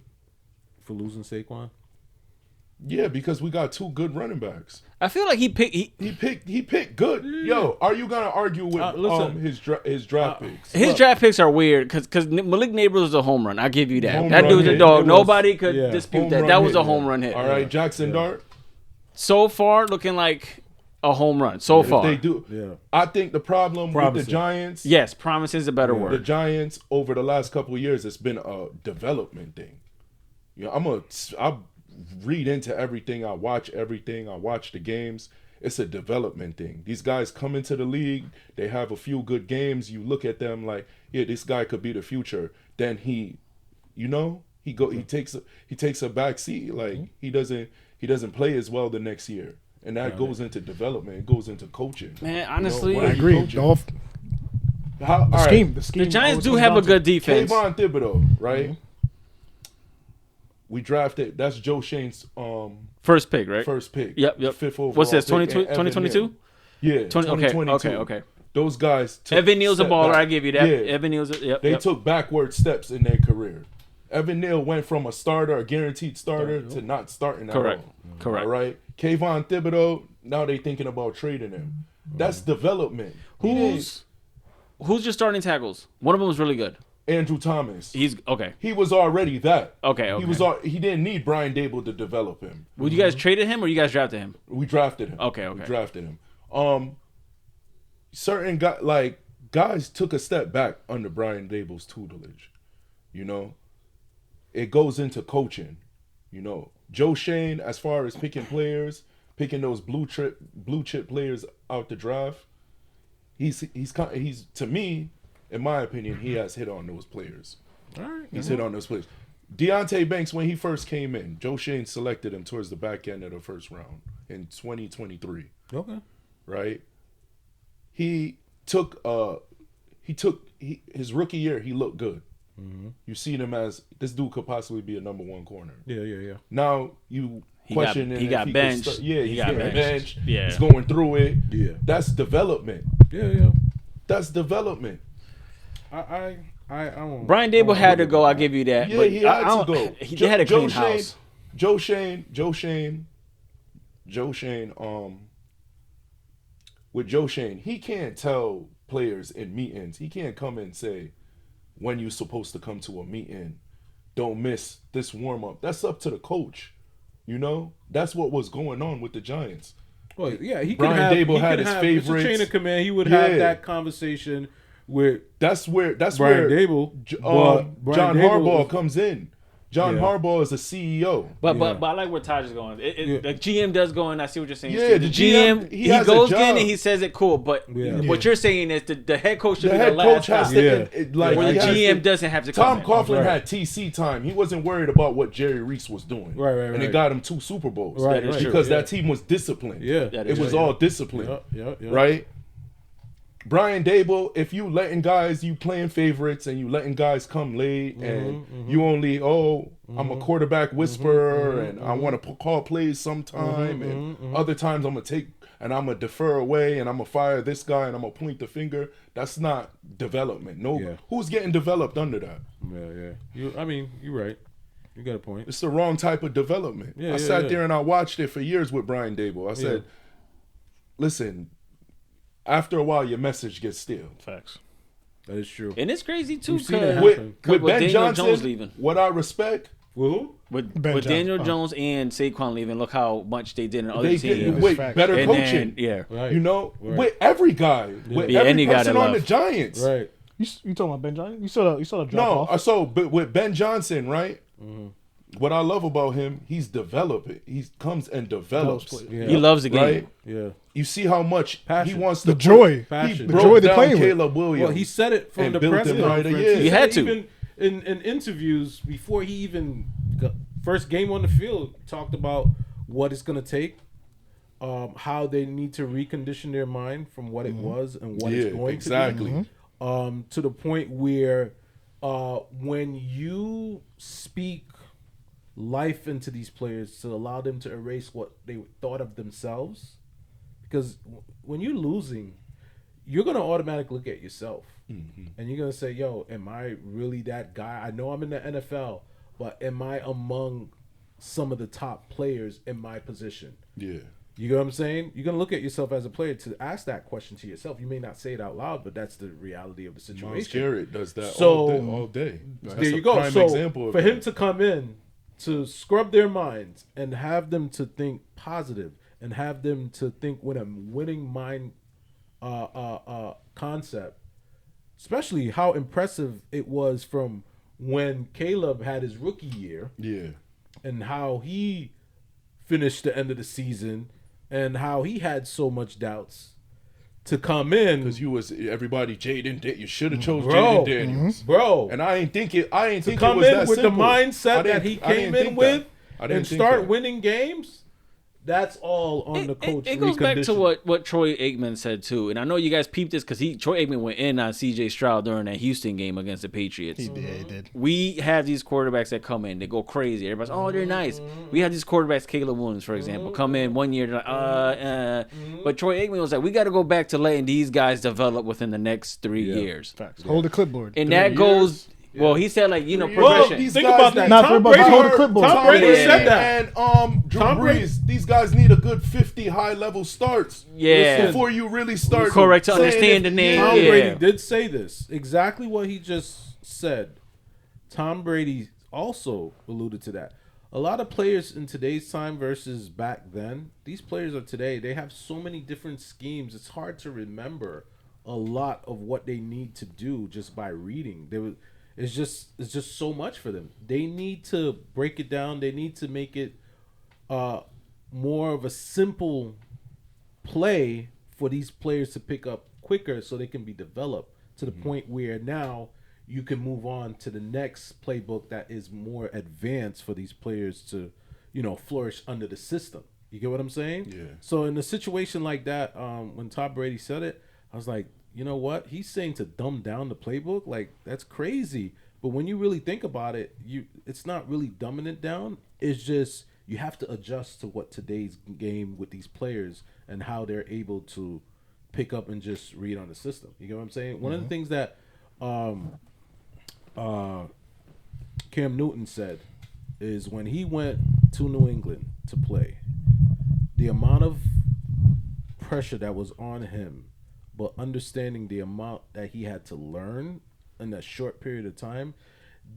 for losing Saquon? Yeah, because we got two good running backs. I feel like he picked. He picked good. Yo, are you gonna argue with listen. his draft picks? His draft picks are weird because Malik Neighbors was a home run. I give you that. Home That run dude's a hit. dog. It was- Nobody could yeah. dispute Home that. run That was hit, a home run hit. All right, Jackson Dart. So far, looking like a home run so If far. they do, Yeah. I think the problem with Promising. the Giants, Yes, promise is a better the word. Giants over the last couple of years, it's been a development thing. You know, I read into everything, I watch the games. It's a development thing. These guys come into the league, they have a few good games. You look at them like, yeah, this guy could be the future. Then he takes a back seat. Like he doesn't play as well the next year, and that goes into development. It goes into coaching. Man, honestly, what I are you agree. coaching? Dolph, How, all the right, scheme. The scheme. the Giants always do comes have down a to- good defense. Kayvon Thibodeau, right? We drafted. That's Joe Shane's First pick, right? first pick. Yep. Fifth overall. What's this? pick, and 2022? Yeah, 2022. 2022. Okay. Those guys. Took Evan Neal's a step baller. back. I give you that. Yeah. Evan Neal's. Yep. They yep. took backward steps in their career. Evan Neal went from a starter, a guaranteed starter, to not starting at Correct. all. Correct. All right. Kayvon Thibodeau, now they thinking about trading him. That's development. He didn't- Who's your starting tackles? One of them is really good. Andrew Thomas. He's okay. He was already that. Okay. He didn't need Brian Dable to develop him. Would you guys traded him or you guys drafted him? We drafted him. Okay. We drafted him. Certain guys took a step back under Brian Dable's tutelage. You know, it goes into coaching. You know, Joe Shane, as far as picking players, picking those blue chip players out the draft, he's to me, in my opinion, he has hit on those players. All right. He's hit on those players. Deontay Banks, when he first came in, Joe Shane selected him towards the back end of the first round in 2023. Okay. Right? His rookie year, he looked good. Mm-hmm. You seen him as this dude could possibly be a number one corner. Yeah. Now you question he got benched. He's got getting benched. Yeah. He's going through it. Yeah. That's development. Yeah. That's development. I don't. Brian Dable had to go. I give you that. Yeah, but he had I don't- to go. They had a clean house. Joe Shane. With Joe Shane, he can't tell players in meetings. He can't come and say, when you're supposed to come to a meeting, don't miss this warm up. That's up to the coach. You know, that's what was going on with the Giants. Well, yeah, he Brian could have, Dable he had could his have, favorites. It's a chain of command. He would Yeah. have that conversation with That's where Brian Dable. but Brian John Dable Harbaugh is- comes in. John Yeah. Harbaugh is a CEO. But Yeah. I like where Taj is going. Yeah. The GM does go in. I see what you're saying. Yeah, Steve. the the GM GM, he he has a goes job. in and he says it cool. But Yeah. what you're saying is the head coach should The be the head last coach has stop. to, Yeah. like, Where he the has GM to- doesn't have to Tom come in. Coughlin Right. had TC time. He wasn't worried about what Jerry Reese was doing. Right, And it got him 2 Super Bowls. Right, That is right. true. Because yeah. that team was disciplined. Yeah. That It is was true. all discipline. Yeah. Right? Brian Dable, if you letting guys, you playing favorites and you letting guys come late and you only, I'm a quarterback whisperer and I want to call plays sometime and other times I'm going to take and I'm going to defer away and I'm going to fire this guy and I'm going to point the finger. That's not development. No, Yeah. Who's getting developed under that? Yeah. You're right. You got a point. It's the wrong type of development. Yeah, I yeah, sat yeah. there and I watched it for years with Brian Dable. I said, listen, after a while, your message gets stale. Facts. That is true. And it's crazy too We've seen it because happen. With Ben Daniel Johnson, Jones leaving. what I respect, Who? With Ben Daniel Johnson. Jones and Saquon leaving, look how much they did in other they teams. get with Facts. better And coaching. then, yeah. Right. You know, Right. with every guy, with Yeah, every any guy person that on the love. Giants. Right. You talking about Ben Johnson? You saw the drop No, off. but with Ben Johnson, right? What I love about him, he's developing. He comes and develops. Develops Yeah. He loves the game. Right? Yeah. You see how much Passion. he wants to The joy. Passion. He The broke joy they're down playing with. Caleb Williams. Well, he said it from And the built press him conference. right, yeah. He had said to. Even in interviews before he even got first game on the field, talked about what it's going to take, how they need to recondition their mind from what it was and what it's going exactly. to be. To the point where when you speak life into these players to allow them to erase what they thought of themselves, because when you're losing, you're going to automatically look at yourself and you're going to say, yo, am I really that guy? I know I'm in the NFL, but am I among some of the top players in my position? Yeah. You know what I'm saying? You're going to look at yourself as a player to ask that question to yourself. You may not say it out loud, but that's the reality of the situation. Miles Garrett does that So, all day. That's there you a go. prime So example of for him that. to come in to scrub their minds and have them to think positive and have them to think with a winning mind concept, especially how impressive it was from when Caleb had his rookie year Yeah. and how he finished the end of the season and how he had so much doubts to come in. Because you was everybody you should have chose Bro. Jaden Daniels. Bro, And I ain't think it to was come that in with the simple. mindset I that didn't- he I didn't came in think with that. I didn't and think start that. winning games, that's all on the coach. It goes back to reconditioning. what Troy Aikman said too, and I know you guys peeped this because Troy Aikman went in on C.J. Stroud during that Houston game against the Patriots. He did. We have these quarterbacks that come in, they go crazy. Everybody's, oh, they're nice. We have these quarterbacks, Caleb Williams, for example, come in 1 year, they're like, But Troy Aikman was like, we got to go back to letting these guys develop within the next 3 years. Facts. Hold the clipboard. And 3 that goes, years? well, he said, like, Well, progression. these think guys about that. need- Not Tom everybody Brady, hold the clipboard. Tom Brady Yeah. said that. And Drew Tom Brady- Brees, these guys need a good 50 high-level starts Yeah. before you really start. Correct, to saying understand the name. Tom Yeah. Brady did say this. Exactly what he just said. Tom Brady also alluded to that. A lot of players in today's time versus back then, these players of today, they have so many different schemes. It's hard to remember a lot of what they need to do just by reading. It's just so much for them. They need to break it down. They need to make it more of a simple play for these players to pick up quicker so they can be developed to the point where now you can move on to the next playbook that is more advanced for these players to, flourish under the system. You get what I'm saying? Yeah. So in a situation like that, when Tom Brady said it, I was like, you know what? He's saying to dumb down the playbook. Like, that's crazy. But when you really think about it, it's not really dumbing it down. It's just you have to adjust to what today's game with these players and how they're able to pick up and just read on the system. You get what I'm saying? One of the things that Cam Newton said is when he went to New England to play, the amount of pressure that was on him, but understanding the amount that he had to learn in that short period of time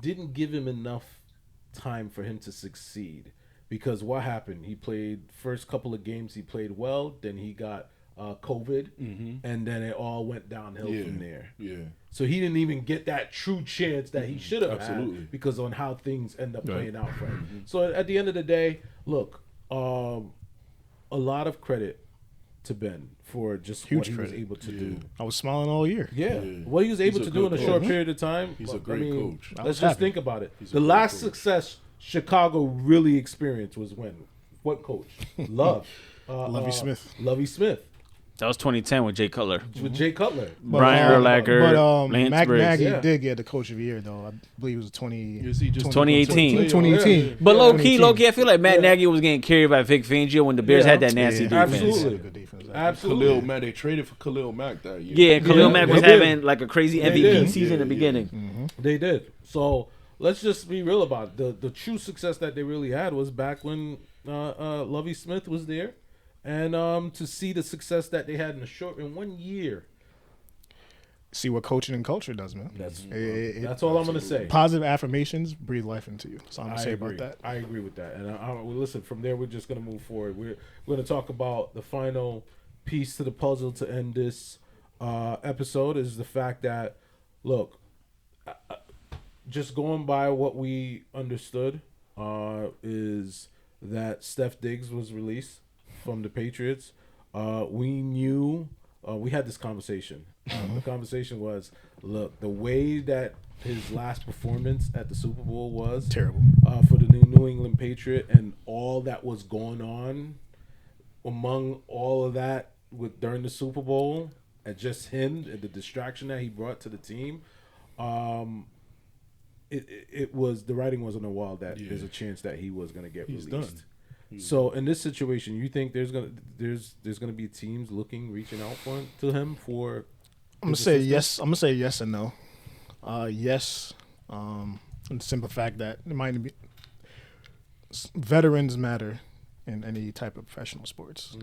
didn't give him enough time for him to succeed. Because what happened? He played first couple of games, he played well, then he got COVID, and then it all went downhill from there. Yeah. So he didn't even get that true chance that he should have Absolutely. had because on how things end up playing out for him. So at the end of the day, look, a lot of credit to Ben for just Huge what he was credit. able to do. I was smiling all year. Yeah. Yeah. What he was able He's to a do in good a short coach. period of time. He's a I great mean, coach. I Let's was just happy. think about it. He's a The great last coach. success Chicago really experienced was when? What coach? Love. Lovie Smith. Lovie Smith That was 2010 with Jay Cutler. with Jay Cutler. Brian Urlacher, But Lance Mac Briggs. Nagy Yeah. did get the coach of the year though. I believe it was 20. Is he just 2018. 2018. But Yeah. low key, I feel like Matt Nagy was getting carried by Vic Fangio when the Bears Yeah. had that nasty Yeah, defense. Absolutely. Good defense. Absolutely. Khalil Mack. They traded for Khalil Mack that year. Yeah, Khalil Yeah, Mack they was did. having like a crazy They MVP did. season in the Yeah, beginning. They did. So let's just be real about it. The true success that they really had was back when Lovie Smith was there, and to see the success that they had in 1 year. See what coaching and culture does, man. That's all I'm gonna say. Positive affirmations breathe life into you. So I'm gonna I say agree. about that. I agree with that. And well, listen, from there we're just gonna move forward. We're gonna talk about the final piece to the puzzle to end this episode is the fact that, look, just going by what we understood, is that Steph Diggs was released from the Patriots. We knew we had this conversation. The conversation was, look, the way that his last performance at the Super Bowl was Terrible. for the New England Patriot and all that was going on among all of that during the Super Bowl and just him and the distraction that he brought to the team. It was, the writing was on the wall that there's a chance that he was going to get He's released. done. So in this situation, you think there's gonna be teams reaching out to him for? I'm gonna say yes. I'm gonna say yes and no. Yes, and the simple fact that it might be veterans matter in any type of professional sports.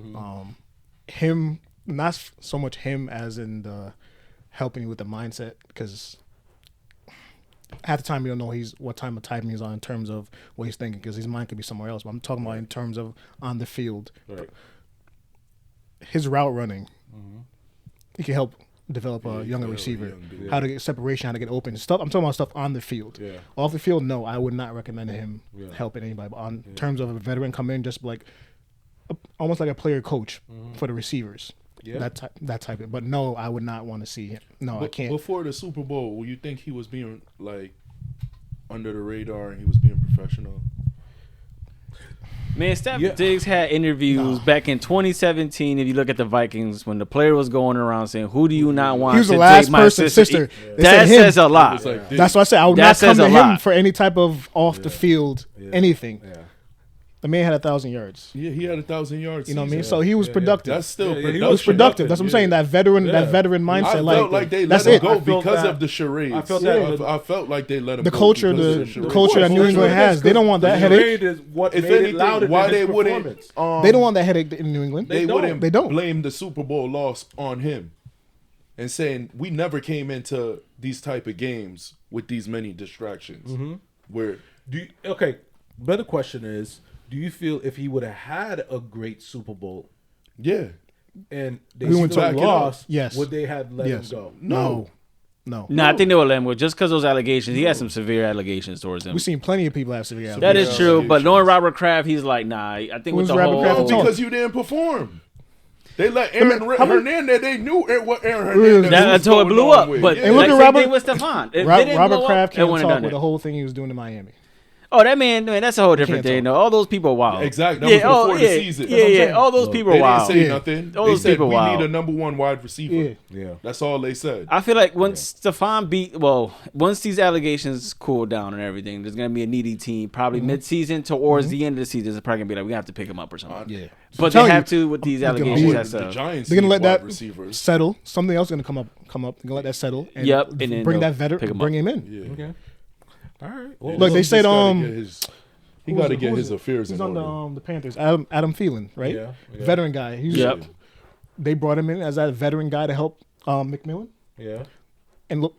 Him, not so much him as in the helping you with the mindset, because half the time you don't know what time of typing he's on in terms of what he's thinking, because his mind could be somewhere else. But I'm talking about in terms of on the field, Right. his route running, he can help develop a younger Yeah, receiver. young dude. How to get separation, how to get open. Stuff. I'm talking about stuff on the field. Yeah. Off the field, no, I would not recommend him Yeah. helping anybody. But on terms of a veteran come in, just like almost like a player coach for the receivers. Yeah. That type of. But no, I would not want to see him. No, I But can't. before the Super Bowl, will you think he was being like under the radar and he was being professional? Man, Steph Yeah. Diggs had interviews back in 2017. If you look at the Vikings, when the player was going around saying, "Who do you not want He was to the last take my person, sister. They That said him. says a lot. It's like, That's why I said I would That not come says to a him lot. for any type of off the field anything. Yeah. The man had 1,000 yards. yeah, he had 1,000 yards. You know what I mean? season. So he was Yeah, productive. That's still Yeah, he production. He was productive. That's what I'm saying. That veteran, Yeah. mindset. I like felt like they that's let him it. go I felt because that- of the charades. I felt that- I felt like they let him The go culture, because of the charades. culture that New Well, England it is, has. They don't want that the headache. charade is what If made it anything, louder why than they his wouldn't? performance. They don't want that headache in New England. They don't. wouldn't. They don't. blame the Super Bowl loss on him, and saying we never came into these type of games with these many distractions. Mm-hmm. Where Okay, better question is, do you feel if he would have had a great Super Bowl yeah, and they We went still to back it up. lost, Yes. would they have let Yes. him go? No. No, I think they will let him go just because those allegations. He had some severe allegations towards him. We've seen plenty of people have severe That allegations. is true, but allegations. knowing Robert Kraft, he's like, nah. I think with Who's the Robert whole Kraft? no, Talk. because you didn't perform. They let Aaron how many- Hernandez. They knew what Aaron Hernandez that was until it going blew on up. with. But Yeah. And look like at same Robert- thing with Stephon. If they didn't Robert blow Kraft up, it can't wouldn't talk have done with it. the whole thing he was doing in Miami. Oh, that man, that's a whole different Can't thing. talk. though. All those people wild. Exactly. That was before the yeah, season. Yeah, That's what I'm yeah. saying. All those Look, people They wild. didn't say Yeah. nothing. All They those said people we wild. need a number one wide receiver. Yeah. Yeah. That's all they said. I feel like once Stephon once these allegations cool down and everything, there's gonna be a needy team probably mid-season towards the end of the season. It's probably gonna be like we have to pick him up or something. Yeah. But telling they have you, to with these look at allegations. Boyd. That's the Giants. They're gonna need let that wide receivers. settle. Something else gonna come up. They're gonna let that settle. And Yep, and then bring they'll that veteran. pick him Bring up. him in. Yeah. Okay. All right. Well, Look, they Just said gotta get his- he who got was to it? get Who his was it? affairs He's in on order. the Panthers. Adam Thielen, right? Yeah, yeah. Veteran guy. He's, Yep. They brought him in as that veteran guy to help McMillan. yeah. And look,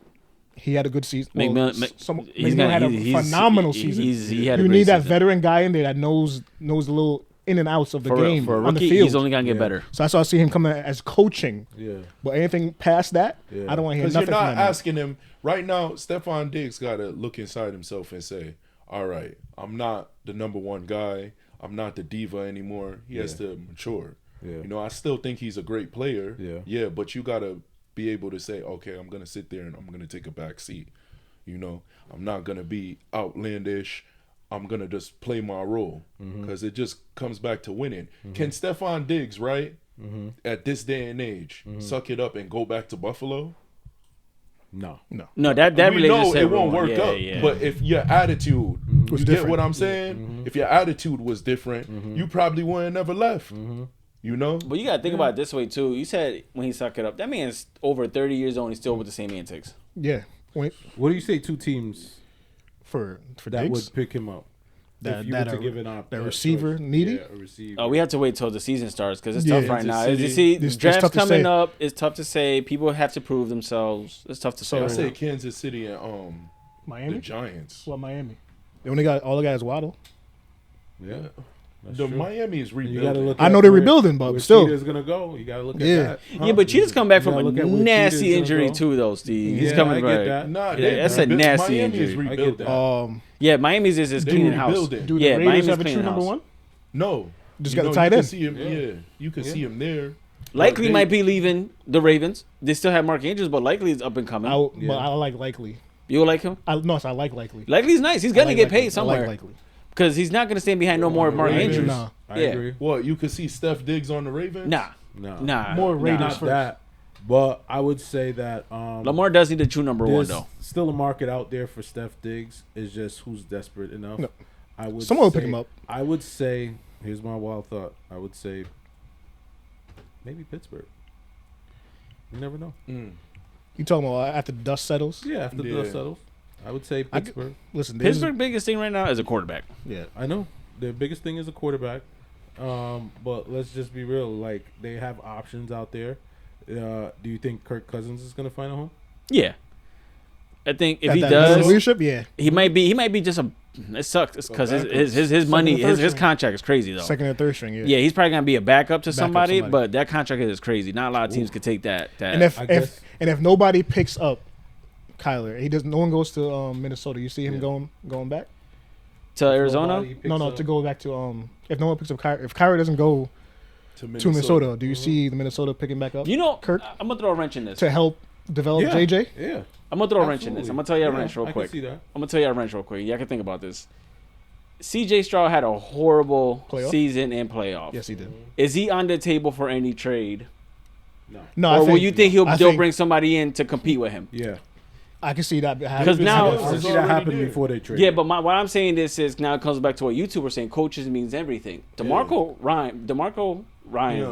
he had a good season. McMillan, McMillan had a phenomenal season. He had a You great need that season. veteran guy in there that knows the little in and outs of the for, game for a on the rookie. field. He's only gonna get Yeah. better. So that's why I see him coming as coaching. Yeah. But anything past that, Yeah. I don't want to hear Because you're nothing not from that man. asking him right now. Stephon Diggs got to look inside himself and say, "All right, I'm not the number one guy. I'm not the diva anymore." He has to mature. Yeah. You know, I still think he's a great player. Yeah. Yeah, but you got to be able to say, "Okay, I'm gonna sit there and I'm gonna take a back seat." You know, I'm not gonna be outlandish. I'm gonna just play my role because it just comes back to winning. Can Stephon Diggs, right, at this day and age, suck it up and go back to Buffalo? No. No, that We know relationship it won't work yeah, up. Yeah. But if your attitude, Was you get different. what I'm saying? If your attitude was different, you probably wouldn't never left. You know? But you gotta think about it this way too. You said when he sucked it up, that man's over 30 years old and he's still with the same antics. Yeah. Wait, What do you say? Two teams for that Diggs? would pick him up. That- if you that were to a- give it up, that receiver needy? Yeah, a receiver. We have to wait till the season starts because it's Yeah, tough right Kansas now. As you City. see, It's drafts tough to coming say. up. It's tough to say. People have to prove themselves. It's tough to say. I right say now. Kansas City and the Miami? Giants. Well, Miami. They only got all the guys Waddle. Yeah. That's The true. Miami is You gotta rebuilding. look. I at know they're where- rebuilding, but where still. Cheetah's gonna go. You gotta look at Yeah. that. Yeah, but Cheetah's come back You from gotta a look at where nasty Cheetah's injury gonna go. too, though, Steve. He's Yeah, coming I back. get that. Nah, Yeah, they- that's a rebu- nasty Miami is injury. I get rebuilding. that. Yeah, Miami's is They cleaning house. rebuilding. Do the Yeah, Raiders Miami's have a cleaning true number house. one? No. Just You got a know, tight you end. can see him, yeah. You can see him there. Likely They- might be leaving the Ravens. They still have Mark Andrews, but Likely is up and coming. Yeah. But I like Likely. You like him? I like Likely. Likely's nice. He's I gonna like get Likely. paid I somewhere like Likely. because he's not gonna stand behind no more Mark Ravens, Andrews. Nah. I Yeah. agree. What, you could see Steph Diggs on the Ravens? Nah, No. nah. More nah. Raiders Not first. that. But I would say that Lamar does need a true number one there's though. still a market out there for Steph Diggs. It's just who's desperate enough. No. I would. Someone will say, pick him up. I would say. Here's my wild thought. I would say maybe Pittsburgh. You never know. You talking about after the dust settles? Yeah, after the Yeah. dust settles, I would say I g- Pittsburgh. Listen, there's- Pittsburgh's biggest thing right now is a quarterback. Yeah. I know their biggest thing is a quarterback, but let's just be real. Like they have options out there. Do you think Kirk Cousins is going to find a home? Yeah, I think if At he that does, leadership, yeah. he might be just a It sucks. It's because backup. his money, Second and third his string. contract is crazy though. Second and third string. Yeah, he's probably gonna be a backup to somebody, somebody. but that contract is crazy. Not a lot of teams could take that. And if I guess- if nobody picks up Kyler, he does. No one goes to Minnesota. You see him Yeah. going back? to Arizona, Nobody picks No, up- to go back to if no one picks up Kyler, if Kyler doesn't go to to Minnesota, do you see the Minnesota picking back up you know, Kirk? I'm gonna throw a wrench in this. to help develop Yeah, JJ? Yeah. I'm gonna throw a wrench in this. I'm gonna tell you a wrench real I quick. can see that. I'm gonna tell you a wrench real quick. Y'all can think about this. CJ Stroud had a horrible Playoff? season in playoff. Yes, he did. Is he on the table for any trade, No, or I will think, you think I they'll think bring somebody in to compete with him? Yeah. I can see that Because happening. now- I can see that already happened did. before they trade. Yeah, but what I'm saying this is now it comes back to what you two were saying. Coaches means everything. DeMarco Ryan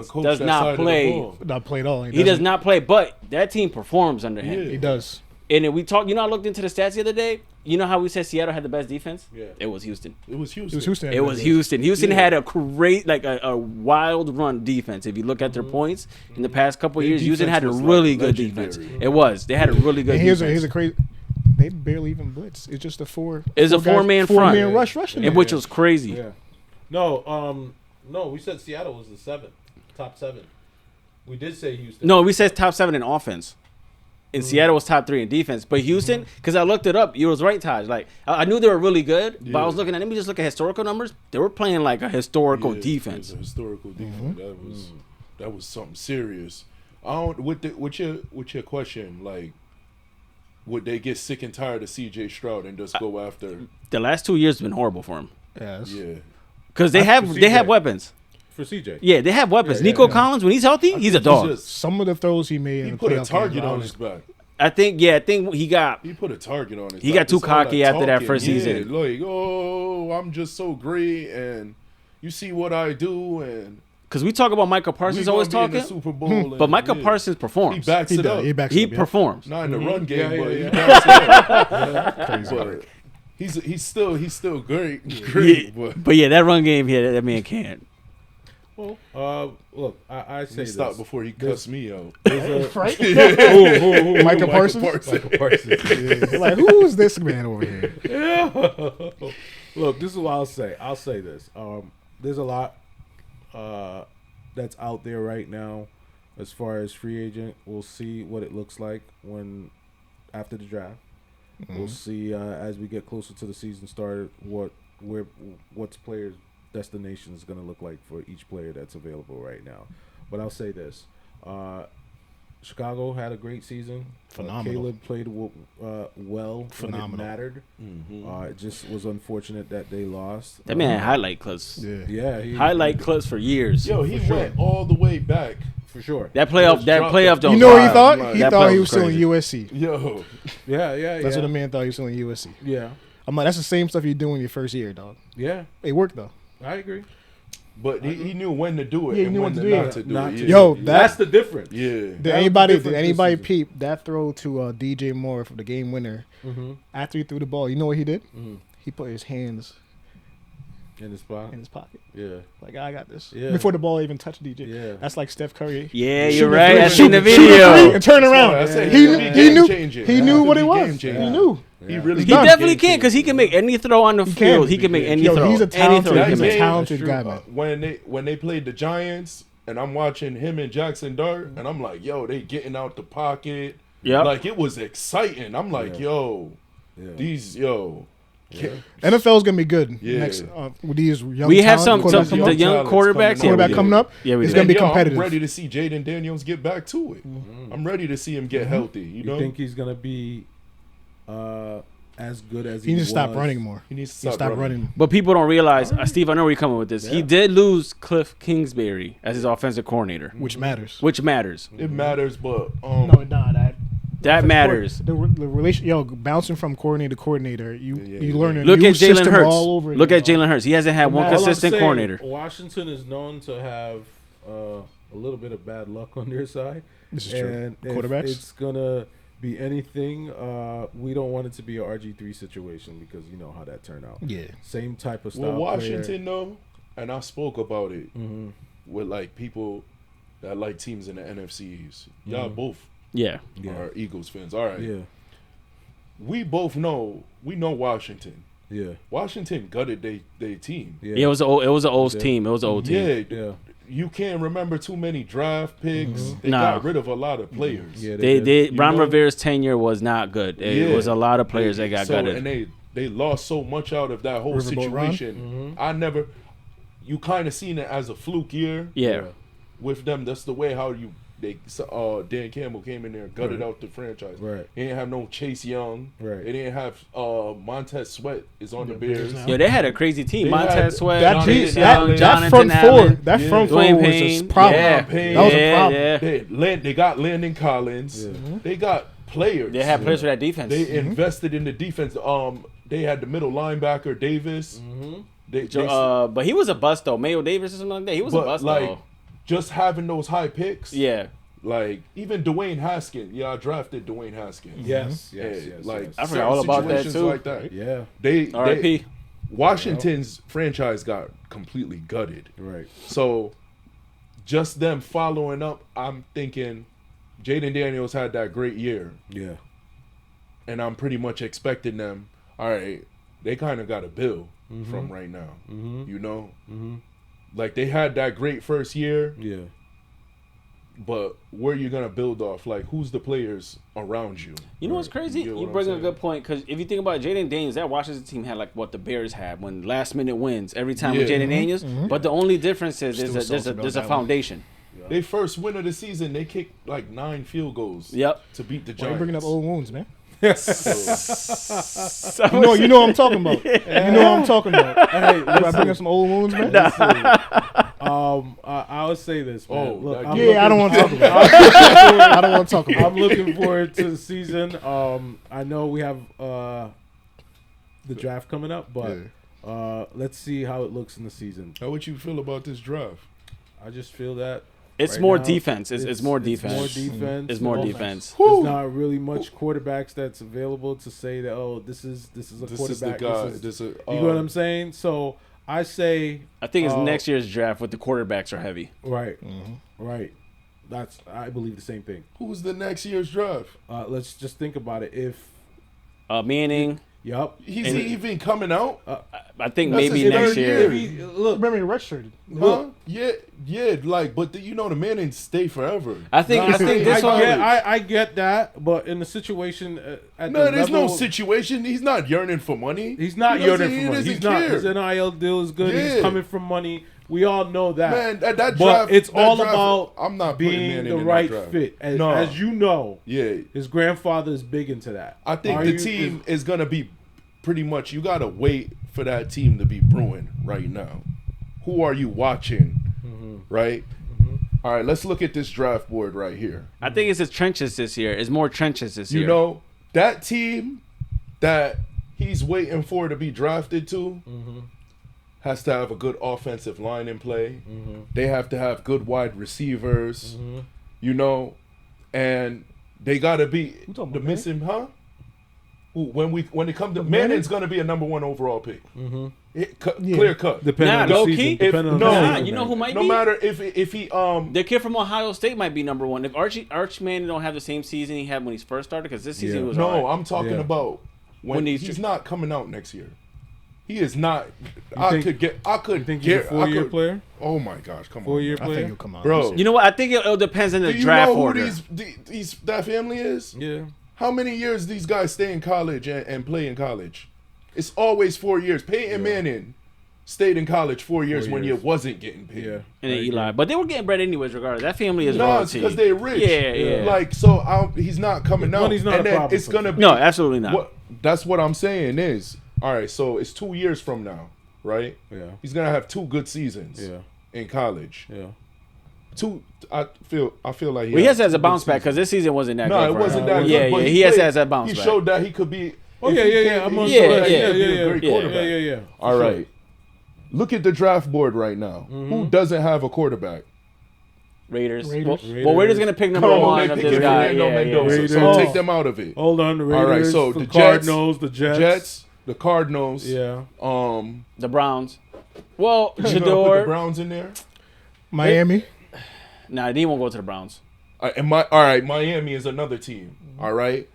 coach does that side not of the play. ball. not play at all. He does not play, but that team performs under him. Yeah. He does. And then we talked. You know, I looked into the stats the other day. You know how we said Seattle had the best defense? Yeah. It was Houston. It was Houston. It was Houston. It was Houston. Houston Yeah. had a great, like a wild run defense. If you look at their points in the past couple of Their years, Houston had a defense was, really like, good legendary. defense. It was. They had a really good And defense. here's a crazy. They barely even blitz. It's just a It's a guys- four-man front. four-man rush rushing. And which was crazy. Yeah. No, we said Seattle was the seventh, top 7. We did say Houston. No, we said top 7 in offense. And Seattle was top 3 in defense. But Houston, because I looked it up, you was right, Taj. Like I knew they were really good, but I was Yeah. looking at let me just look at historical numbers. They were playing like a historical Yeah, defense. It was a historical defense. That was something serious. I don't with your question, like, would they get sick and tired of CJ Stroud and just go after? The last 2 years have been horrible for him Yes. Yeah, because they That's have for they have CJ. weapons. For CJ. Yeah, they have weapons. Yeah, yeah, Nico yeah. Collins, when he's healthy, he's a He dog. just- Some of the throws he made He in the put a playoff target games, on I his was- back. I think he got. He put a target on his. He back. got too It's all cocky after that first yeah, season. Like, oh, I'm just so great, and you see what I do, and Because we talk about Michael we Parsons gonna always be in the talking, Super Bowl. but and, Michael yeah. Parsons he performs. backs He it does. up. He backs He it up, yeah. performs. Not in the run game, Yeah, but yeah, he yeah. backs it up. But he's still great. Great, but But yeah, that run game, yeah, that man can't. Well, look, I say he this. stopped before he cussed me out. There's a- Michael Michael Parsons. Michael Parsons. Yeah. Like, who is this man over here? Look, this is what I'll say. I'll say this. There's a lot that's out there right now as far as free agent. We'll see what it looks like after the draft. We'll see as we get closer to the season start what's players' destination is going to look like for each player that's available right now. But I'll say this. Chicago had a great season. Phenomenal. Caleb played well when Phenomenal. it mattered. It just was unfortunate that they lost. That man had highlight clips. Yeah. Yeah, he, Highlight clips for years. Yo, he For went all the way back. for sure. That playoff, Just that dropped playoff it. don't. You know what he Wow. thought? Like, He that thought play he was was still in crazy. USC. Yo, Yeah. That's what the man thought he was still in USC. Yeah, I'm like, that's the same stuff you do in your first year, dog. yeah. It worked though. I agree. but he knew when to do it Yeah, he and knew when when to to do not it. to do Not it. to- Yeah. Yo, That's the difference. yeah. Did the anybody difference this season. peep that throw to DJ Moore for the game winner Mm-hmm. after he threw the ball? You know what he did? He put his hands In the spot. in his pocket. Yeah, Like, I got this. Yeah. Before the ball even touched DJ. Yeah. That's like Steph Curry. Yeah, Shoot you're the right. three, I shoot seen the the three, video. and turn around. I said He could be he game knew changing. he knew He what could it be was. game changing. He knew. He really He done. definitely can because he can make any throw on the He field. can. He can make any Yo, throw. he's a Any talented, throw he That he's can a make. game- talented That's guy, true. man. when they played the Giants and I'm watching him and Jackson Dart and I'm like, yo, they getting out the pocket. Yep. Like it was exciting. I'm like, yo, these NFL's gonna be good Yeah. next with these young. We have talent some quarterbacks coming the up. young Talents quarterbacks. coming quarterback yeah. coming up. Yeah, we it's do. gonna be yo, competitive. I'm ready to see Jaden Daniels get back to it. I'm ready to see him get healthy. You you know, think he's gonna be as good as he He needs to stop was? running more. he needs to He stop stop running. But people don't realize, Steve, I know where you're coming with this. He Yeah. did lose Cliff Kingsbury as his offensive coordinator, Which matters. which matters. It matters, but No, nah, That matters. The relation, bouncing from coordinator to coordinator, you Yeah. learn a Look new at Jalen system Hurts. all over. Look again, at dog. Jalen Hurts. He hasn't had one All I'm All I'm consistent saying, coordinator. Washington is known to have a little bit of bad luck on their side. This is true. And if Quarterbacks? it's gonna be anything, we don't want it to be a RG3 situation because you know how that turned out. Yeah. Same type of style. well, Washington though, and I spoke about it Mm-hmm. with like people that like teams in the NFCs. Y'all both Yeah. Yeah. are Eagles fans. All right. Yeah. We both know we know Washington. Yeah. Washington gutted their team. Yeah. Yeah, it was an old Yeah. team. It was an old team. Yeah, Yeah. you can't remember too many draft picks. They Nah. got rid of a lot of players. Yeah. They You Ron know? Rivera's tenure was not good. It Yeah. was a lot of players that got so, gutted. and they lost so much out of that whole Riverboat Ron? situation. You kind of seen it as a fluke year yeah. with them. That's the way how Dan Campbell came in there and gutted out the franchise. Right. He didn't have no Chase Young. Right. They didn't have Montez Sweat is on the Bears. now. Yeah, they had a crazy team. They Montez had Sweat, That, Jonathan G, Jonathan that, Allen, that Jonathan front four, Allen, that Yeah. front Dwayne four was Payne. a problem. Yeah. Payne. That was a Yeah, problem. yeah. They got Landon Collins. They got players. They had players for that defense. They invested in the defense. They had the middle linebacker Davis. They, but he was a bust though. Mayo Davis or something like that. He was a but bust like though. just having those high picks. Yeah. Like even Dwayne Haskins. Yeah, I drafted Dwayne Haskins. Yes. Yeah, Yes. Yes. like yes. I forgot certain all about that, situations too. Like that. Yeah. They R.I.P. Washington's franchise got completely gutted. Right. So just them following up, I'm thinking Jaden Daniels had that great year. Yeah. And I'm pretty much expecting them. All right, they kind of got a bill from right now. You know, like they had that great first year, Yeah. but where you gonna build off? Like, who's the players around you? You know what's crazy? You get You what I'm bring a saying? good point because if you think about Jaden Daniels, that Washington team had like what the Bears had when last minute wins every time with Yeah. Jaden Daniels. But the only difference is Still there's salty a about there's a that one. foundation. They first win of the season, they kicked like 9 field goals. Yep. To beat the Why you Giants. bringing up old wounds, man? So You know what I'm talking about. You know what I'm talking about. Hey, You gotta bring up some old wounds, man. I would say this, man. Oh, Look, that I'm game. Yeah, I don't want to talk looking- about it. I don't want to talk about I'm looking forward to the season. I know we have the draft coming up, but let's see how it looks in the season. How would you feel about this draft? I just feel that it's right more now, defense. It's more defense. It's more defense. It's more Offense. defense. There's not really much quarterbacks that's available to say that this is a This quarterback. is the guy. you know what I'm saying? So I say I think it's Uh, next year's draft with the quarterbacks are heavy. right, right. I believe the same thing. Who's the next year's draft? Let's just think about it. If Manning, yup, He's And- even coming out? I think That's maybe his next third year. year. look, Remember, he redshirted. Huh? Yeah, like, but you know the Mannings stay forever. I think this one. I get that, but in the situation at No, the there's no level, situation. He's not yearning for money. He's not He doesn't- yearning he for money. doesn't He's not. care. His NIL deal is good. Yeah. He's coming from money. We all know that. Man, that but draft, it's that all draft, about I'm not putting being Manning the in right that draft. fit. As, No. as you know, Yeah, his grandfather is big into that. I think Are the you- team is gonna be pretty much. You gotta wait for that team to be brewing right now. Who are you watching? Right. All right, let's look at this draft board right here. I think it's his trenches this year. It's more trenches this year. You know that team that he's waiting for to be drafted to has to have a good offensive line in play. They have to have good wide receivers. You know, and they gotta be talking the about missing, huh? Ooh, when it comes to Manning's gonna be a number 1 overall pick. Clear cut. Depending Nah, on the low season. key. Depending on No. the Nah, season, you know man. who might No be? matter if he The kid from Ohio State might be number one. If Arch Manning don't have the same season he had when he first started, because this season Yeah. was no, alright. I'm talking Yeah. about when he's he's not coming out next year. He is not. think- I could You think he's a get. 4-year player? Oh my gosh, come 4-year on, I think player? he'll come out. bro. You know what? I think it depends on the Do you draft know who order. these that family is? Yeah. How many years these guys stay in college and play in college? It's always 4 years. Peyton Manning stayed in college 4 years when you years. wasn't getting paid. Yeah. And then Eli, but they were getting bread anyways. Regardless, that family is No, it's royalty. because they're rich. Yeah. Like so, he's not coming out. Money's not and a then problem it's for gonna him. be No, absolutely not. What, that's what I'm saying is, all right, so it's 2 years from now, right? Yeah. He's gonna have 2 good seasons Yeah. in college. Yeah. I feel like Well, he has had as a 2 bounce good back because this season wasn't that No, good. it for wasn't him. that good. Yeah, but he has played- as a bounce He back. showed that he could be. Oh if yeah, he yeah, yeah. came- I'm on he Yeah, showed yeah, that he yeah, could be yeah, a yeah, great yeah, quarterback. yeah, yeah. All right. Look at the draft board right now. Mm-hmm. Who doesn't have a quarterback? Raiders. Raiders. Well, Raiders gonna pick number Oh, one they of picking this guy. Fernando Yeah, Mendoza. Raiders. So Oh. take them out of it. Hold on, the Raiders, All right, so the the Jets- Cardinals, the Jets. The Cardinals. Yeah. The Browns. Well, You gonna put the Shador. Browns in there. Miami. Nah, he won't go to the Browns. All right, Miami is another team. All right.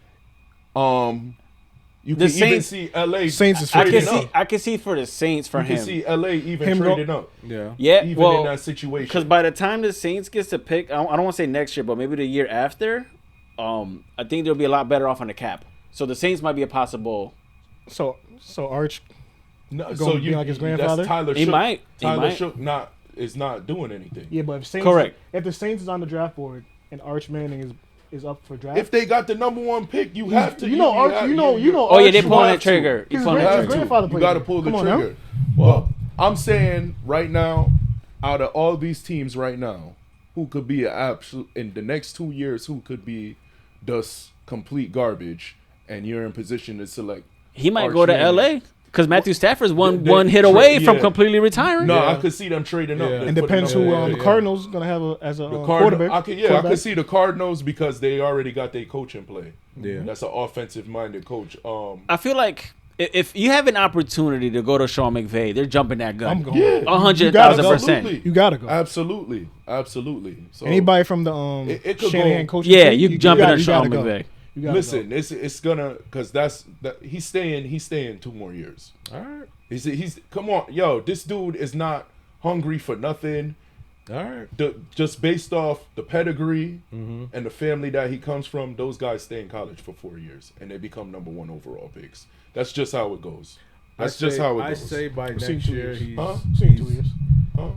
You The can even Saints- see LA Saints is I can trading see. up. I can see for the Saints for You can him. see LA even Him go- trading up. Yeah. Yeah, Even well, in that situation. because by the time the Saints gets to pick, I don't want to say next year, but maybe the year after, I think they'll be a lot better off on the cap. So the Saints might be a possible. So Arch. No, gonna be like his grandfather? That's Tyler He Shook. might. He Tyler might. Shook is not doing anything. Yeah, but if Saints, Correct. If the Saints is on the draft board and Arch Manning is up for draft, If they got the number 1 pick, you have to. you know Arch, have- you know. Oh yeah, they Arch- pulling have that to. trigger. You His pulling grand- that his trigger. grandfather You played got to there. pull the Come on now. trigger. Well, I'm saying right now, out of all these teams right now, who could be an absolute in the next 2 years, who could be just complete garbage, and you're in position to select. He might Arch go to Manning. LA because Matthew Stafford's one They- hit they- away from yeah. completely retiring. No, Yeah. I could see them trading up. Yeah. They and put depends them who up. the Cardinals gonna have as a The quarterback. I could quarterback. see the Cardinals because they already got their coach in play. Yeah. That's an offensive minded coach. I feel like if you have an opportunity to go to Sean McVay, they're jumping that gun. I'm going. Yeah. 100,000%. Absolutely. You gotta go. Absolutely. So Anybody from the It could Shanahan go- coaching Yeah, team, you jumping gotta- on you Sean gotta go. McVay. You gotta listen, go. it's gonna because that he's staying 2 more years. All right. He's come on, yo, this dude is not hungry for nothing. All right. Just based off the pedigree Mm-hmm. and the family that he comes from, those guys stay in college for 4 years and they become number 1 overall picks. That's just how it goes. That's just how it I goes. say by see next 2 year years. he's. Huh? See in 2 years.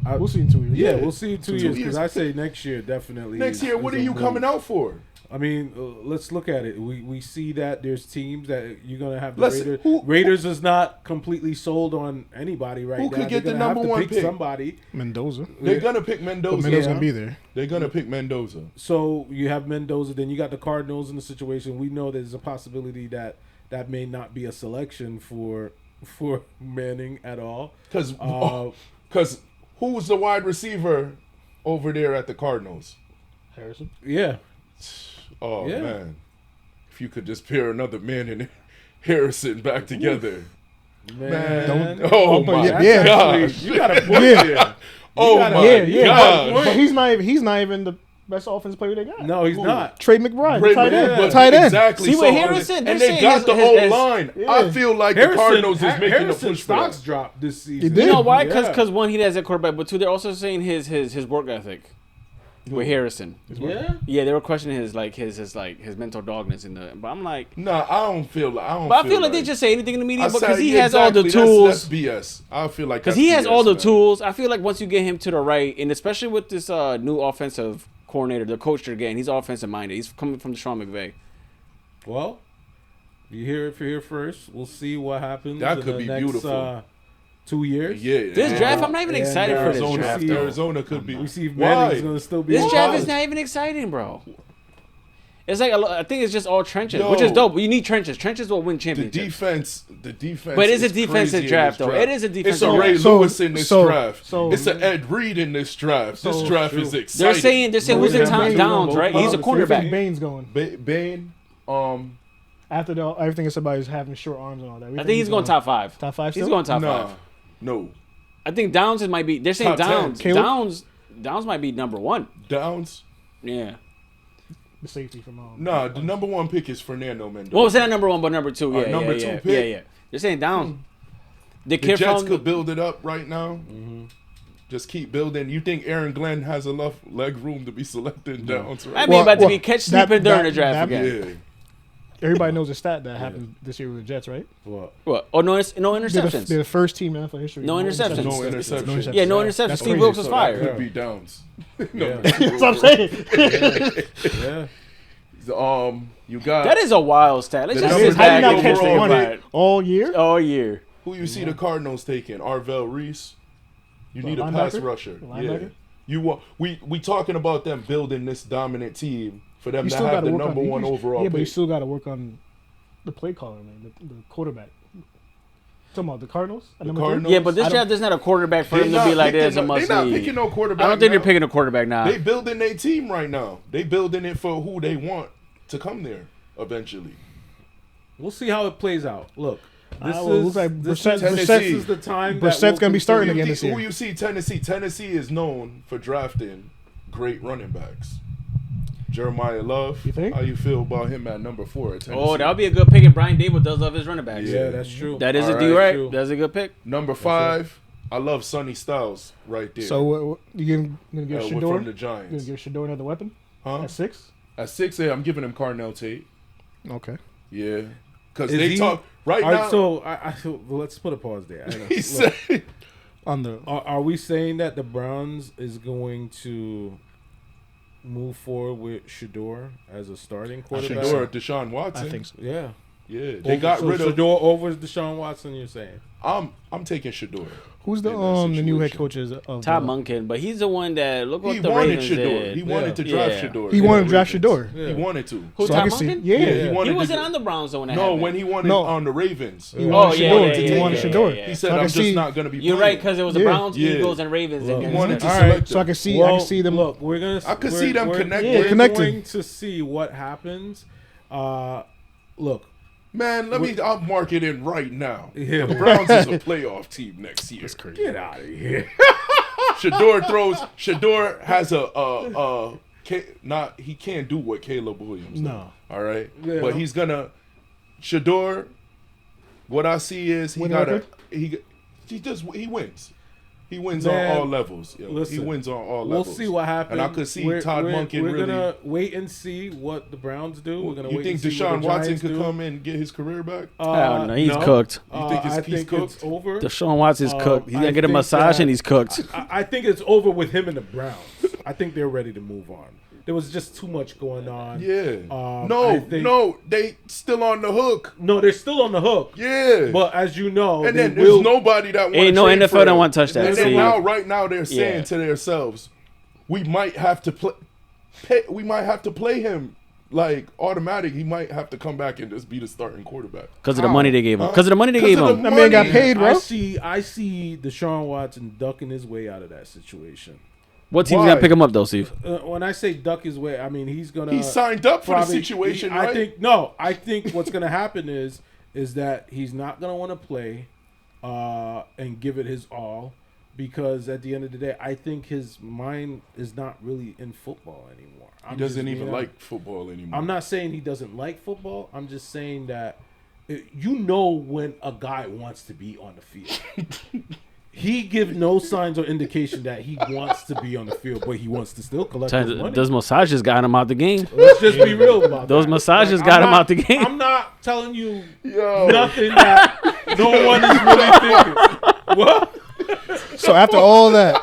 I- We'll see in 2 years. Yeah, we'll see in 2 years 2 because years. I say next year definitely. Next year, what are you coming out for? I mean, let's look at it. We see that there's teams that you're gonna have. The Listen, Raiders. who- Raiders is not completely sold on anybody right Who now. could get They're the gonna have number to 1 pick pick? somebody. Mendoza. They're gonna pick Mendoza. But Mendoza's Yeah. gonna be there. They're gonna pick Mendoza. So you have Mendoza, then you got the Cardinals in the situation. We know there's a possibility that may not be a selection for Manning at all. Because who's the wide receiver over there at the Cardinals? Harrison. Yeah, Oh Yeah. man, if you could just pair another man and Harrison back together. man. Oh but my yeah, yeah. gosh. You got a point Yeah. there. Oh gotta- my Yeah. gosh. But he's not even the best offensive player they got. No, he's not. Trey McBride, Great tight man, end. but Tight end. Exactly. See so, what Harrison- they're and they saying got his- the his- whole his- line. Yeah. I feel like the Cardinals is making the Harrison push for stocks that. dropped this season. did. You know why? Yeah. Because one, he has a quarterback, but two, they're also saying his work ethic with Harrison. Yeah. Yeah, they were questioning his mental dogness in the. But I'm like, Nah, I don't feel like. but I feel like they just say anything in the media I because said- he has all the exactly, tools. That's BS. I feel like Because that's he has BS, all the man. tools. I feel like once you get him to the right, and especially with this new offensive coordinator, the coach they're getting, he's offensive minded. He's coming from Sean McVay. Well, you hear it here first. We'll see what happens. That in could the be next, beautiful. 2 years. Yeah. This and- draft, I'm not even and excited for this Arizona, draft. see- though. Arizona could be. We see if Why? Manning's gonna still be. This alive. draft is not even exciting, bro. It's like I think it's just all trenches, Yo. which is dope. You need trenches. Trenches will win The championships. defense. But it's a is defensive crazy in draft, this though. It is a It's defensive a Ray draft. Lewis in this draft. so- It's an Ed Reed in this draft. This So- draft True. is They're exciting. saying who's in Bain- town Bain- Downs, right? He's a Bain- Where do you think cornerback. Bain's going Bain. after everything is about having short arms and all that. I think he's going top five. Top five. He's Still? going top Nah, five. no. I think Downs might be. They're saying Top 10. Downs. Caleb? Downs might be number one. Downs. Yeah. the safety from Nah, the number 1 pick is Fernando Mendoza. Well, was that number one, but number two? Yeah, number yeah, two yeah, pick. yeah, yeah. They're saying Downs. The the kid Jets from could build it up right now. Just keep building. You think Aaron Glenn has enough leg room to be selected Downs? I Right? mean, about to be well, catch that- sleeping during that- the draft that- again. yeah. Everybody knows a stat that happened this year with the Jets, right? What? What? Oh no, no They're interceptions. the first team in NFL history. No interceptions. No interceptions. Yeah, no interceptions. That's Steve crazy. Wilkes was So that fired. could be Downs. Yeah. That's what I'm saying. Yeah. You got That is a wild stat. Let's The just number sit How do back you not and catch think the about money it. all year? All year. who you see the Cardinals taking? Arvell Reese. You need a linebacker? pass rusher. The Yeah. linebacker? You want we talking about them building this dominant team for them You to still have got to the work number on 1 overall Yeah, but you pick. still got to work on the play caller, man. The quarterback. Talking about the Cardinals. At number three? Cardinals? Yeah, but this I don't- draft is not a quarterback for They're him to not be like, picking there's a no- must They're not need. picking no quarterback. I don't think now. they're picking a quarterback now. They building their team right now. They building it for who they want to come there eventually. We'll see how it plays out. Look, this well, it is looks like this Brissett- is- Tennessee- this is the time. that Brissett's we'll gonna be starting continue- again this year. Who you see Tennessee? Tennessee is known for drafting great running backs. Jeremiah Love. You think? How you feel about him at number 4 at Tennessee? Oh, that would be a good pick if Brian Dable does love his running backs. Yeah, that's true. That is a All D, right. right? True. That's a good pick. Number 5, I love Sonny Styles right there. So you gonna give from the Shador? You gonna Giants. give Shador another weapon Huh? at 6? At 6, I'm giving him Carnell Tate. Okay. Yeah. Because Is they he- talk right All now. right, so well, let's put a pause there. I know. he Look, said, On the are we saying that the Browns is going to move forward with Shador as a starting quarterback? Shador, Deshaun Watson. I think so. Yeah. Yeah. They got rid of. Shador over Deshaun Watson. You're saying? I'm taking Shador. Who's the in that the new head situation. coaches of Todd the, Monken, but he's the one that look what He the wanted Ravens Shador. did. He wanted to Yeah. draft Yeah. Shador. He in wanted the to draft Ravens. Shador. Yeah. He wanted to. Who, So I Todd can see- Monken? yeah. He wanted He to wasn't do- on the Browns though when that No, happened. when he wanted No. on the Ravens. He Oh, wanted yeah, Shador. yeah, He yeah, wanted yeah, Shador. yeah, yeah. He So said, I I'm can just see- not going to be You're playing. right, because it was the Yeah. Browns, Yeah. Eagles, and Ravens. Well, and He then- wanted to All select right. So I him. can see. I can see them. Look, we're gonna. I could we're- see them we're- connecting. We're Connecting. going to see what happens. Look. Man, I'll mark it in right now. Yeah. The Browns is a playoff team next year. Get out of here. Shador has he can't do what Caleb Williams does. No. All right? Yeah. But he's gonna Shador, what I see is he wins. He wins Man, on all levels. Yo. listen, He wins on all We'll levels. see what happens. And I could see Todd Monken We're really. gonna wait and see what the Browns do. We're gonna You wait think and see what Deshaun the Watson Giants could do. come in and get his career back? Oh, no, he's cooked. You think I he's think cooked? it's over. Deshaun Watson's cooked. He's I gonna get a think massage that- and he's cooked. I think it's over with him and the Browns. I think they're ready to move on. There was just too much going on. Yeah. I think- no, they still on the hook. No, they're still on the hook. Yeah. But as you know, and they then there's will. nobody that Ain't no NFL that want to touch that. And See? then now, right now, they're saying Yeah. to themselves, we might have to play him like automatic. He might have to come back and just be the starting quarterback. Because of the money they gave him. Huh? Because of the money they 'Cause gave of the him. That man got money. paid, bro. I see Deshaun Watson ducking his way out of that situation. What team's Why? gonna pick him up though, Steve? When I say duck his way, I mean he's gonna. He signed up for the probably- situation, I right? I think what's gonna happen is that he's not gonna want to play, and give it his all, because at the end of the day, I think his mind is not really in football anymore. He doesn't even like football anymore. I'm not saying he doesn't like football. I'm just saying that you know when a guy wants to be on the field. He gives no signs or indication that he wants to be on the field, but he wants to still collect his money. Those massages got him out the game. Let's just be real about Those that. massages Like, got I'm him not- out the game. I'm not telling you Yo. nothing that no one is really thinking. What? So after all that,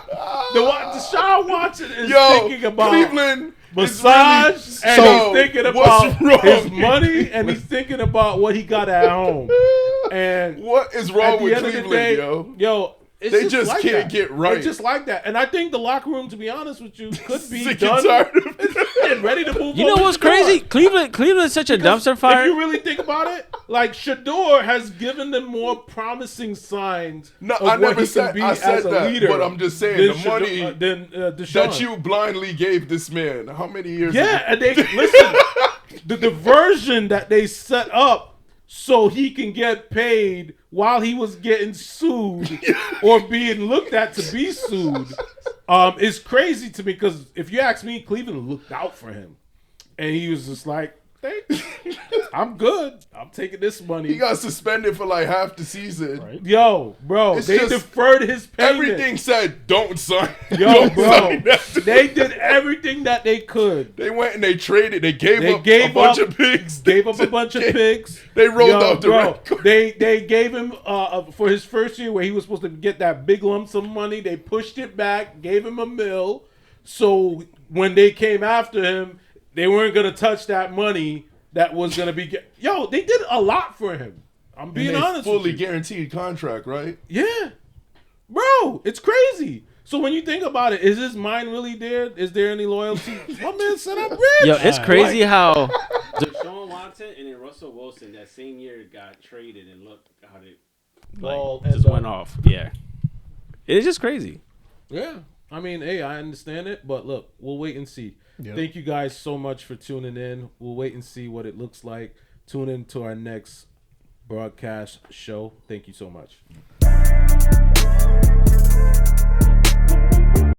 Deshaun Watson is Yo, thinking about Cleveland massage, is and really, he's thinking what's about wrong his here? money, and he's thinking about what he got at home. And What is at wrong the with end of the Cleveland, day, yo? it's They just like can't that. get right. It's just like that. And I think the locker room, to be honest with you, could be Sick and done tired of it. and ready to move on. You know with what's Shador. crazy? Cleveland's such a Because dumpster if fire. you really think about it, like Shador has given them more promising signs No, of I what never he said- can be I said as a that, leader. but I'm just saying than the money than Deshaun. that you blindly gave this man. How many years? Yeah, and they listen. The diversion that they set up so he can get paid while he was getting sued or being looked at to be sued is crazy to me, because if you ask me, Cleveland looked out for him, and he was just like, "Thanks, I'm good. I'm taking this money." He got suspended for like half the season. Yo, bro, It's they just deferred his payment. Everything said, don't sign. Yo, don't bro, sign that. they did everything that they could. They went and they traded. They gave They up gave a bunch up- of picks. Gave up a bunch of picks. They rolled out the bro, record. They gave him for his first year where he was supposed to get that big lump sum money. They pushed it back, gave him $1 million. So when they came after him, they weren't gonna touch that money that was gonna be. Yo, they did a lot for him. I'm being And they honest. fully with you. guaranteed contract, right? Yeah, bro, it's crazy. So when you think about it, is his mind really there? Is there any loyalty? My man said I'm rich. Yo, it's crazy how Deshaun Watson and then Russell Wilson that same year got traded, and look how they. Well, just went off. Yeah, it's just crazy. Yeah. I mean, hey, I understand it, but look, we'll wait and see. Yeah. Thank you guys so much for tuning in. We'll wait and see what it looks like. Tune in to our next broadcast show. Thank you so much.